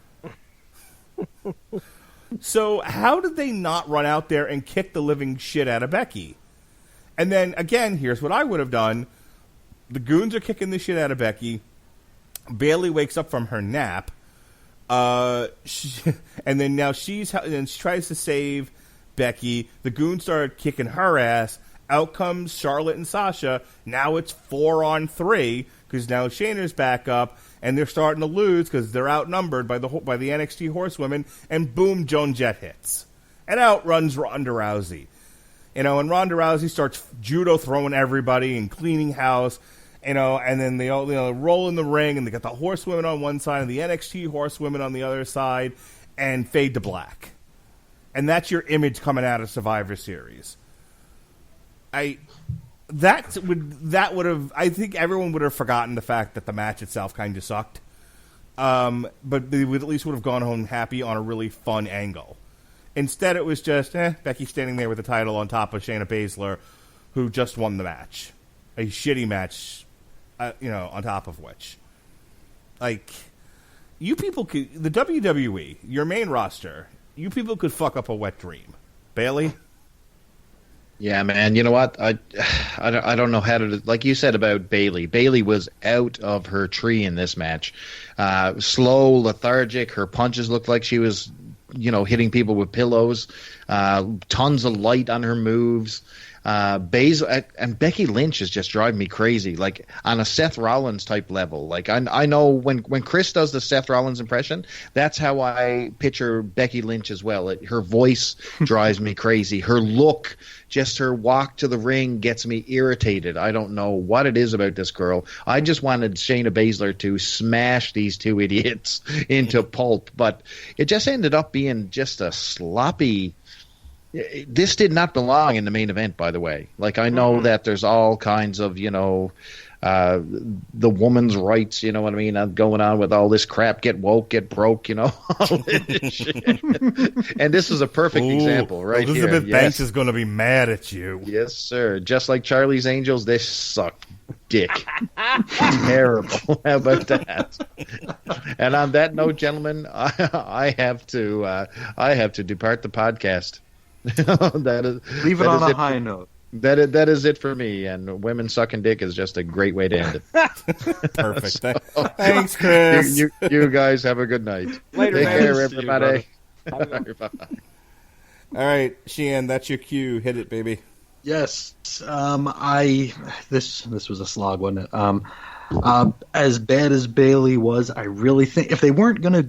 So how did they not run out there and kick the living shit out of Becky? And then, again, here's what I would have done. The goons are kicking the shit out of Becky. Bayley wakes up from her nap. And then now she tries to save Becky. The goons started kicking her ass. Out comes Charlotte and Sasha. Now it's 4-on-3 because now Shayna's back up, and they're starting to lose because they're outnumbered by the NXT horsewomen. And boom, Joan Jett hits, and out runs Ronda Rousey. And Ronda Rousey starts judo throwing everybody and cleaning house. And then they all roll in the ring, and they got the horsewomen on one side and the NXT horsewomen on the other side, and fade to black. And that's your image coming out of Survivor Series. I think everyone would have forgotten the fact that the match itself kind of sucked. But they would at least have gone home happy on a really fun angle. Instead, it was just Becky standing there with the title on top of Shayna Baszler, who just won the match, a shitty match. On top of which, like, you people could, the WWE, your main roster, you people could fuck up a wet dream. Bayley? Yeah, man. You know what? I don't know how to, like you said about Bayley. Bayley was out of her tree in this match. Slow, lethargic. Her punches looked like she was, hitting people with pillows. Tons of light on her moves. Baszler and Becky Lynch is just driving me crazy, like on a Seth Rollins type level. Like I know when Chris does the Seth Rollins impression, that's how I picture Becky Lynch as well. Her voice drives me crazy. Her look, just her walk to the ring gets me irritated. I don't know what it is about this girl. I just wanted Shayna Baszler to smash these two idiots into pulp, but it just ended up being just a sloppy. This did not belong in the main event, by the way. Like, I know that there's all kinds of, the woman's rights, you know what I mean, going on with all this crap, get woke, get broke, all this shit. And this is a perfect example, right here. Elizabeth Banks is going to be mad at you. Yes, sir. Just like Charlie's Angels, they suck dick. Terrible. How about that? And on that note, gentlemen, I have to depart the podcast. Leave it on a high note. That is it for me, and women sucking dick is just a great way to end it. Perfect. Thanks, Chris. You guys have a good night. Later, Take man. care, everybody. All right, Sheehan, that's your cue. Hit it, baby. Yes. This was a slog, wasn't it? As bad as Bayley was, I really think if they weren't gonna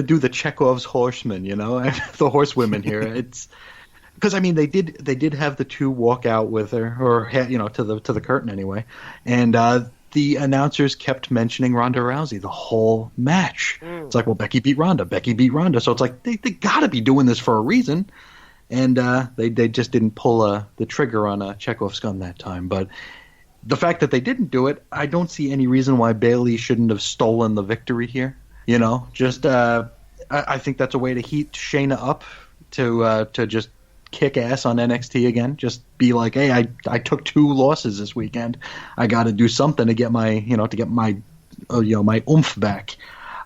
do the Chekhov's horsemen, the horsewomen here, it's because they did have the two walk out with her, or to the curtain anyway, and the announcers kept mentioning Ronda Rousey the whole match. It's like, well, Becky beat Ronda, so it's like they got to be doing this for a reason, and they just didn't pull the trigger on Chekhov's gun that time, but. The fact that they didn't do it, I don't see any reason why Bayley shouldn't have stolen the victory here. I think that's a way to heat Shayna up to just kick ass on NXT again. Just be like, hey, I took 2 losses this weekend. I got to do something to get my my oomph back.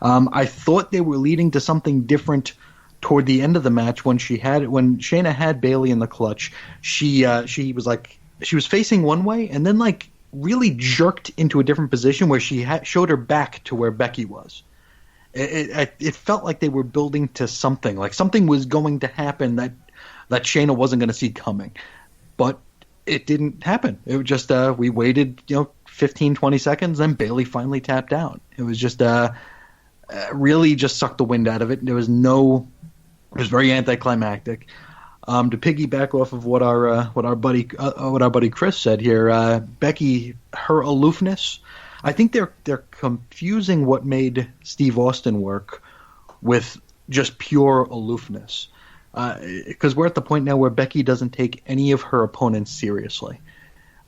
I thought they were leading to something different toward the end of the match when Shayna had Bayley in the clutch. She was facing one way and then like really jerked into a different position where she showed her back to where Becky was. It felt like they were building to something, like something was going to happen that Shayna wasn't going to see coming, but it didn't happen. It was just we waited 15, 20 seconds, then Bayley finally tapped out. It was just really just sucked the wind out of it. It was very anticlimactic. To piggyback off of what our buddy Chris said here, Becky, her aloofness, I think they're confusing what made Steve Austin work with just pure aloofness. Because we're at the point now where Becky doesn't take any of her opponents seriously.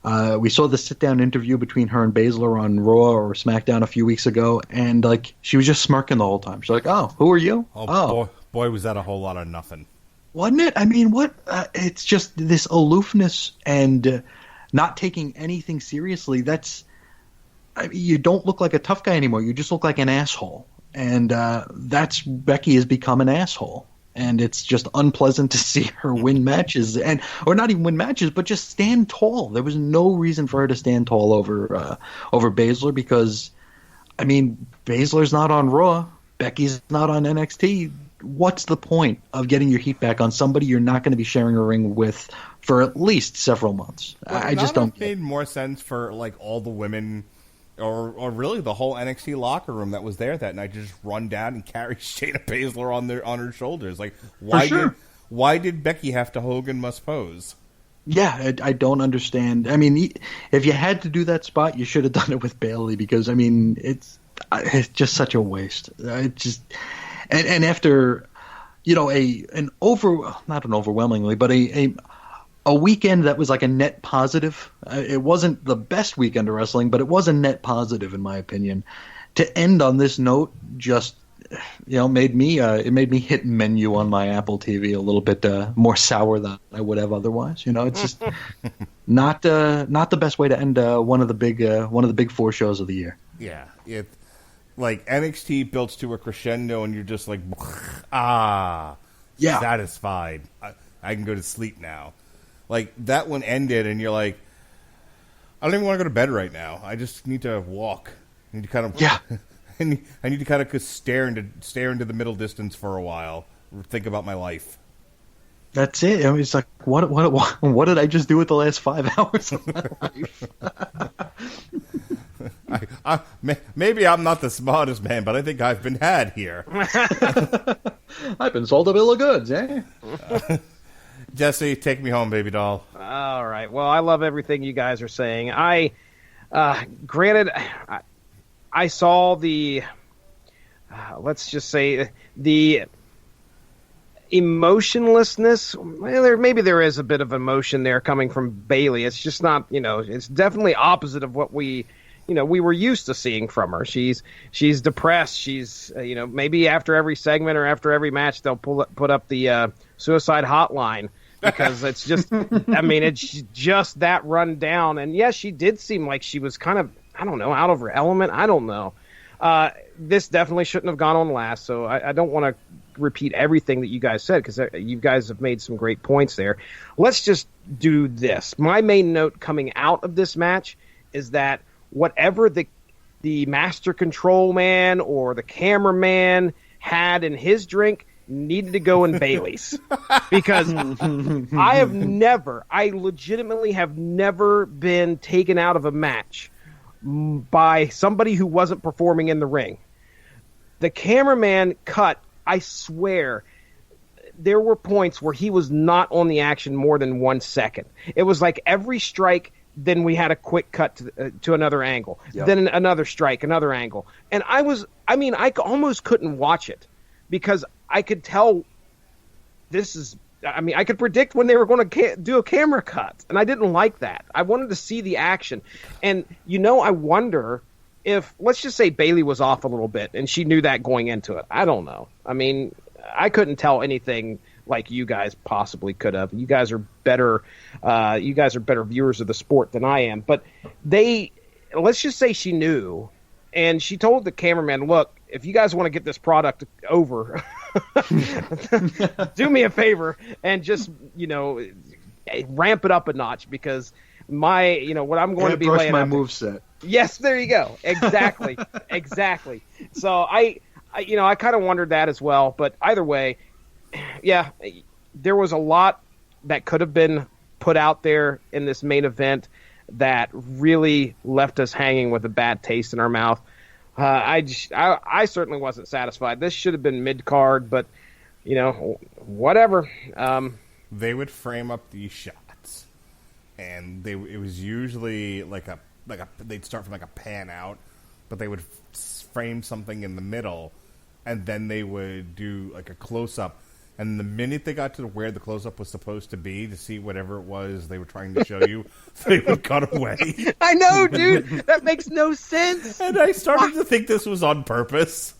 We saw the sit-down interview between her and Baszler on Raw or SmackDown a few weeks ago, and like she was just smirking the whole time. She's like, "Oh, who are you? Boy, was that a whole lot of nothing." Wasn't it? I mean, what? It's just this aloofness and not taking anything seriously. You don't look like a tough guy anymore. You just look like an asshole, and Becky has become an asshole. And it's just unpleasant to see her win matches, or not even win matches, but just stand tall. There was no reason for her to stand tall over Baszler because, I mean, Baszler's not on Raw, Becky's not on NXT. What's the point of getting your heat back on somebody you're not going to be sharing a ring with for at least several months? I just don't. It made more sense for like all the women. Or really the whole NXT locker room that was there that night to just run down and carry Shayna Baszler on her shoulders. Like, why did Becky have to Hogan must pose? Yeah, I don't understand. I mean, if you had to do that spot, you should have done it with Bayley because I mean, it's just such a waste. And after not an overwhelmingly, but a weekend that was like a net positive. It wasn't the best weekend of wrestling, but it was a net positive in my opinion. To end on this note, just made me hit menu on my Apple TV a little bit more sour than I would have otherwise. It's just not the best way to end one of the big four shows of the year. Yeah, like NXT builds to a crescendo, and you're just like, satisfied. I can go to sleep now. Like, that one ended, and you're like, I don't even want to go to bed right now. I just need to walk. I need to kind of I need to kind of stare into the middle distance for a while, think about my life. That's it. I mean, it's like, what did I just do with the last 5 hours of my life? Maybe I'm not the smartest man, but I think I've been had here. I've been sold a bill of goods, eh? Jesse, take me home, baby doll. All right. Well, I love everything you guys are saying. Granted, I saw the, let's just say, the emotionlessness. Well, maybe there is a bit of emotion there coming from Bayley. It's just not, it's definitely opposite of what we were used to seeing from her. She's depressed. She's, maybe after every segment or after every match, they'll put up the suicide hotline. Because it's just, it's just that run down. And yes, she did seem like she was kind of, out of her element. I don't know. This definitely shouldn't have gone on last. So I don't want to repeat everything that you guys said because you guys have made some great points there. Let's just do this. My main note coming out of this match is that whatever the master control man or the cameraman had in his drink needed to go in Bayley's because I legitimately have never been taken out of a match by somebody who wasn't performing in the ring. The cameraman cut, I swear, there were points where he was not on the action more than 1 second. It was like every strike, then we had a quick cut to another angle, then another strike, another angle. And I almost couldn't watch it because I could tell I could predict when they were going to do a camera cut, and I didn't like that. I wanted to see the action. And, I wonder if, let's just say Bayley was off a little bit, and she knew that going into it. I don't know. I couldn't tell anything like you guys possibly could have. You guys are better viewers of the sport than I am. But let's just say she knew, and she told the cameraman, "Look, if you guys want to get this product over, do me a favor and just ramp it up a notch because what I'm going to be laying my out there." moveset. Yes, there you go. Exactly, exactly. So I kind of wondered that as well. But either way, yeah, there was a lot that could have been put out there in this main event that really left us hanging with a bad taste in our mouth. I certainly wasn't satisfied. This should have been mid-card, but whatever. They would frame up these shots, and it was usually they'd start from like a pan out, but they would frame something in the middle, and then they would do like a close up. And the minute they got to where the close-up was supposed to be to see whatever it was they were trying to show you, they would cut away. I know, dude. That makes no sense. And I started to think this was on purpose.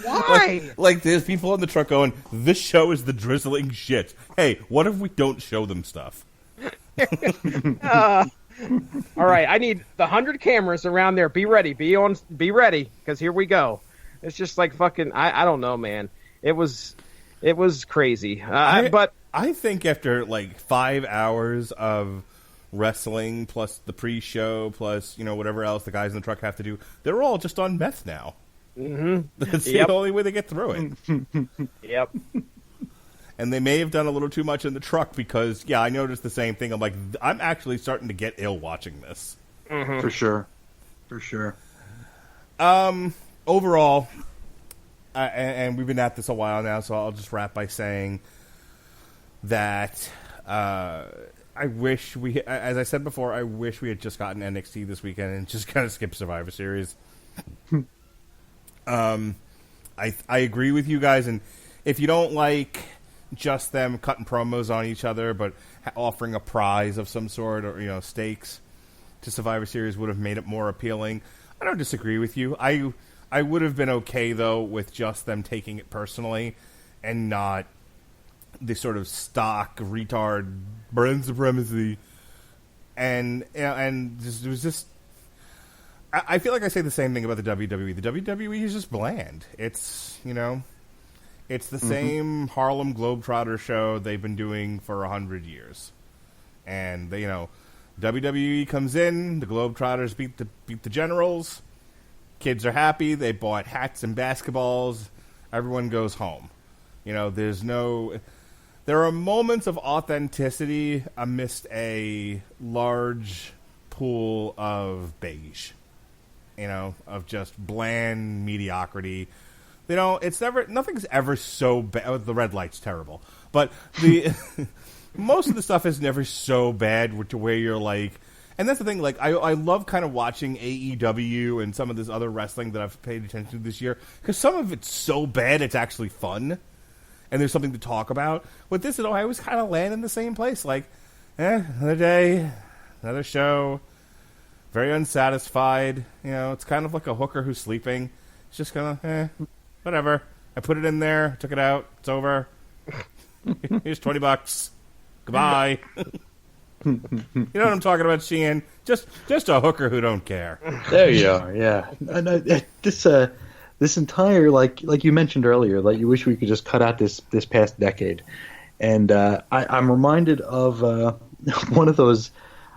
Why? Like there's people in the truck going, this show is the drizzling shit. Hey, what if we don't show them stuff? All right, I need the 100 cameras around there. Be ready. Be ready, because here we go. It's just like fucking, I don't know, man. It was crazy. But I think after like 5 hours of wrestling plus the pre-show plus whatever else the guys in the truck have to do, they're all just on meth now. Mm-hmm. That's the only way they get through it. Yep. And they may have done a little too much in the truck because I noticed the same thing. I'm like, I'm actually starting to get ill watching this. Mm-hmm. For sure. Overall. And we've been at this a while now, so I'll just wrap by saying that I wish as I said before, I wish we had just gotten NXT this weekend and just kind of skipped Survivor Series. I agree with you guys, and if you don't like just them cutting promos on each other, but offering a prize of some sort or stakes to Survivor Series would have made it more appealing. I don't disagree with you. I would have been okay, though, with just them taking it personally and not the sort of stock retard brand supremacy. And it was just... I feel like I say the same thing about the WWE. The WWE is just bland. It's, it's the same Harlem Globetrotter show they've been doing for 100 years. And, WWE comes in, the Globetrotters beat the Generals... Kids are happy. They bought hats and basketballs. Everyone goes home. There are moments of authenticity amidst a large pool of beige. Of just bland mediocrity. Nothing's ever so bad. Oh, the red light's terrible. But most of the stuff is never so bad to where you're like, and that's the thing, like, I love kind of watching AEW and some of this other wrestling that I've paid attention to this year, because some of it's so bad it's actually fun, and there's something to talk about. With this, I always kind of land in the same place, like, another day, another show, very unsatisfied, it's kind of like a hooker who's sleeping. It's just kind of, whatever. I put it in there, took it out, it's over. Here's $20. Goodbye. You know what I'm talking about, Sheehan? Just a hooker who don't care. There you are, yeah. And this entire like you mentioned earlier, like you wish we could just cut out this past decade. And I'm reminded of one of those.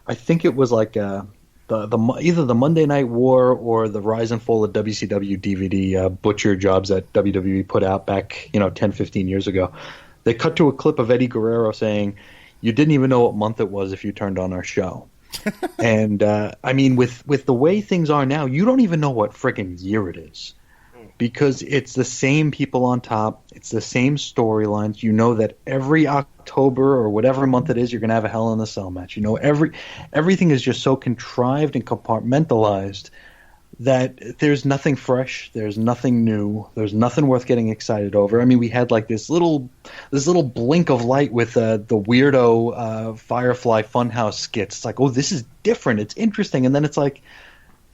I think it was like either the Monday Night War or the Rise and Fall of WCW DVD butcher jobs that WWE put out back 10, 15 years ago. They cut to a clip of Eddie Guerrero saying, "You didn't even know what month it was if you turned on our show." And I mean, with the way things are now, you don't even know what friggin' year it is, because it's the same people on top, it's the same storylines. You know that every October or whatever month it is, you're gonna have a Hell in a Cell match. Everything is just so contrived and compartmentalized that there's nothing fresh, there's nothing new, there's nothing worth getting excited over. I mean, we had like this little blink of light with the weirdo Firefly Funhouse skits. It's like, oh, this is different, it's interesting, and then it's like,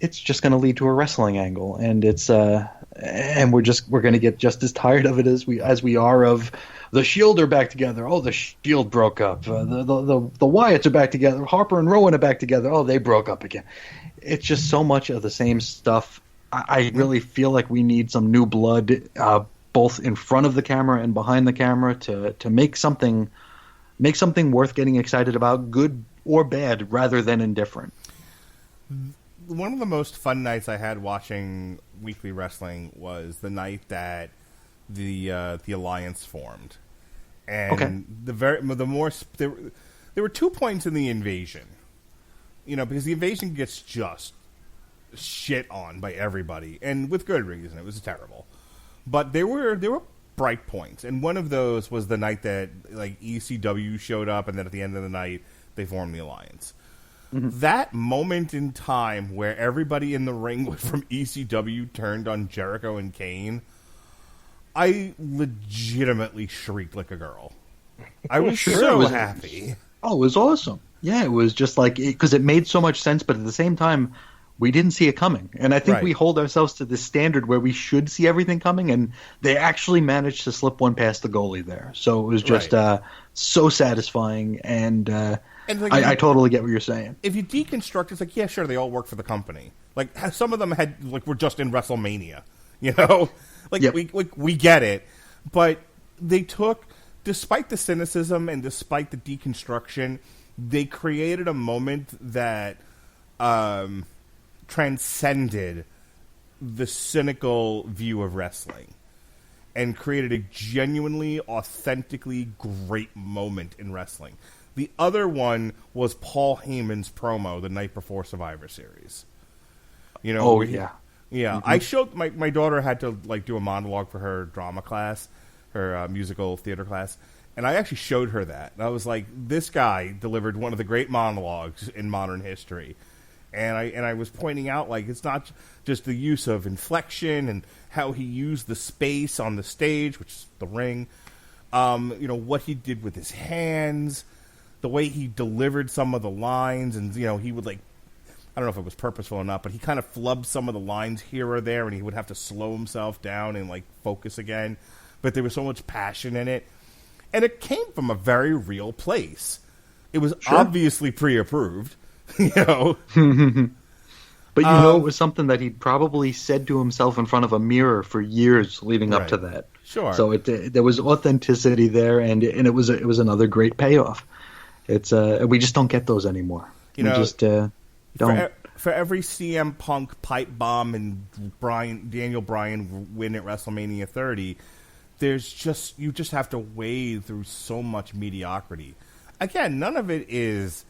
it's just going to lead to a wrestling angle, and it's and we're going to get just as tired of it as we are of the Shield are back together. Oh, the Shield broke up. The Wyatts are back together. Harper and Rowan are back together. Oh, they broke up again. It's just so much of the same stuff I really feel like we need some new blood, both in front of the camera and behind the camera, to make something worth getting excited about, good or bad, rather than indifferent. One of the most fun nights I had watching weekly wrestling was the night that the Alliance formed, and there were 2 points in the Invasion, because the Invasion gets just shit on by everybody, and with good reason. It was terrible, but there were bright points, and one of those was the night that ECW showed up, and then at the end of the night they formed the Alliance. Mm-hmm. That moment in time where everybody in the ring from ECW turned on Jericho and Kane, I legitimately shrieked like a girl. I was so happy. Oh, it was awesome. Yeah, it was just because it made so much sense, but at the same time, we didn't see it coming. And I think we hold ourselves to this standard where we should see everything coming, and they actually managed to slip one past the goalie there. So it was just so satisfying, and I totally get what you're saying. If you deconstruct, it's yeah, sure, they all work for the company. Some of them were just in WrestleMania, we get it. But they took, despite the cynicism and despite the deconstruction, they created a moment that transcended the cynical view of wrestling and created a genuinely, authentically great moment in wrestling. The other one was Paul Heyman's promo the night before Survivor Series. Yeah. Mm-hmm. I showed my daughter had to do a monologue for her drama class, her musical theater class, and I actually showed her that. And I was like, this guy delivered one of the great monologues in modern history. And I was pointing out, it's not just the use of inflection and how he used the space on the stage, which is the ring, what he did with his hands, the way he delivered some of the lines, and, he would, I don't know if it was purposeful or not, but he kind of flubbed some of the lines here or there, and he would have to slow himself down and, focus again. But there was so much passion in it. And it came from a very real place. It was obviously pre-approved. But it was something that he'd probably said to himself in front of a mirror for years leading up to that. Sure. So there was authenticity there, and it was another great payoff. It's we just don't get those anymore. Just don't. For every CM Punk pipe bomb and Daniel Bryan win at WrestleMania 30, you just have to wade through so much mediocrity. Again, none of it's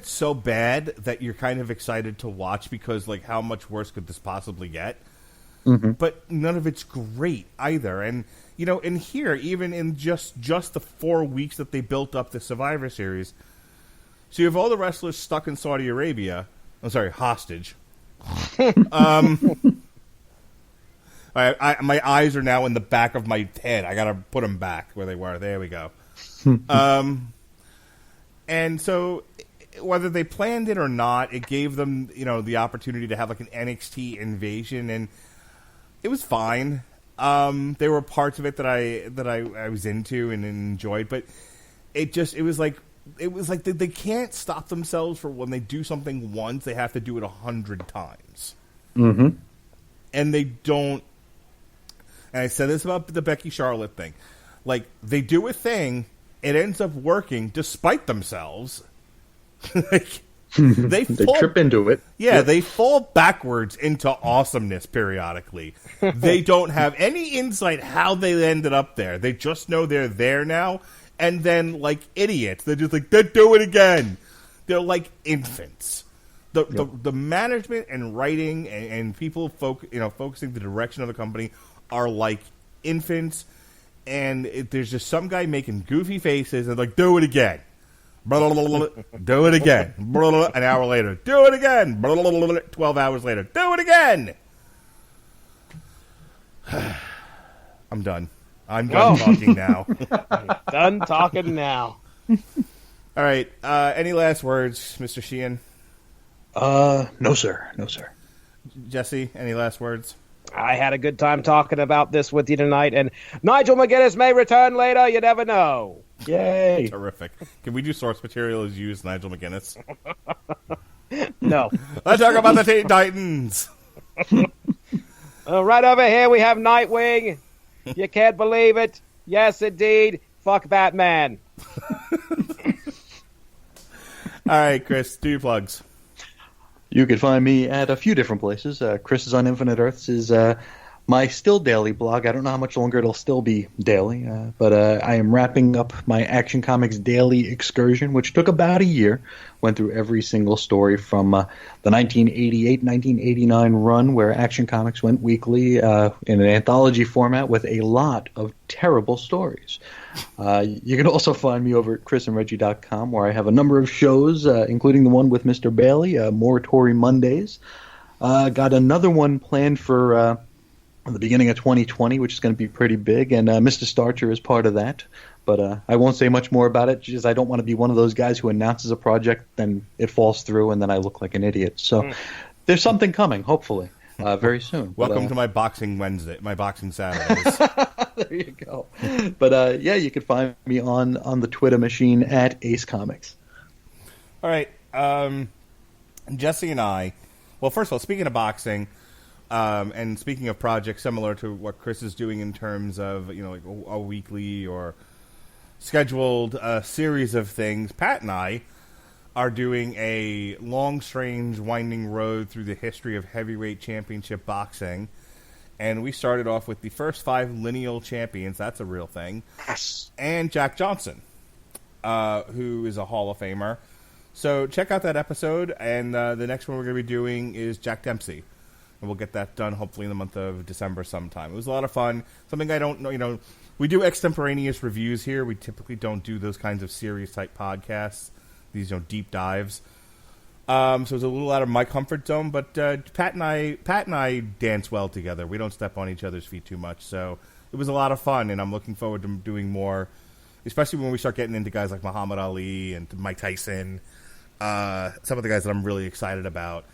so bad that you're kind of excited to watch because, how much worse could this possibly get? Mm-hmm. But none of it's great either. And, in here, even in just the 4 weeks that they built up the Survivor Series, so you have all the wrestlers stuck in Saudi Arabia. I'm sorry, hostage. My eyes are now in the back of my head. I got to put them back where they were. There we go. And so, whether they planned it or not, it gave them, the opportunity to have an NXT invasion, and it was fine. There were parts of it that I was into and enjoyed, but it was like they can't stop themselves for when they do something once, they have to do it 100 times. Mm-hmm. And they don't. And I said this about the Becky Charlotte thing. They do a thing, it ends up working despite themselves. They trip into it. Yeah, yep. They fall backwards into awesomeness periodically. They don't have any insight how they ended up there. They just know they're there now. And then, idiots, they're just they do it again. They're like infants. The management and writing and people focusing the direction of the company are like infants. And there's just some guy making goofy faces and do it again. Do it again. An hour later, do it again. 12 hours later, do it again. I'm done. I'm done talking now. Done talking now. All right. Any last words, Mr. Sheehan? No, sir. No, sir. Jesse, any last words? I had a good time talking about this with you tonight, and Nigel McGuinnes may return later. You never know. Yay. Terrific. Can we do source material as used, Nigel McGuinnes? No. Let's talk about the Teen Titans. Right over here we have Nightwing. You can't believe it. Yes, indeed. Fuck Batman. All right, Chris, do your plugs. You can find me at a few different places. Chris is on Infinite Earths is my still daily blog. I don't know how much longer it'll still be daily, but I am wrapping up my Action Comics daily excursion, which took about a year. Went through every single story from the 1988-1989 run where Action Comics went weekly in an anthology format with a lot of terrible stories. You can also find me over at chrisandreggie.com, where I have a number of shows, including the one with Mr. Bailey, Moratory Mondays. Got another one planned for the beginning of 2020, which is going to be pretty big, and Mr. Starche is part of that. But I won't say much more about it, because I don't want to be one of those guys who announces a project, then it falls through, and then I look like an idiot. So there's something coming, hopefully, very soon. Welcome to my Boxing Wednesday, my Boxing Saturdays. There you go. But yeah, you can find me on the Twitter machine at Ace Comics. All right. Jesse and I, well, first of all, speaking of boxing, and speaking of projects similar to what Chris is doing in terms of, like a weekly or scheduled series of things, Pat and I are doing a long, strange, winding road through the history of heavyweight championship boxing. And we started off with the first 5 lineal champions. That's a real thing. Yes. And Jack Johnson, who is a Hall of Famer. So check out that episode. And the next one we're going to be doing is Jack Dempsey. And we'll get that done hopefully in the month of December sometime. It was a lot of fun. Something I don't know, we do extemporaneous reviews here. We typically don't do those kinds of serious-type podcasts, these deep dives. So it's a little out of my comfort zone, but Pat and I dance well together. We don't step on each other's feet too much, so it was a lot of fun, and I'm looking forward to doing more, especially when we start getting into guys like Muhammad Ali and Mike Tyson, some of the guys that I'm really excited about.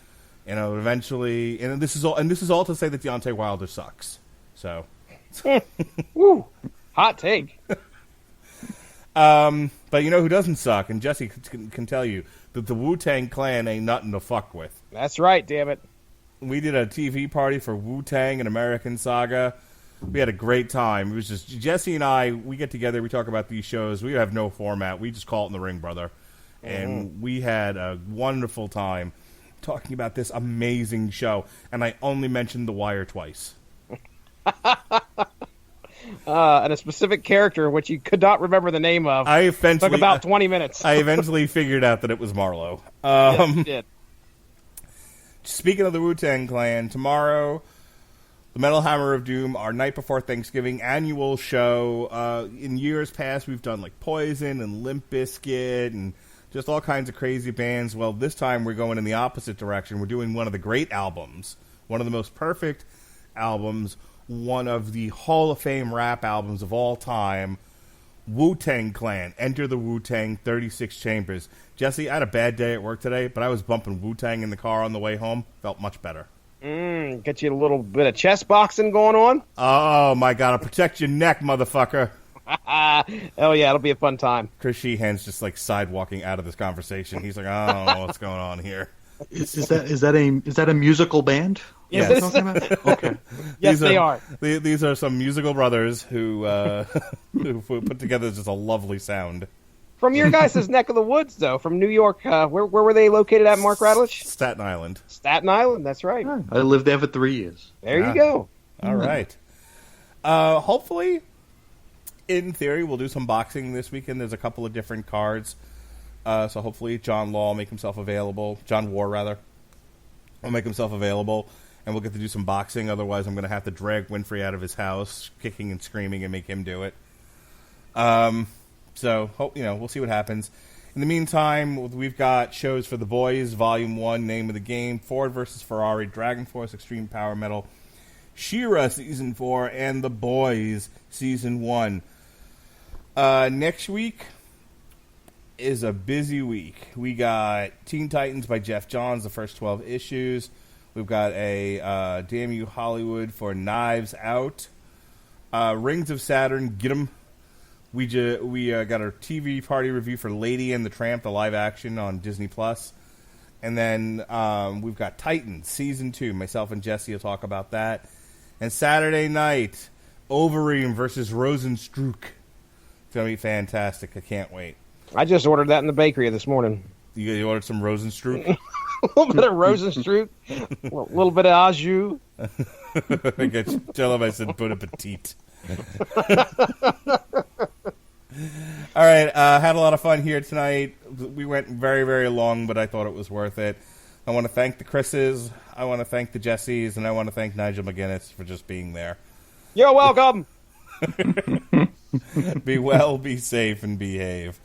Eventually, and this is all to say that Deontay Wilder sucks. So, Woo, hot take. But who doesn't suck, and Jesse can tell you that the Wu-Tang Clan ain't nothing to fuck with. That's right, damn it. We did a TV party for Wu-Tang and American Saga. We had a great time. It was just Jesse and I. We get together. We talk about these shows. We have no format. We just call it in the ring, brother. And we had a wonderful time talking about this amazing show. And I only mentioned The Wire twice. And a specific character which you could not remember the name of. Took about 20 minutes. I eventually figured out that it was Marlowe. Yes, you did. Speaking of the Wu-Tang Clan, tomorrow, the Metal Hammer of Doom, our night before Thanksgiving annual show. In years past, we've done like Poison and Limp Bizkit and just all kinds of crazy bands. Well, this time we're going in the opposite direction. We're doing one of the great albums, one of the most perfect albums, one of the Hall of Fame rap albums of all time, Wu-Tang Clan, Enter the Wu-Tang, 36 Chambers. Jesse, I had a bad day at work today, but I was bumping Wu-Tang in the car on the way home. Felt much better. Get you a little bit of chest boxing going on? Oh, my God. Protect your neck, motherfucker. Oh, yeah, it'll be a fun time. Chris Sheehan's just, like, sidewalking out of this conversation. He's like, I don't know what's going on here. Is that a musical band? Yes. Okay. Yes, they are. These are some musical brothers who put together just a lovely sound. From your guys' neck of the woods, though, from New York, where were they located at, Mark Radulich? Staten Island. Staten Island, that's right. I lived there for 3 years. There you go. All right. Hopefully, in theory, we'll do some boxing this weekend. There's a couple of different cards. So hopefully John Law will make himself available. John War, rather. Will make himself available, and we'll get to do some boxing. Otherwise, I'm going to have to drag Winfrey out of his house, kicking and screaming, and make him do it. So, we'll see what happens. In the meantime, we've got shows for The Boys, Volume 1, Name of the Game, Ford vs. Ferrari, Dragon Force, Extreme Power Metal, She-Ra Season 4, and The Boys Season 1. Next week is a busy week. We got Teen Titans by Jeff Johns, the first 12 issues. We've got a Damn You Hollywood for Knives Out. Rings of Saturn, get 'em. We got our TV party review for Lady and the Tramp, the live action on Disney+. And then we've got Titans Season 2. Myself and Jesse will talk about that. And Saturday night, Overeem versus Rosenstruck. It's going to be fantastic. I can't wait. I just ordered that in the bakery this morning. You ordered some Rosenstruck? A little bit of Rosenstruck, a little bit of au jus. Tell him I said bon appetit. All right, had a lot of fun here tonight. We went very, very long, but I thought it was worth it. I want to thank the Chris's, I want to thank the Jessies, and I want to thank Nigel McGuinnes for just being there. You're welcome. Be well, be safe, and behave.